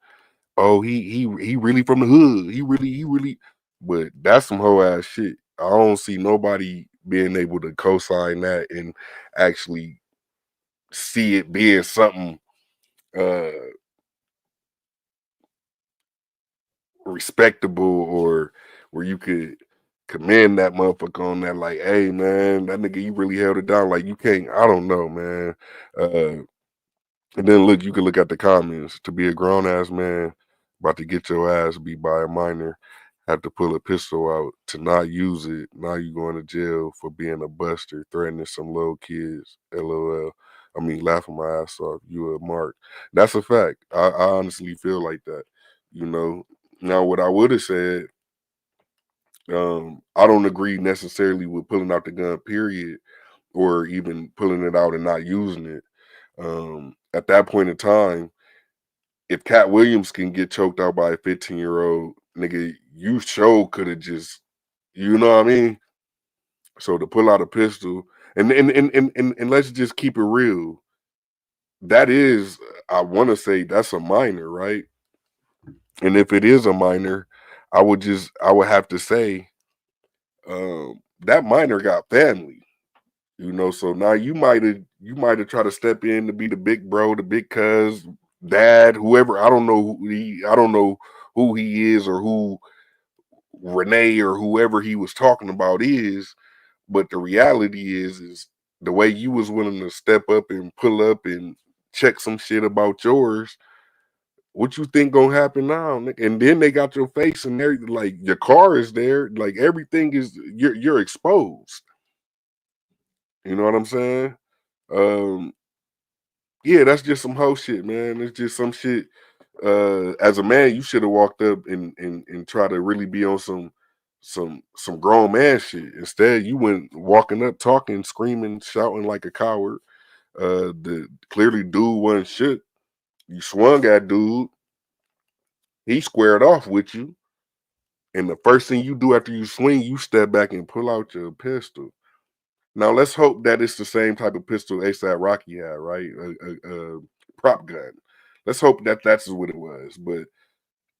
Oh, he really from the hood. He really, but that's some hoe ass shit. I don't see nobody being able to co-sign that and actually see it being something respectable or where you could commend that motherfucker on that, like, hey man, that nigga, you really held it down. Like you can't, I don't know, man. And then look, you can look at the comments. To be a grown ass man about to get your ass beat by a minor, have to pull a pistol out to not use it. Now you going to jail for being a buster, threatening some little kids. LOL. I mean, laughing my ass off. You a mark. That's a fact. I honestly feel like that. You know. Now, what I would have said, I don't agree necessarily with pulling out the gun, period, or even pulling it out and not using it. At that point in time, if Cat Williams can get choked out by a 15-year-old, nigga, you sure could have just, you know what I mean? So to pull out a pistol, and let's just keep it real. That is, I want to say that's a minor, right? And if it is a minor, I would have to say, that minor got family. You know, so now you might have tried to step in to be the big bro, the big cuz, dad, whoever. I don't know who he is or who Renee or whoever he was talking about is, but the reality is the way you was willing to step up and pull up and check some shit about yours. What you think gonna happen now? And then they got your face and everything. Like your car is there. Like everything is you're exposed. You know what I'm saying? Um, Yeah, that's just some hoe shit, man. It's just some shit. As a man, you should have walked up and try to really be on some grown man shit. Instead, you went walking up, talking, screaming, shouting like a coward. The clearly dude wasn't shit. You swung at dude. He squared off with you, and the first thing you do after you swing, you step back and pull out your pistol. Now let's hope that it's the same type of pistol A$AP Rocky had, right? A prop gun. Let's hope that that's what it was. But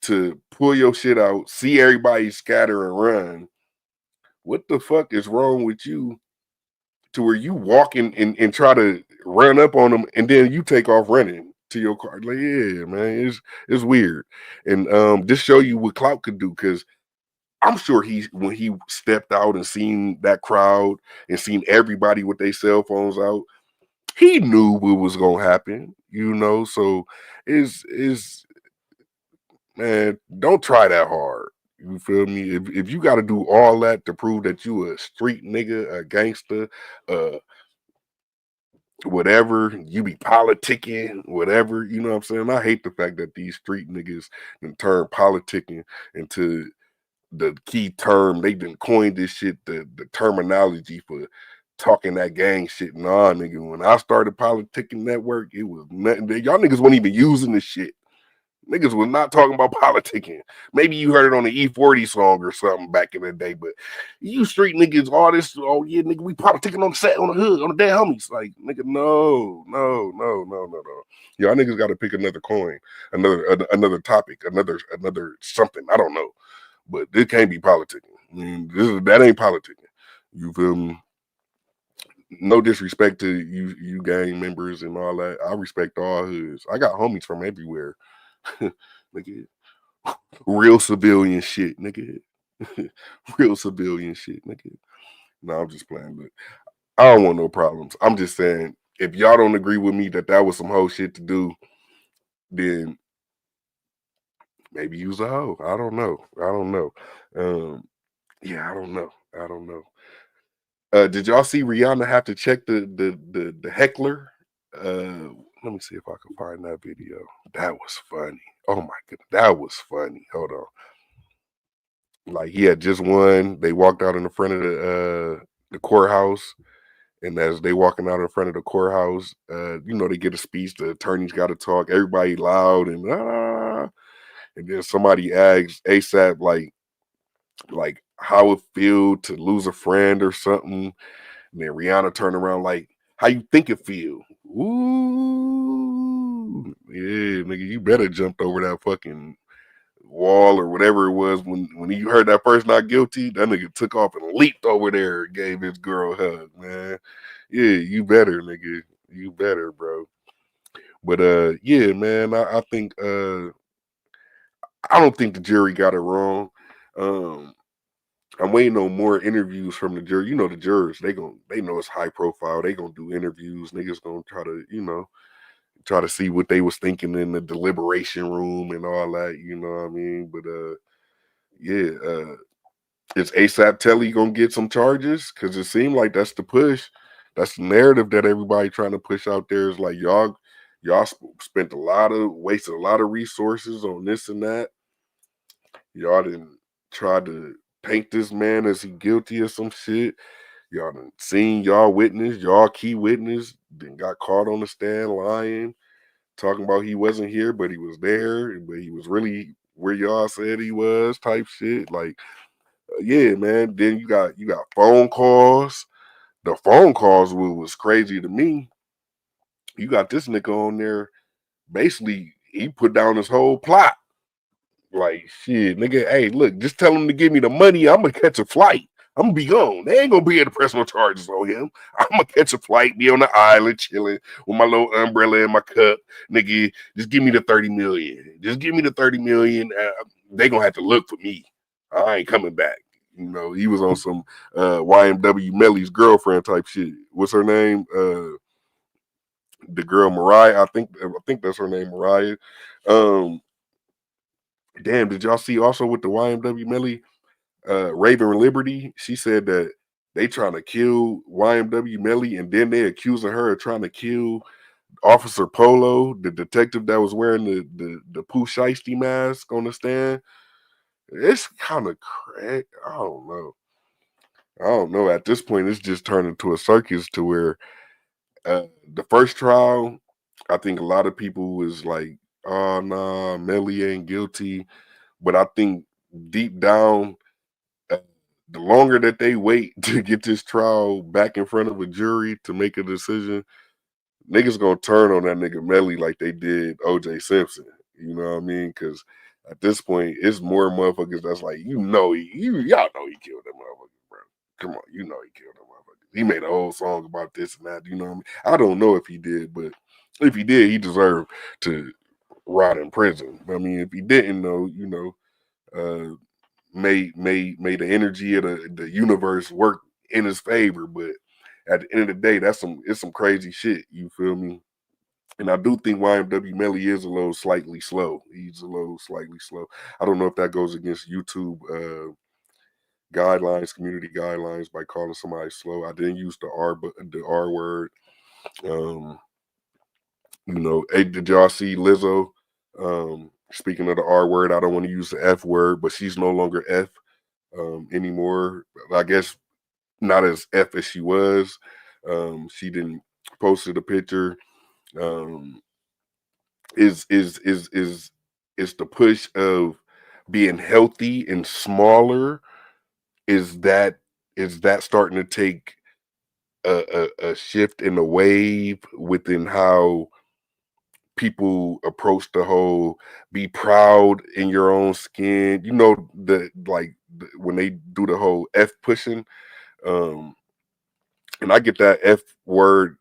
to pull your shit out, see everybody scatter and run, what the fuck is wrong with you? To where you walk in and try to run up on them, and then you take off running to your car. Like, yeah, man, it's weird. And this show you what Clout could do, because I'm sure when he stepped out and seen that crowd and seen everybody with their cell phones out, he knew what was gonna happen, you know. So is man, don't try that hard. You feel me? If you got to do all that to prove that you a street nigga, a gangster, uh, whatever, you be politicking, whatever, you know what I'm saying? I hate the fact that these street niggas can turn politicking into the key term. They done coined this shit, the terminology for talking that gang shit. Nah, nigga, when I started politicking network, it was nothing. Y'all niggas weren't even using this shit. Niggas was not talking about politicking. Maybe you heard it on the E40 song or something back in the day, but you street niggas, all this, oh yeah, nigga, we politicking on the set, on the hood, on the dead homies. Like, nigga, no. Y'all niggas got to pick another coin, another topic, another something. I don't know, but it can't be politicking. I mean, that ain't politicking. You feel me? No disrespect to you gang members and all that. I respect all hoods. I got homies from everywhere. Nigga, real civilian shit, nigga. Real civilian shit, nigga. No, I'm just playing, but I don't want no problems. I'm just saying, if y'all don't agree with me that was some hoe shit to do, then maybe use a hoe. I don't know. Yeah, I don't know. Did y'all see Rihanna have to check the heckler? Let me see if I can find that video. That was funny. Oh my goodness, that was funny. Hold on. Like he had just won. They walked out in the front of the courthouse, and as they walking out in front of the courthouse, they get a speech. The attorney's got to talk. Everybody loud and then somebody asks A$AP like how it feel to lose a friend or something. And then Rihanna turned around like, how you think it feel? Ooh, yeah, nigga, you better jumped over that fucking wall or whatever it was when you heard that person not guilty. That nigga took off and leaped over there and gave his girl a hug, man. Yeah, you better, nigga. You better, bro. But yeah, man, I think I don't think the jury got it wrong. I'm waiting on more interviews from the jury. You know, the jurors, they know it's high profile. They gonna do interviews. Niggas gonna try to, try to see what they was thinking in the deliberation room and all that. You know what I mean? But yeah, is A$AP Telly gonna get some charges? Because it seemed like that's the push. That's the narrative that everybody trying to push out there. Is like y'all spent wasted a lot of resources on this and that. Y'all didn't try to paint this man as he guilty of some shit. Y'all done seen y'all key witness, then got caught on the stand lying, talking about he wasn't here, but he was there, but he was really where y'all said he was, type shit. Like, yeah, man. Then you got phone calls. The phone calls was crazy to me. You got this nigga on there. Basically, he put down his whole plot. Like, shit, nigga, hey, look, just tell him to give me the money. I'm gonna catch a flight. I'm gonna be gone. They ain't gonna be able to press no charges on him. I'm gonna catch a flight, be on the island chilling with my little umbrella in my cup. Nigga, just give me the 30 million. Just give me the 30 million. They gonna have to look for me. I ain't coming back. You know, he was on some YMW Melly's girlfriend type shit. What's her name? The girl Mariah. I think that's her name, Mariah. Um, Damn, did y'all see also with the YMW Melly, Raven Liberty? She said that they trying to kill YMW Melly, and then they accusing her of trying to kill Officer Polo, the detective that was wearing the Pooh Shiesty mask on the stand. It's kind of crack. I don't know. At this point, it's just turned into a circus to where the first trial, I think a lot of people was like, "Oh nah, Melly ain't guilty." But I think deep down, uh, the longer that they wait to get this trial back in front of a jury to make a decision, niggas gonna turn on that nigga Melly like they did O.J. Simpson. You know what I mean? Because at this point, it's more motherfuckers that's like, y'all know he killed that motherfucker, bro. Come on, you know he killed that motherfucker. He made a whole song about this and that. You know what I mean? I don't know if he did, but if he did, he deserved to rot in prison. I mean, if he didn't know, uh, may the energy of the universe work in his favor. But at the end of the day, it's some crazy shit. You feel me? And I do think YMW Melly is a little slightly slow. He's a little slightly slow. I don't know if that goes against YouTube guidelines, community guidelines, by calling somebody slow. I didn't use the R word. Um, hey, did y'all see Lizzo? Speaking of the R word, I don't want to use the F word, but she's no longer F anymore. I guess not as F as she was. She didn't posted a picture. Um, is the push of being healthy and smaller? Is that starting to take a shift in the wave within how people approach the whole be proud in your own skin? When they do the whole F pushing, um, and I get that F word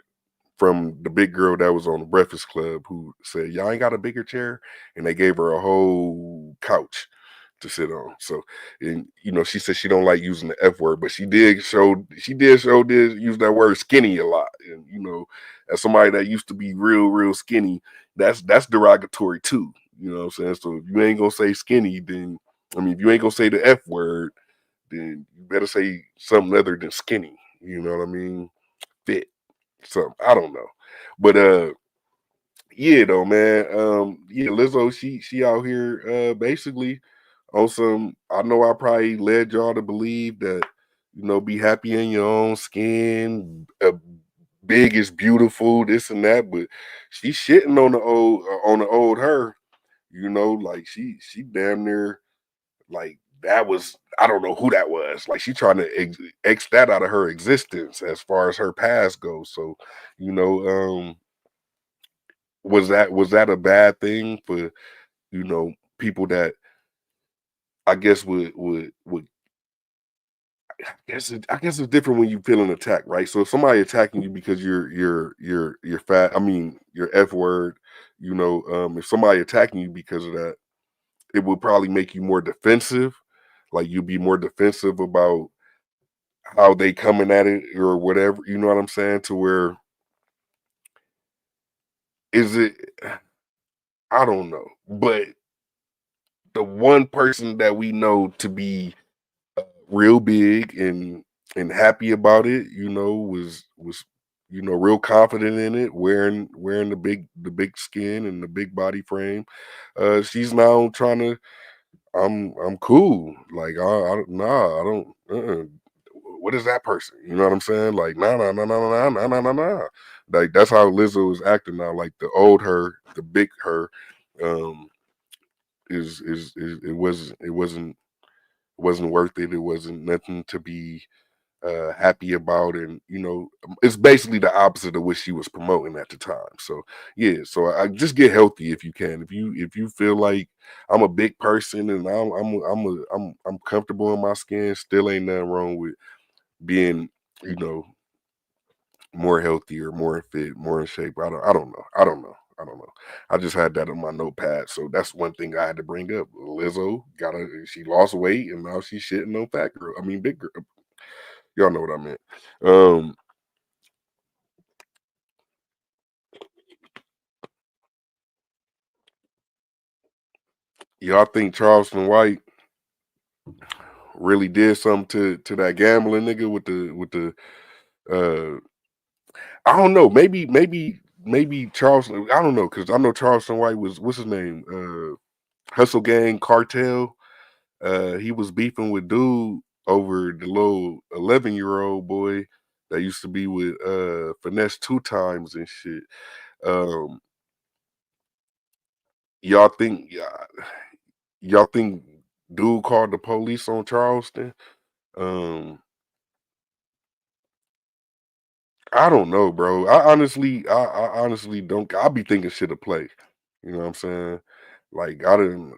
from the big girl that was on the Breakfast Club who said, "Y'all ain't got a bigger chair," and they gave her a whole couch to sit on. So, and she said she don't like using the F word, but she did use that word skinny a lot. And as somebody that used to be real skinny, that's derogatory too. You know what I'm saying? So if you ain't gonna say skinny, then if you ain't gonna say the F word, then you better say something other than skinny. You know what I mean? Fit. So I don't know. But yeah though, man. Yeah, Lizzo, she out here basically on some. I know I probably led y'all to believe that, be happy in your own skin, big is beautiful, this and that, but she's shitting on the old her, like she damn near, like, that was, I don't know who that was. Like, she trying to X that out of her existence as far as her past goes. So, was that a bad thing for, people that I guess would I guess it's different when you feel an attack, right? So if somebody attacking you because you're fat, I mean your F word, if somebody attacking you because of that, it would probably make you more defensive. Like you'd be more defensive about how they coming at it or whatever. You know what I'm saying? To where is it? I don't know, but the one person that we know to be real big and happy about it, was real confident in it, wearing the big skin and the big body frame. She's now trying to. I'm cool. Like I nah, I don't. What is that person? You know what I'm saying? Like nah, nah, nah, nah, nah, nah, nah, nah, nah. Like that's how Lizzo is acting now. Like the old her, the big her, um, is it wasn't worth it. It wasn't nothing to be happy about, and it's basically the opposite of what she was promoting at the time. So yeah, so I just get healthy if you can. If you feel like I'm a big person and I'm comfortable in my skin, still ain't nothing wrong with being you know more healthier, more fit, more in shape. I don't know. I just had that on my notepad, so that's one thing I had to bring up. Lizzo she lost weight and now she's shitting on fat girl. I mean, big girl. Y'all know what I meant. Um, y'all think Charleston White really did something to that gambling nigga with the uh I don't know, maybe Charleston, I don't know, because I know Charleston White was what's his name? Hustle Gang Cartel. He was beefing with dude over the little 11-year-old boy that used to be with Finesse 2 times and shit. Um y'all think y'all think dude called the police on Charleston? Um, I don't know, bro. I honestly don't. I be thinking shit to play. You know what I'm saying? Like I didn't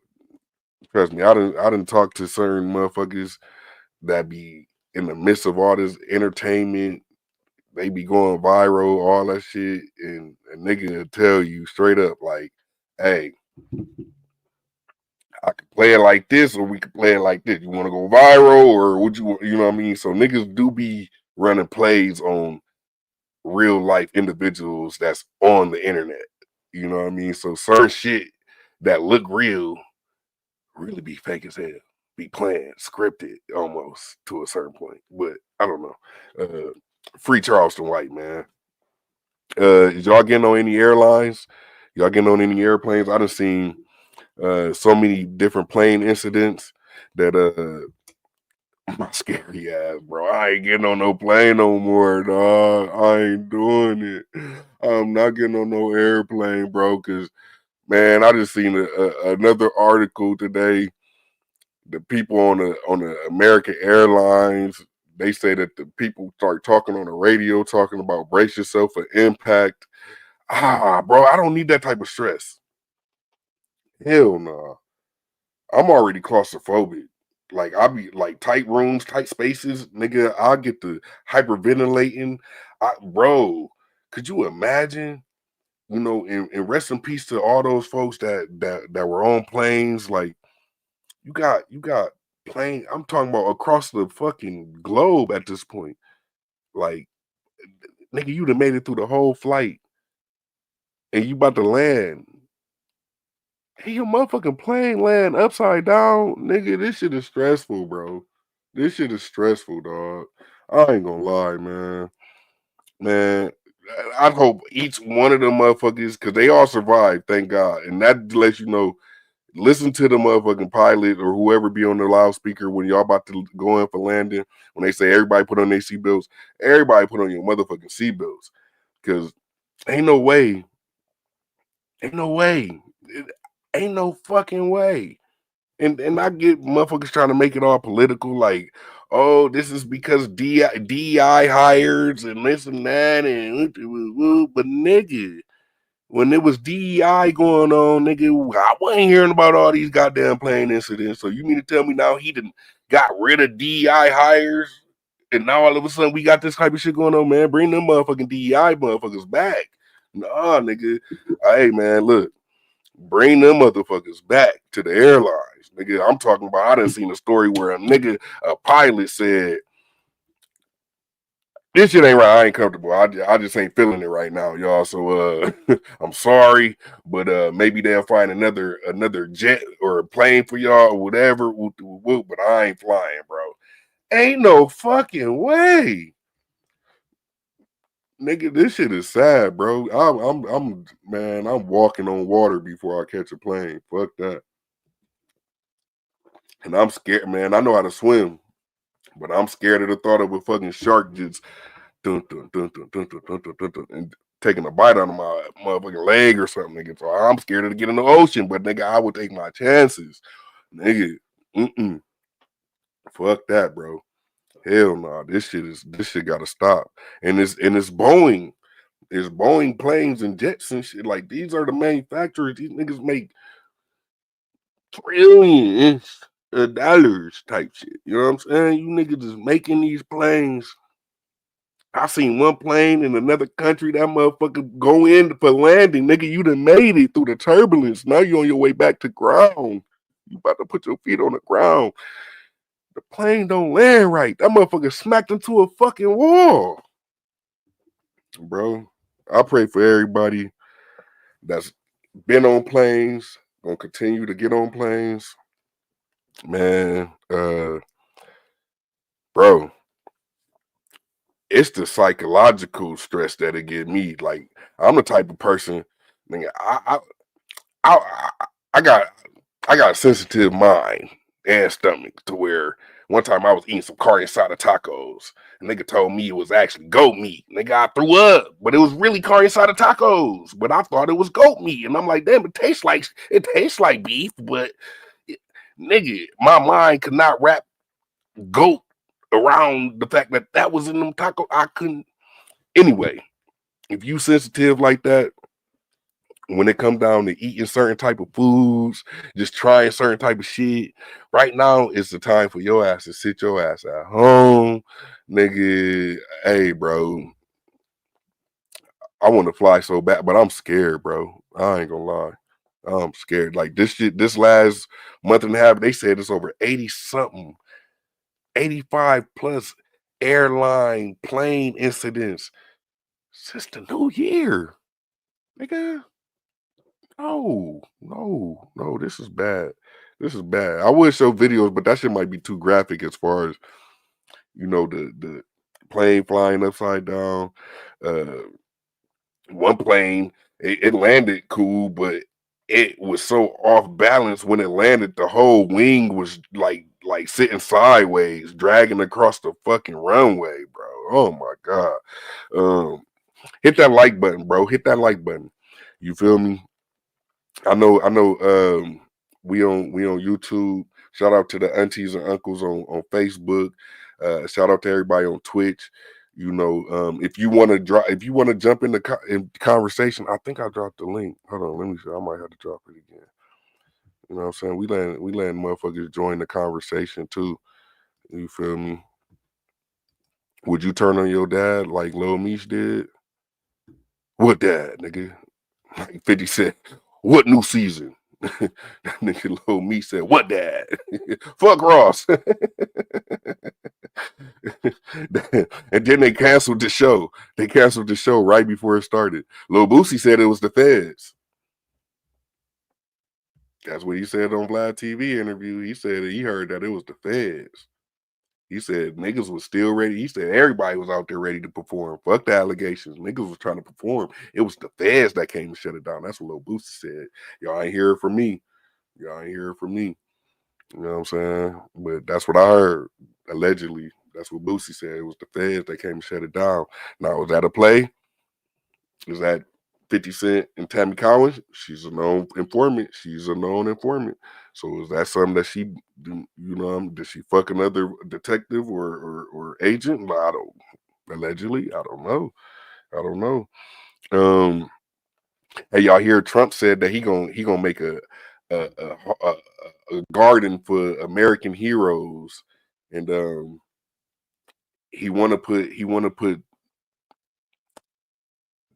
trust me. I didn't talk to certain motherfuckers that be in the midst of all this entertainment. They be going viral, all that shit, and a nigga will tell you straight up, like, "Hey, I could play it like this, or we could play it like this. You want to go viral, or would you know what I mean?" So niggas do be running plays on real life individuals that's on the internet. You know what I mean? So certain shit that look real really be fake as hell. Be planned, scripted almost to a certain point. But I don't know. Free Charleston White, man. Is y'all getting on any airlines? Y'all getting on any airplanes? I done seen so many different plane incidents that my scary ass, bro. I ain't getting on no plane no more, dog. I ain't doing it. I'm not getting on no airplane, bro. Cause man, I just seen another article today. The people on the American Airlines, they say that the people start talking on the radio, talking about brace yourself for impact. Bro, I don't need that type of stress. Hell no. I'm already claustrophobic. Like I be like tight rooms, tight spaces, nigga. I get the hyperventilating. Bro, could you imagine? And rest in peace to all those folks that were on planes. Like you got plane. I'm talking about across the fucking globe at this point. Like nigga, you'd have made it through the whole flight, and you about to land. Hey, your motherfucking plane land upside down, nigga. This shit is stressful, bro. This shit is stressful, dog. I ain't gonna lie, man. Man, I hope each one of them motherfuckers, because they all survived, thank God. And that lets you know, listen to the motherfucking pilot or whoever be on the loudspeaker when y'all about to go in for landing. When they say everybody put on their seatbelts, everybody put on your motherfucking seatbelts. Because ain't no way, ain't no way, ain't no fucking way. And I get motherfuckers trying to make it all political, like, oh, this is because DI hires and this and that, and but nigga, when it was DEI going on, nigga, I wasn't hearing about all these goddamn plane incidents. So you mean to tell me now he done got rid of DEI hires, and now all of a sudden we got this type of shit going on, man? Bring them motherfucking DEI motherfuckers back. Nah, nigga. Hey, man, look. Bring them motherfuckers back to the airlines. Nigga, I'm talking about, I done seen a story where a pilot said, this shit ain't right. I ain't comfortable. I just ain't feeling it right now, y'all. So I'm sorry, but maybe they'll find another jet or a plane for y'all or whatever. But I ain't flying, bro. Ain't no fucking way. Nigga, this shit is sad, bro. I'm walking on water before I catch a plane. Fuck that. And I'm scared, man. I know how to swim, but I'm scared of the thought of a fucking shark just dun, dun, dun, dun, dun, dun, dun, dun, dun, dun, and taking a bite out of my motherfucking leg or something, nigga. So I'm scared to get in the ocean, but nigga, I would take my chances. Nigga, fuck that, bro. Hell no, this shit gotta stop. And it's Boeing. It's Boeing planes and jets and shit. Like, these are the manufacturers. These niggas make trillions of dollars type shit. You know what I'm saying? You niggas is making these planes. I seen one plane in another country, that motherfucker go in for landing. Nigga, you done made it through the turbulence. Now you on your way back to ground. You about to put your feet on the ground. The plane don't land right. That motherfucker smacked into a fucking wall. Bro, I pray for everybody that's been on planes, gonna continue to get on planes. Man, bro, it's the psychological stress that it get me. Like, I'm the type of person, nigga, I, I got a sensitive mind and stomach to where one time I was eating some carne asada tacos and nigga told me it was actually goat meat. Nigga, I threw up, but it was really carne asada tacos, but I thought it was goat meat. And I'm like, damn, it tastes like beef, but nigga, my mind could not wrap goat around the fact that that was in them tacos. I couldn't. Anyway, if you sensitive like that, when it comes down to eating certain type of foods, just trying certain type of shit, right now is the time for your ass to sit your ass at home, nigga. Hey, bro, I want to fly so bad, but I'm scared, bro. I ain't gonna lie. I'm scared. Like, this shit, this last month and a half, they said it's over 80 something, 85 plus airline plane incidents since the new year, nigga. No, this is bad. This is bad. I would show videos, but that shit might be too graphic as far as, the plane flying upside down. Uh, one plane, it landed cool, but it was so off balance when it landed. The whole wing was like sitting sideways, dragging across the fucking runway, bro. Oh my god. Hit that like button, bro. Hit that like button. You feel me? I know. We on YouTube. Shout out to the aunties and uncles on Facebook. Shout out to everybody on Twitch. If you want to jump in in conversation, I think I dropped the link. Hold on, let me see. I might have to drop it again. You know what I'm saying? We letting motherfuckers join the conversation too. You feel me? Would you turn on your dad like Lil Meech did? What dad, nigga? Like 50 Cent. What new season? That nigga Lil Meech said, what dad? Fuck Ross. And then they canceled the show. They canceled the show right before it started. Lil Boosie said it was the feds. That's what he said on Vlad TV interview. He said he heard that it was the feds. He said niggas was still ready. He said everybody was out there ready to perform. Fuck the allegations. Niggas was trying to perform. It was the feds that came and shut it down. That's what Lil Boosie said. Y'all ain't hear it from me. Y'all ain't hear it from me. You know what I'm saying? But that's what I heard. Allegedly. That's what Boosie said. It was the feds that came and shut it down. Now, was that a play? Is that 50 Cent and Tammy Collins? She's a known informant. So is that something that she, did she fuck another detective or agent? I don't. Allegedly, I don't know. Hey, y'all hear Trump said that he gonna make a garden for American heroes, and he wanna put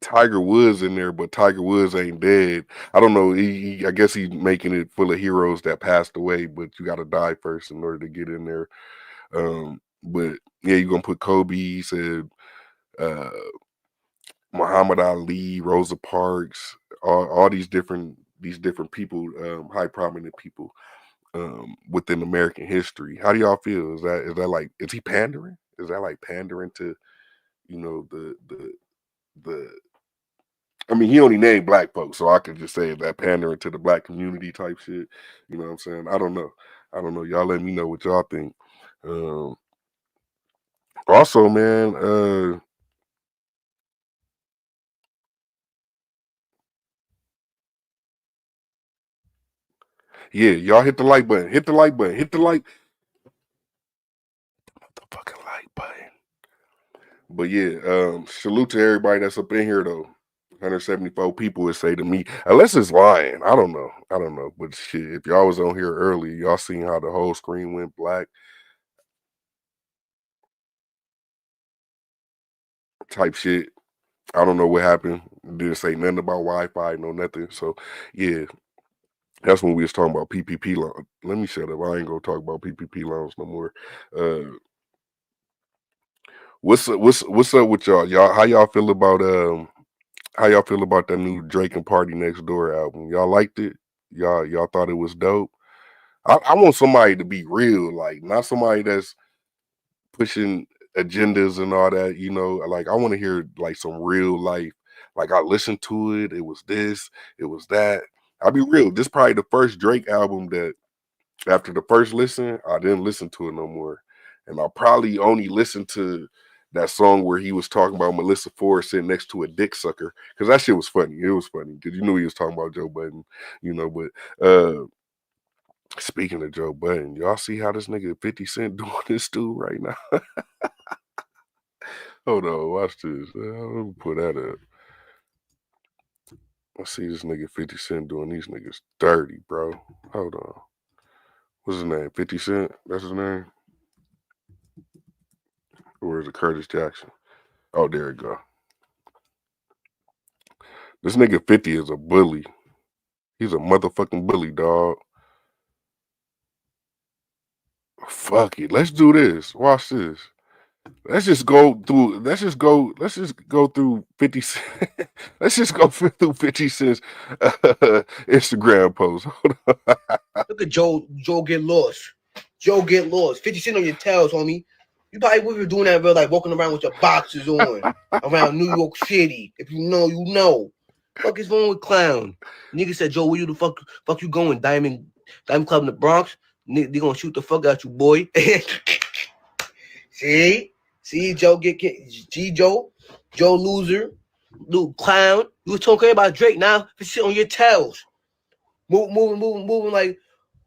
Tiger Woods in there, but Tiger Woods ain't dead. I don't know. I guess he's making it full of heroes that passed away, but you got to die first in order to get in there. But yeah, you're gonna put Kobe. He said Muhammad Ali, Rosa Parks, all these different people, high prominent people within American history. How do y'all feel? Is that like, is he pandering? Is that like pandering to, you know, the I mean, he only named black folks, so I could just say that pandering to the black community type shit. You know what I'm saying? I don't know. Y'all let me know what y'all think. Also, man, yeah, y'all hit the like button. Hit the like button. Hit the motherfucking like button. But yeah, salute to everybody that's up in here though. 174 people would say to me, unless it's lying. I don't know. But shit, if y'all was on here early, y'all seen how the whole screen went black. Type shit. I don't know what happened. Didn't say nothing about Wi-Fi, no nothing. So yeah, that's when we was talking about PPP loans. Let me shut up. I ain't gonna talk about PPP loans no more. What's up with y'all? How y'all feel about that new Drake and Party Next Door album? Y'all liked it? Y'all thought it was dope? I want somebody to be real, like not somebody that's pushing agendas and all that, you know. Like I want to hear like some real life. Like I listened to it, it was this, it was that. I'll be real. This probably the first Drake album that after the first listen, I didn't listen to it no more. And I probably only listened to that song where he was talking about Melissa Ford sitting next to a dick sucker. Because that shit was funny. It was funny. Because you knew he was talking about Joe Budden, you know. But speaking of Joe Budden, y'all see how this nigga 50 Cent doing this dude right now? Hold on, watch this. Let me put that up. I see this nigga 50 Cent doing these niggas dirty, bro. Hold on. What's his name? 50 Cent? That's his name? Or is it Curtis Jackson? Oh, there we go. This nigga 50 is a bully. He's a motherfucking bully, dog. Fuck it. Let's do this. Watch this. Let's just go through 50 Cent. Let's just go through 50 Cent's Instagram post. Hold on. Look at Joe get lost. Joe get lost. 50 Cent on your tails, homie. You probably would be doing that, bro, like walking around with your boxers on around New York City. If you know, you know. Fuck is wrong with clown? Nigga said, Joe, where you the fuck you going? Diamond Club in the Bronx? Nigga, they gonna shoot the fuck out you, boy. See, Joe Joe loser, little clown. You was talking about Drake now. Sit on your tails, moving like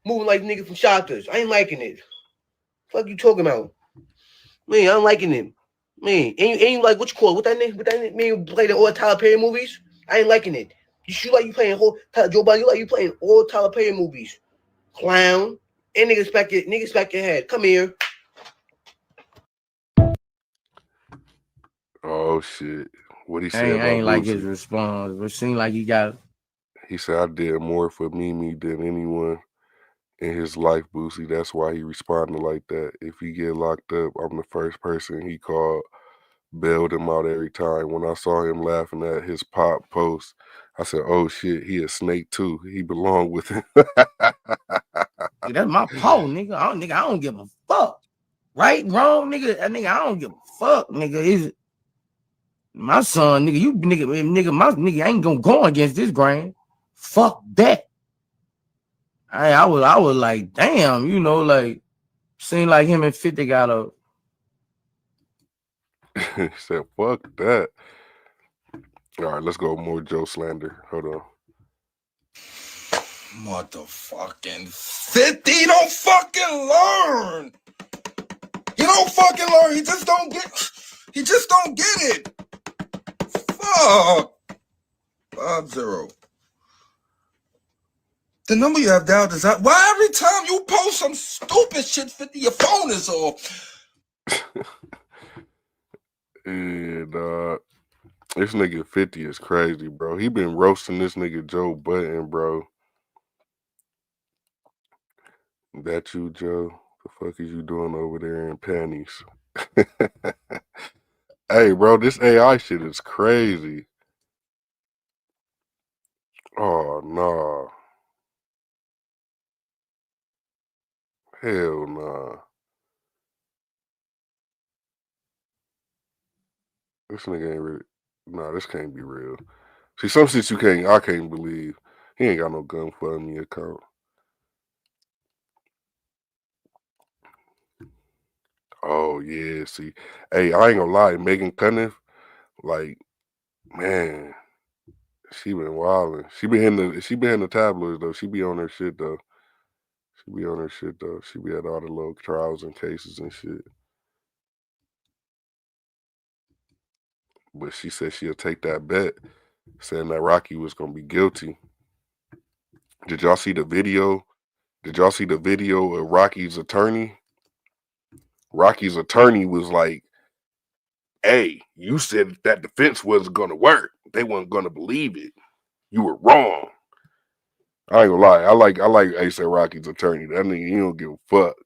nigga from Shoppers. I ain't liking it. Fuck you talking about? Man, I'm liking it. Man, ain't you like what you call it? What that nigga man you play the all Tyler Perry movies? I ain't liking it. You like you playing whole Joe Biden. You like you playing all Tyler Perry movies. Clown. And niggas back your head. Come here. Oh shit. What he said I about ain't like Boosie. his response. But seemed like he got. He said, I did more for Mimi than anyone in his life, Boosie. That's why he responded like that. If he get locked up, I'm the first person he called, bailed him out every time. When I saw him laughing at his pop post, I said, oh shit, he a snake too. He belonged with him. Dude, that's my Paul, nigga. I don't give a fuck. Right, wrong, nigga. I don't give a fuck, nigga. Is my son, nigga. You nigga, my nigga ain't gonna go against this grain. Fuck that. I was like, damn, you know, like seemed like him and 50 got a. He said, fuck that. All right, let's go more Joe slander. Hold on. Motherfucking 50 don't fucking learn. He don't fucking learn. He just don't get it. Fuck. 50. The number you have down is that. Why every time you post some stupid shit, 50, your phone is off? And This nigga 50 is crazy, bro. He been roasting this nigga Joe Budden, bro. That you, Joe? The fuck is you doing over there in panties? Hey, bro, this AI shit is crazy. Oh, nah. Hell nah. This nigga ain't real. Nah, this can't be real. See, some shit I can't believe. He ain't got no gun for me account. Oh, yeah, see. Hey, I ain't gonna lie, Megan Cunniff, like, man, she been wilding. She been in the tabloids though. She be on her shit though. She be on her shit though. She be at all the little trials and cases and shit. But she said she'll take that bet, saying that Rocky was gonna be guilty. Did y'all see the video? Did y'all see the video of Rocky's attorney? Rocky's attorney was like, "Hey, you said that defense wasn't gonna work. They weren't gonna believe it. You were wrong." I ain't gonna lie. I like A.S.A.P Rocky's attorney. That nigga, he don't give a fuck.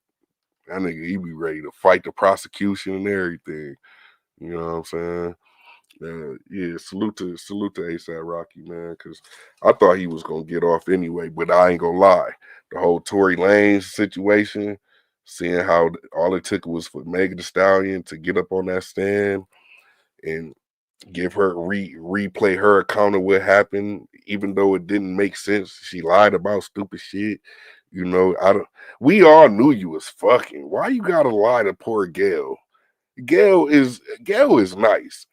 That nigga, he be ready to fight the prosecution and everything. You know what I'm saying? Yeah, salute to A$AP Rocky, man, because I thought he was gonna get off anyway. But I ain't gonna lie, the whole Tory Lanez situation, seeing how all it took was for Megan Thee Stallion to get up on that stand and give her replay her account of what happened, even though it didn't make sense. She lied about stupid shit. You know, we all knew you was fucking. Why you gotta lie to poor Gail? Gail is nice.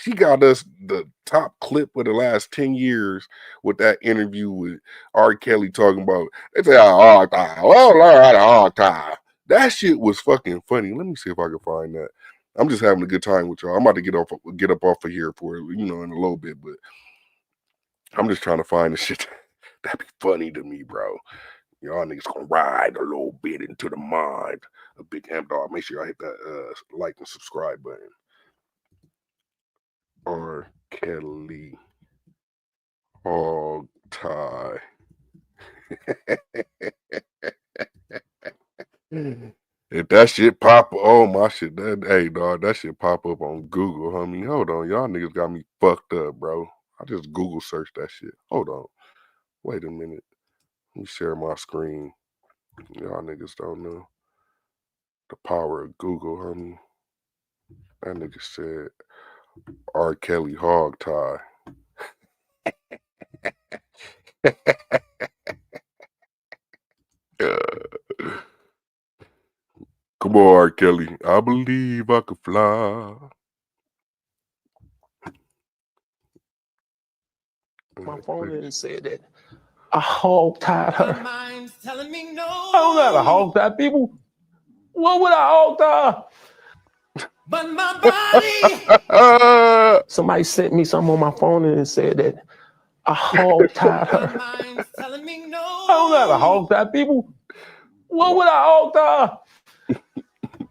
She got us the top clip of the last 10 years with that interview with R. Kelly talking about, they say a hard time. Well, learn how to hard time. That shit was fucking funny. Let me see if I can find that. I'm just having a good time with y'all. I'm about to get up off of here for, in a little bit, but I'm just trying to find the shit that'd be funny to me, bro. Y'all niggas gonna ride a little bit into the mind of Big M Dog. Make sure y'all hit that like and subscribe button. R. Kelly hog tie. If that shit pop, oh my shit, hey dog, that shit pop up on Google, homie. Hold on, y'all niggas got me fucked up, bro. I just Google searched that shit. Hold on, wait a minute. Let me share my screen. Y'all niggas don't know the power of Google, homie. That nigga said R. Kelly hog tie. Come on, R. Kelly. I believe I could fly. My phone and said that I hog tied her. I don't know how to hog tie people. What would I hog tie? But my body. Somebody sent me something on my phone and said that I hog tied her. I don't know how to hog tie people. What would I hog tie?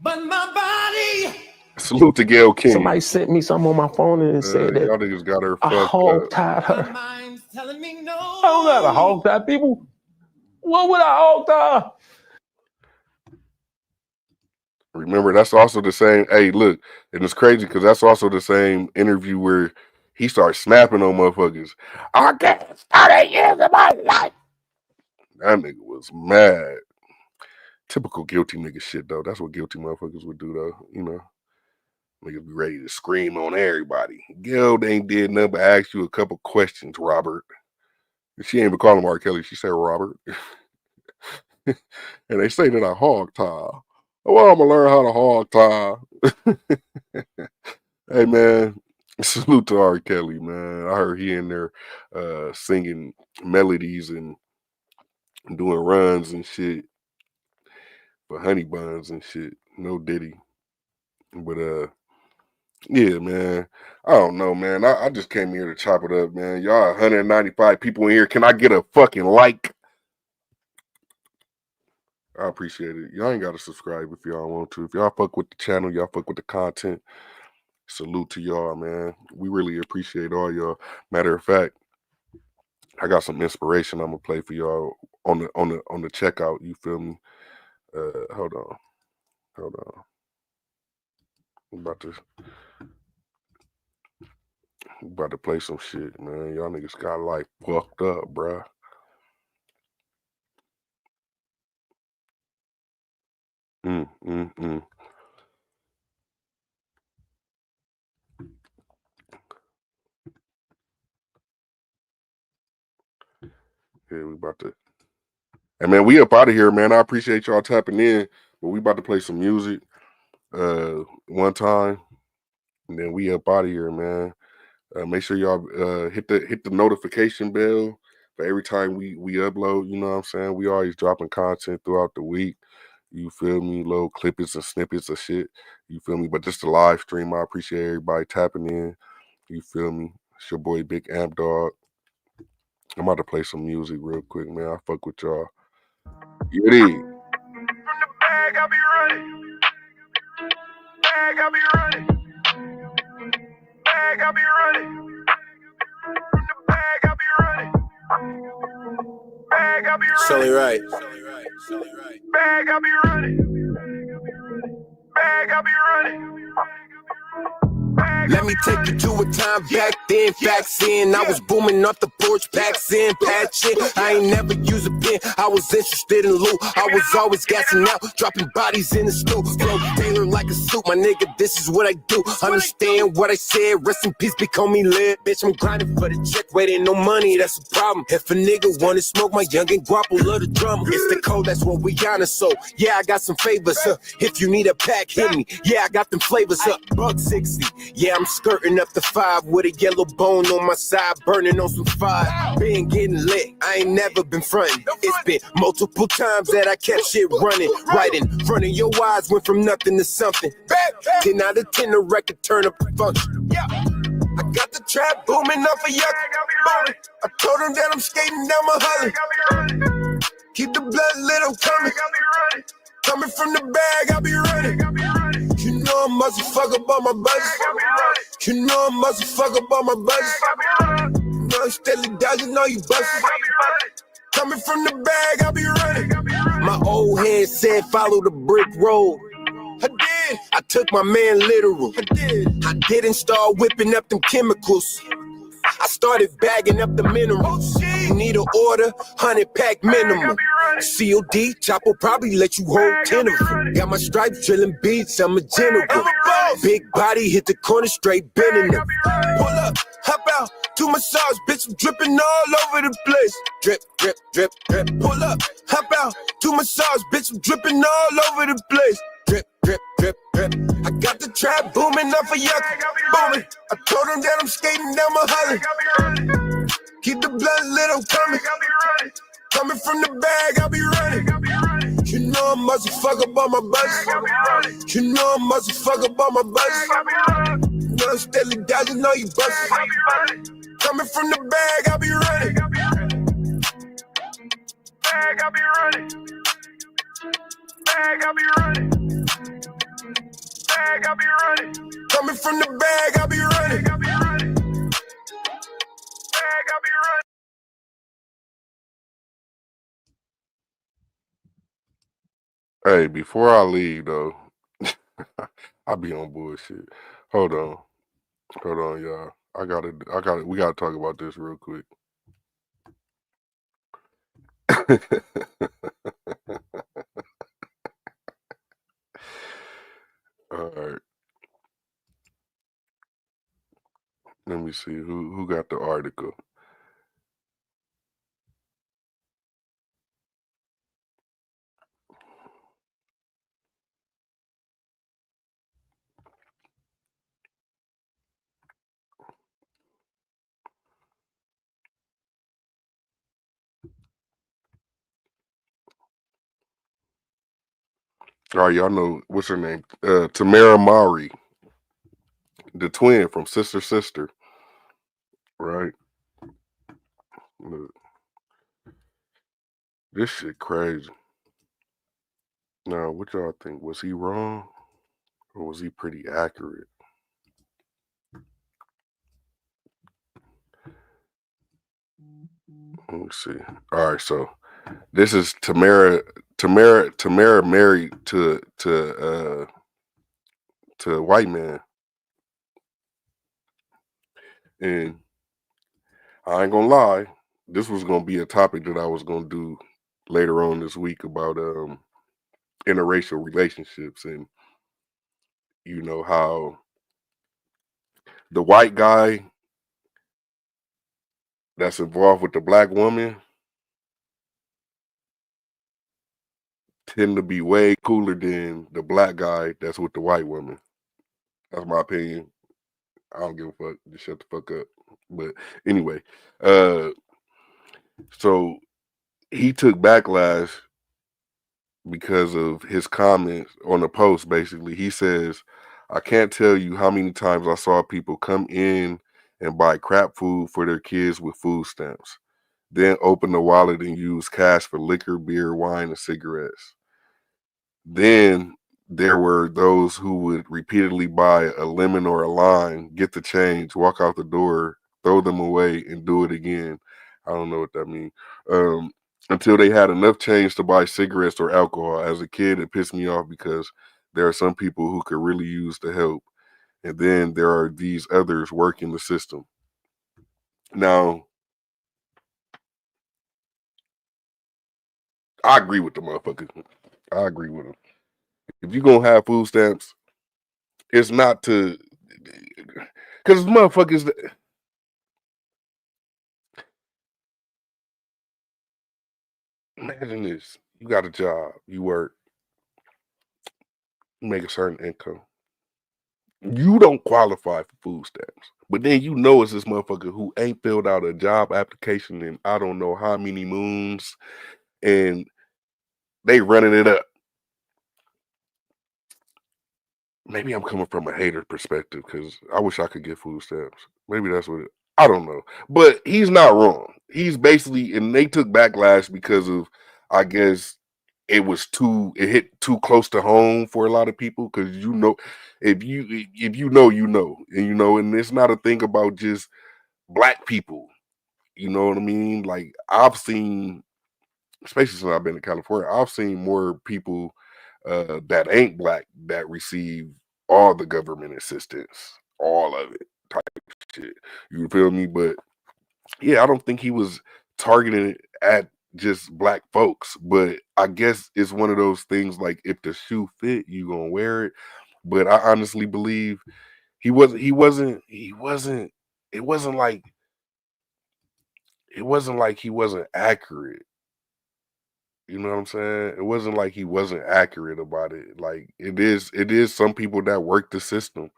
But my body. Salute to Gail King. Somebody sent me something on my phone and said that y'all niggas got her I hog tied her. I don't know how to hog tie people. What would I hog tie? Remember, that's also the same. Hey, look, and it's crazy because that's also the same interview where he starts snapping on motherfuckers. I got 30 years of my life. That nigga was mad. Typical guilty nigga shit, though. That's what guilty motherfuckers would do, though. You know, niggas be ready to scream on everybody. Gail ain't did nothing but ask you a couple questions, Robert. She ain't even call him R. Kelly. She said Robert. And they say that I hog tie. Well, I'm gonna learn how to hog tie. Hey man, salute to R. Kelly, man. I heard he in there singing melodies and doing runs and shit for honey buns and shit. No Diddy. But yeah, man. I don't know, man. I just came here to chop it up, man. Y'all 195 people in here. Can I get a fucking like? I appreciate it. Y'all ain't got to subscribe if y'all want to. If y'all fuck with the channel, y'all fuck with the content, salute to y'all, man. We really appreciate all y'all. Matter of fact, I got some inspiration I'm gonna play for y'all on the checkout. You feel me? Hold on. I'm about to play some shit, man. Y'all niggas got like fucked up, bruh. Mm. Yeah, we about to. Hey, man, we up out of here, man. I appreciate y'all tapping in, but we about to play some music one time, and then we up out of here, man. Make sure y'all hit the notification bell for every time we upload. You know what I'm saying? We always dropping content throughout the week. You feel me? Little clippets and snippets of shit. You feel me? But just the live stream, I appreciate everybody tapping in. You feel me? It's your boy Big Amp Dog. I'm about to play some music real quick, man. I fuck with y'all. You dig? From the bag, I be running. Bag, I be running. Bag, I be running. From the bag, I be running. Bag, I be running. Sully right. Bag, I be running. Bag, I be running. Let me take you to a time back then, facts in. I was booming off the porch, packs in, patching. I ain't never use a pen, I was interested in loot. I was always gassing out, dropping bodies in the stool. Flow tailored like a suit, my nigga, this is what I do. Understand what I said, rest in peace, become me lit. Bitch, I'm grinding for the check, waiting no money, that's a problem. If a nigga wanna smoke, my youngin' guapo love the drama. It's the code, that's what we honest, so yeah, I got some favors, if you need a pack, hit me. Yeah, I got them flavors, $1.60. Yeah, I'm skirting up the 5 with a yellow bone on my side, burning on some fire. Been getting lit, I ain't never been frontin'. It's been multiple times that I kept shit running. Right in front of your eyes, went from nothing to something. 10 out of 10, the record turn up the function. I got the trap booming off a yuck. I told him that I'm skating down my holly. Keep the blood lit, I'm coming. Coming from the bag, I be running. You know I must fuck up on my budget. You know I must fuck up on my budget. You know I'm steadily dodging all you buses. Coming from the bag, I be running. My old head said follow the brick road. I did. I took my man literal. I did. I didn't start whipping up them chemicals. I started bagging up the minerals. You need an order, 100-pack minimum. COD, Chop will probably let you hold 10 of them. Got my stripes drilling beats, I'm a general. Big body, hit the corner straight, bending them. Pull up, hop out, to massage, bitch, I'm dripping all over the place. Drip, drip, drip, drip. Pull up, hop out, to massage, bitch, I'm dripping all over the place. Drip, drip, drip, drip. I got the trap booming off a yuck. Booming. I told him that I'm skating down my holly. Keep the blood lit, I'm coming. Coming from the bag, I be running. You know I must fuck up on my budget. You know I must fuck up on my budget. You know I'm steadily dodging all you buses. Coming from the bag, I be running. Bag, I be running. Bag, I be running. Bag, I be running. Coming from the bag, I be running. Bag, I be running. Hey, before I leave though, I be on bullshit. Hold on, y'all. I gotta. We gotta talk about this real quick. All right. Let me see who got the article. All right, y'all know what's her name? Tamara Mowry, the twin from Sister, right? Look, this shit crazy. Now, what y'all think? Was he wrong or was he pretty accurate? Let me see. All right, so this is Tamara married to a white man, and I ain't gonna lie, this was gonna be a topic that I was gonna do later on this week about interracial relationships, and how the white guy that's involved with the black woman tend to be way cooler than the black guy that's with the white woman. That's my opinion. I don't give a fuck. Just shut the fuck up. But anyway, uh, so he took backlash because of his comments on the post. Basically, he says, "I can't tell you how many times I saw people come in and buy crap food for their kids with food stamps, then open the wallet and use cash for liquor, beer, wine, and cigarettes. Then there were those who would repeatedly buy a lemon or a lime, get the change, walk out the door, throw them away, and do it again." I don't know what that means. Until they had enough change to buy cigarettes or alcohol. As a kid, it pissed me off because there are some people who could really use the help. And then there are these others working the system. Now, I agree with the motherfucker. I agree with him. If you're going to have food stamps, it's not to, because motherfuckers, imagine this. You got a job, you work, you make a certain income. You don't qualify for food stamps. But then it's this motherfucker who ain't filled out a job application in I don't know how many moons, and they running it up. Maybe I'm coming from a hater perspective because I wish I could get food stamps. Maybe that's what I don't know. But he's not wrong. He's basically, and they took backlash because of, I guess, it hit too close to home for a lot of people because if you know, and it's not a thing about just black people. You know what I mean? Like I've seen, especially since I've been to California, I've seen more people that ain't black that receive all the government assistance, all of it type shit. You feel me? But yeah, I don't think he was targeting it at just black folks. But I guess it's one of those things like if the shoe fit, you gonna wear it. But I honestly believe it wasn't like he wasn't accurate. You know what I'm saying? It wasn't like he wasn't accurate about it. Like it is some people that work the system.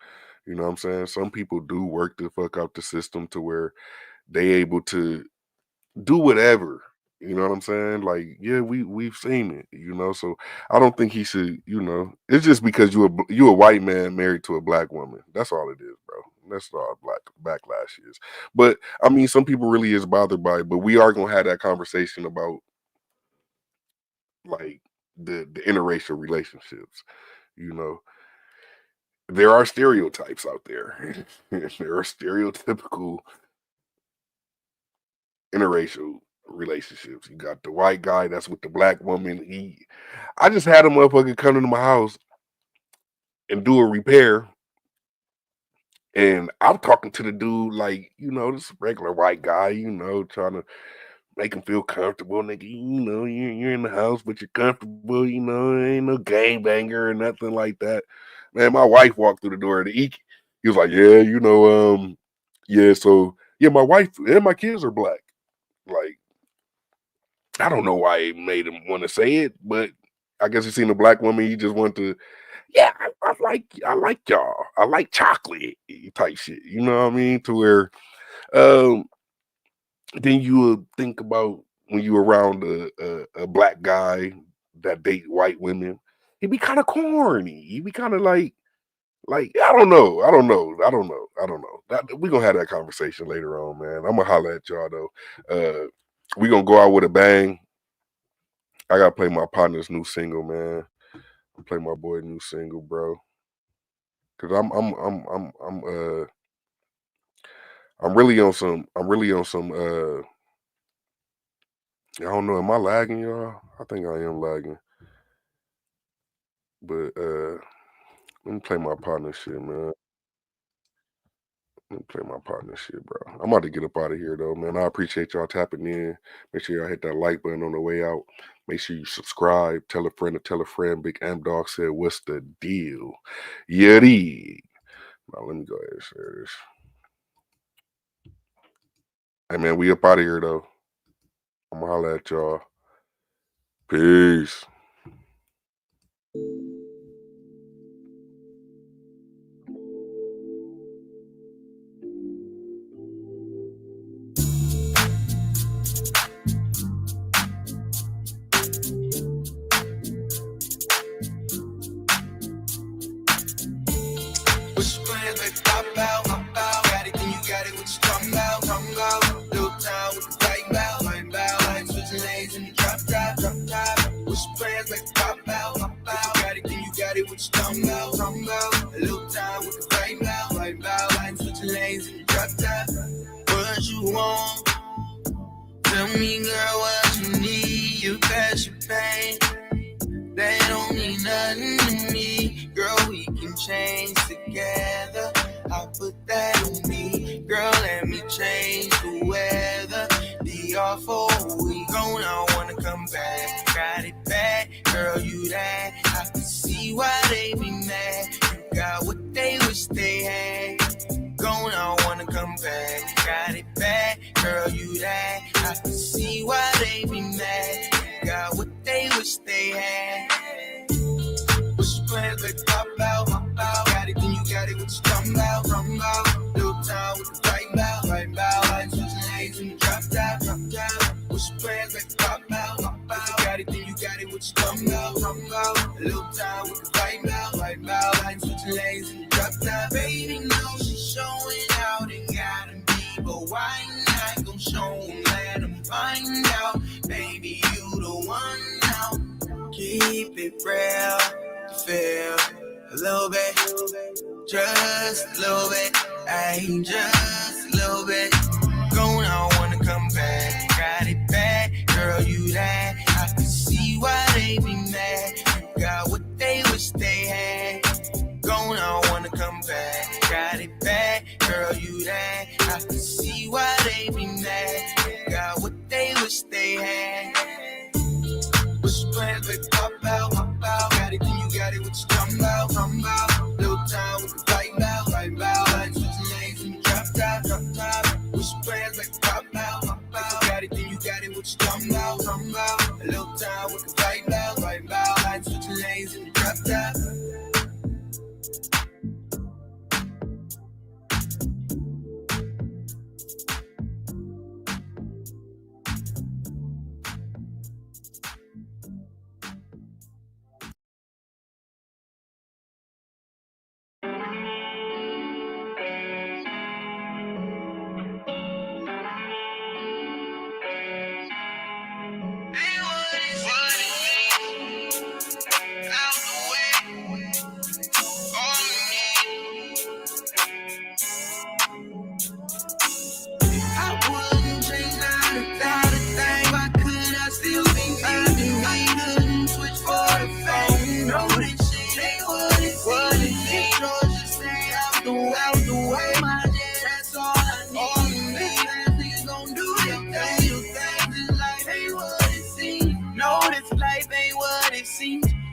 You know what I'm saying? Some people do work the fuck out the system to where they able to do whatever. You know what I'm saying? Like, yeah, we've seen it, so I don't think he should, it's just because you a white man married to a black woman. That's all it is, bro. That's all black backlash is. But I mean, some people really is bothered by it, but we are gonna have that conversation about like the interracial relationships. You know, there are stereotypes out there. There are stereotypical interracial relationships. You got the white guy that's with the black woman. I just had a motherfucker come into my house and do a repair. And I'm talking to the dude like, this regular white guy, trying to make him feel comfortable, nigga. You're in the house, but you're comfortable. Ain't no gangbanger or nothing like that. Man, my wife walked through the door and he was like, yeah, yeah. So yeah, my wife and my kids are black. Like, I don't know why it made him want to say it, but I guess he seen a black woman. He just wanted to, yeah, I like y'all. I like chocolate type shit. You know what I mean? To where, then you would think about when you around a black guy that date white women, he'd be kind of corny. He'd be kind of like I don't know. We're gonna have that conversation later on, man. I'm gonna holler at y'all though. We're gonna go out with a bang. I gotta play my partner's new single, man. Play my boy new single, bro. Cause I'm really on some I don't know. Am I lagging, y'all? I think I am lagging. But let me play my partner shit, man. Let me play my partner shit, bro. I'm about to get up out of here, though, man. I appreciate y'all tapping in. Make sure y'all hit that like button on the way out. Make sure you subscribe. Tell a friend to tell a friend. Big M Dog said, what's the deal? Yeti. Now, let me go ahead and share this. Hey, man, we up out of here, though. I'm going to holler at y'all. Peace. What's your plans, baby? Pop out, pop out. Got it, then you got it. What you talking about? Talking about. Little town with the white bow, white bow. Like switching lanes in the drop top, drop top. What's your plans, baby? Pop out, pop out. Got it, then you got it. What you talking about? Talking about. A little town with the white bow, white bow. Like switching lanes in the drop top. What you want? Tell me, girl, what you need. You got your pain. They don't mean nothing to me. Girl, we can change together. I put that on me. Girl, let me change the weather. The awful we gone, I wanna come back. Got it back, girl, you that. I can see why they be mad. You got what they wish they had. Gone, I wanna come back. Got it back, girl, you that. I can see why they be mad. You got what they wish they had. What's your plans, baby? Pop out, pop out. Got it, then you got it. What you talking about? Talking about. Little town with the white bow, white bow. Like switching lanes in the drop top, drop top. What's your plans, baby? Pop out, pop out. Got it, then you got it. What you talking about? Talking about. Little town with the white bow, white bow. Like switching lanes in the drop top. Baby, know she's showing out and got him be, but why not gon' show him? Let him find out. Baby, you the one now. Keep it real. Feel a little bit, just a little bit, ain't just a little bit. Going, I wanna come back, got it back, girl, you that. I can see why they be mad. You got what they wish they had. Going, I wanna come back, got it back, girl, you that. I can see why they be mad. You got what they wish they had. What's your plans, baby? Pop out, pop out. Got it, then you got it. What you talking about? Talking about. Little town with the white bow, white bow. Like switching lanes in the drop top, drop top. What's your plans, baby? Pop out, pop out. Got it, then you got it. What you talking about? Talking about. A little town with the white bow, white bow. Like switching lanes in the drop top.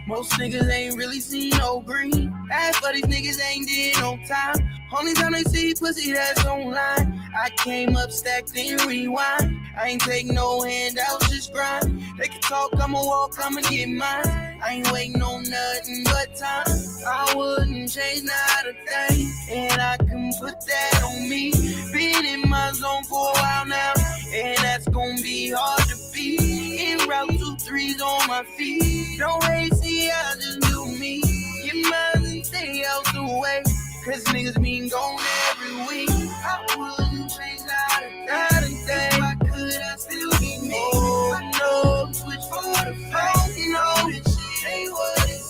Most niggas ain't really seen no green. As for these niggas ain't did no time. Only time they see pussy that's online. I came up stacked and rewind. I ain't take no handouts, just grind. They can talk, I'ma walk, I'ma get mine. I ain't waiting on nothing but time. I wouldn't change not a thing, and I can put that on me. Been in my zone for a while now, and that's gonna be hard to beat. En route 2-3s on my feet. Don't hate, see, I just do me. Get mine and stay out the way, cause niggas been gone every week. I wouldn't change not a thing. If I could, I still be me. Oh, I know, switch for the phone. You know this shit ain't what it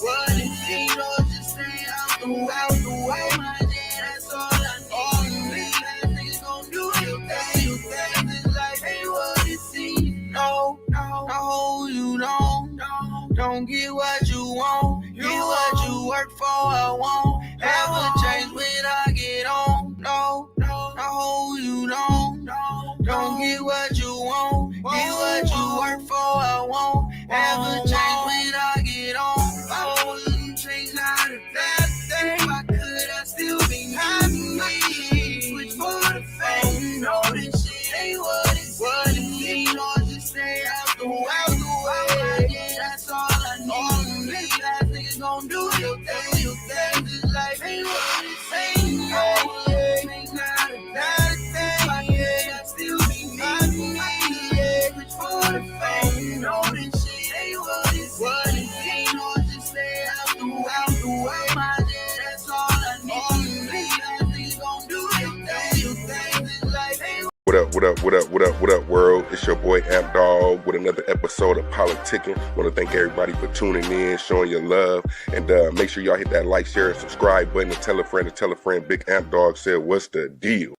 seems. Or just stay out the way. My dad, that's all I need. Niggas gon' do your thing. This life ain't what it seems. No, no. want, get what you work for. I won't ever change when I get on. No, you don't get what you want, get what you work for. I won't ever change when I get on. I wouldn't change out of that thing. If I could, I still be happy. Switch for the fame. Know this shit ain't what it mean. Or just stay out the way. Yeah, that's all I need. These ass niggas gon' do your thing. This life ain't what it seems. I wouldn't change out of that thing. Yeah, I still be happy. Yeah, switch for the fame. Know this shit ain't what it mean. Or just stay out the way. My yeah, that's all I need. These ass niggas gon' do your thing. This life ain't What up, world? It's your boy Amp Dog with another episode of Politicking. Want to thank everybody for tuning in, showing your love, and make sure y'all hit that like, share, and subscribe button, and tell a friend. Big Amp Dog said, what's the deal?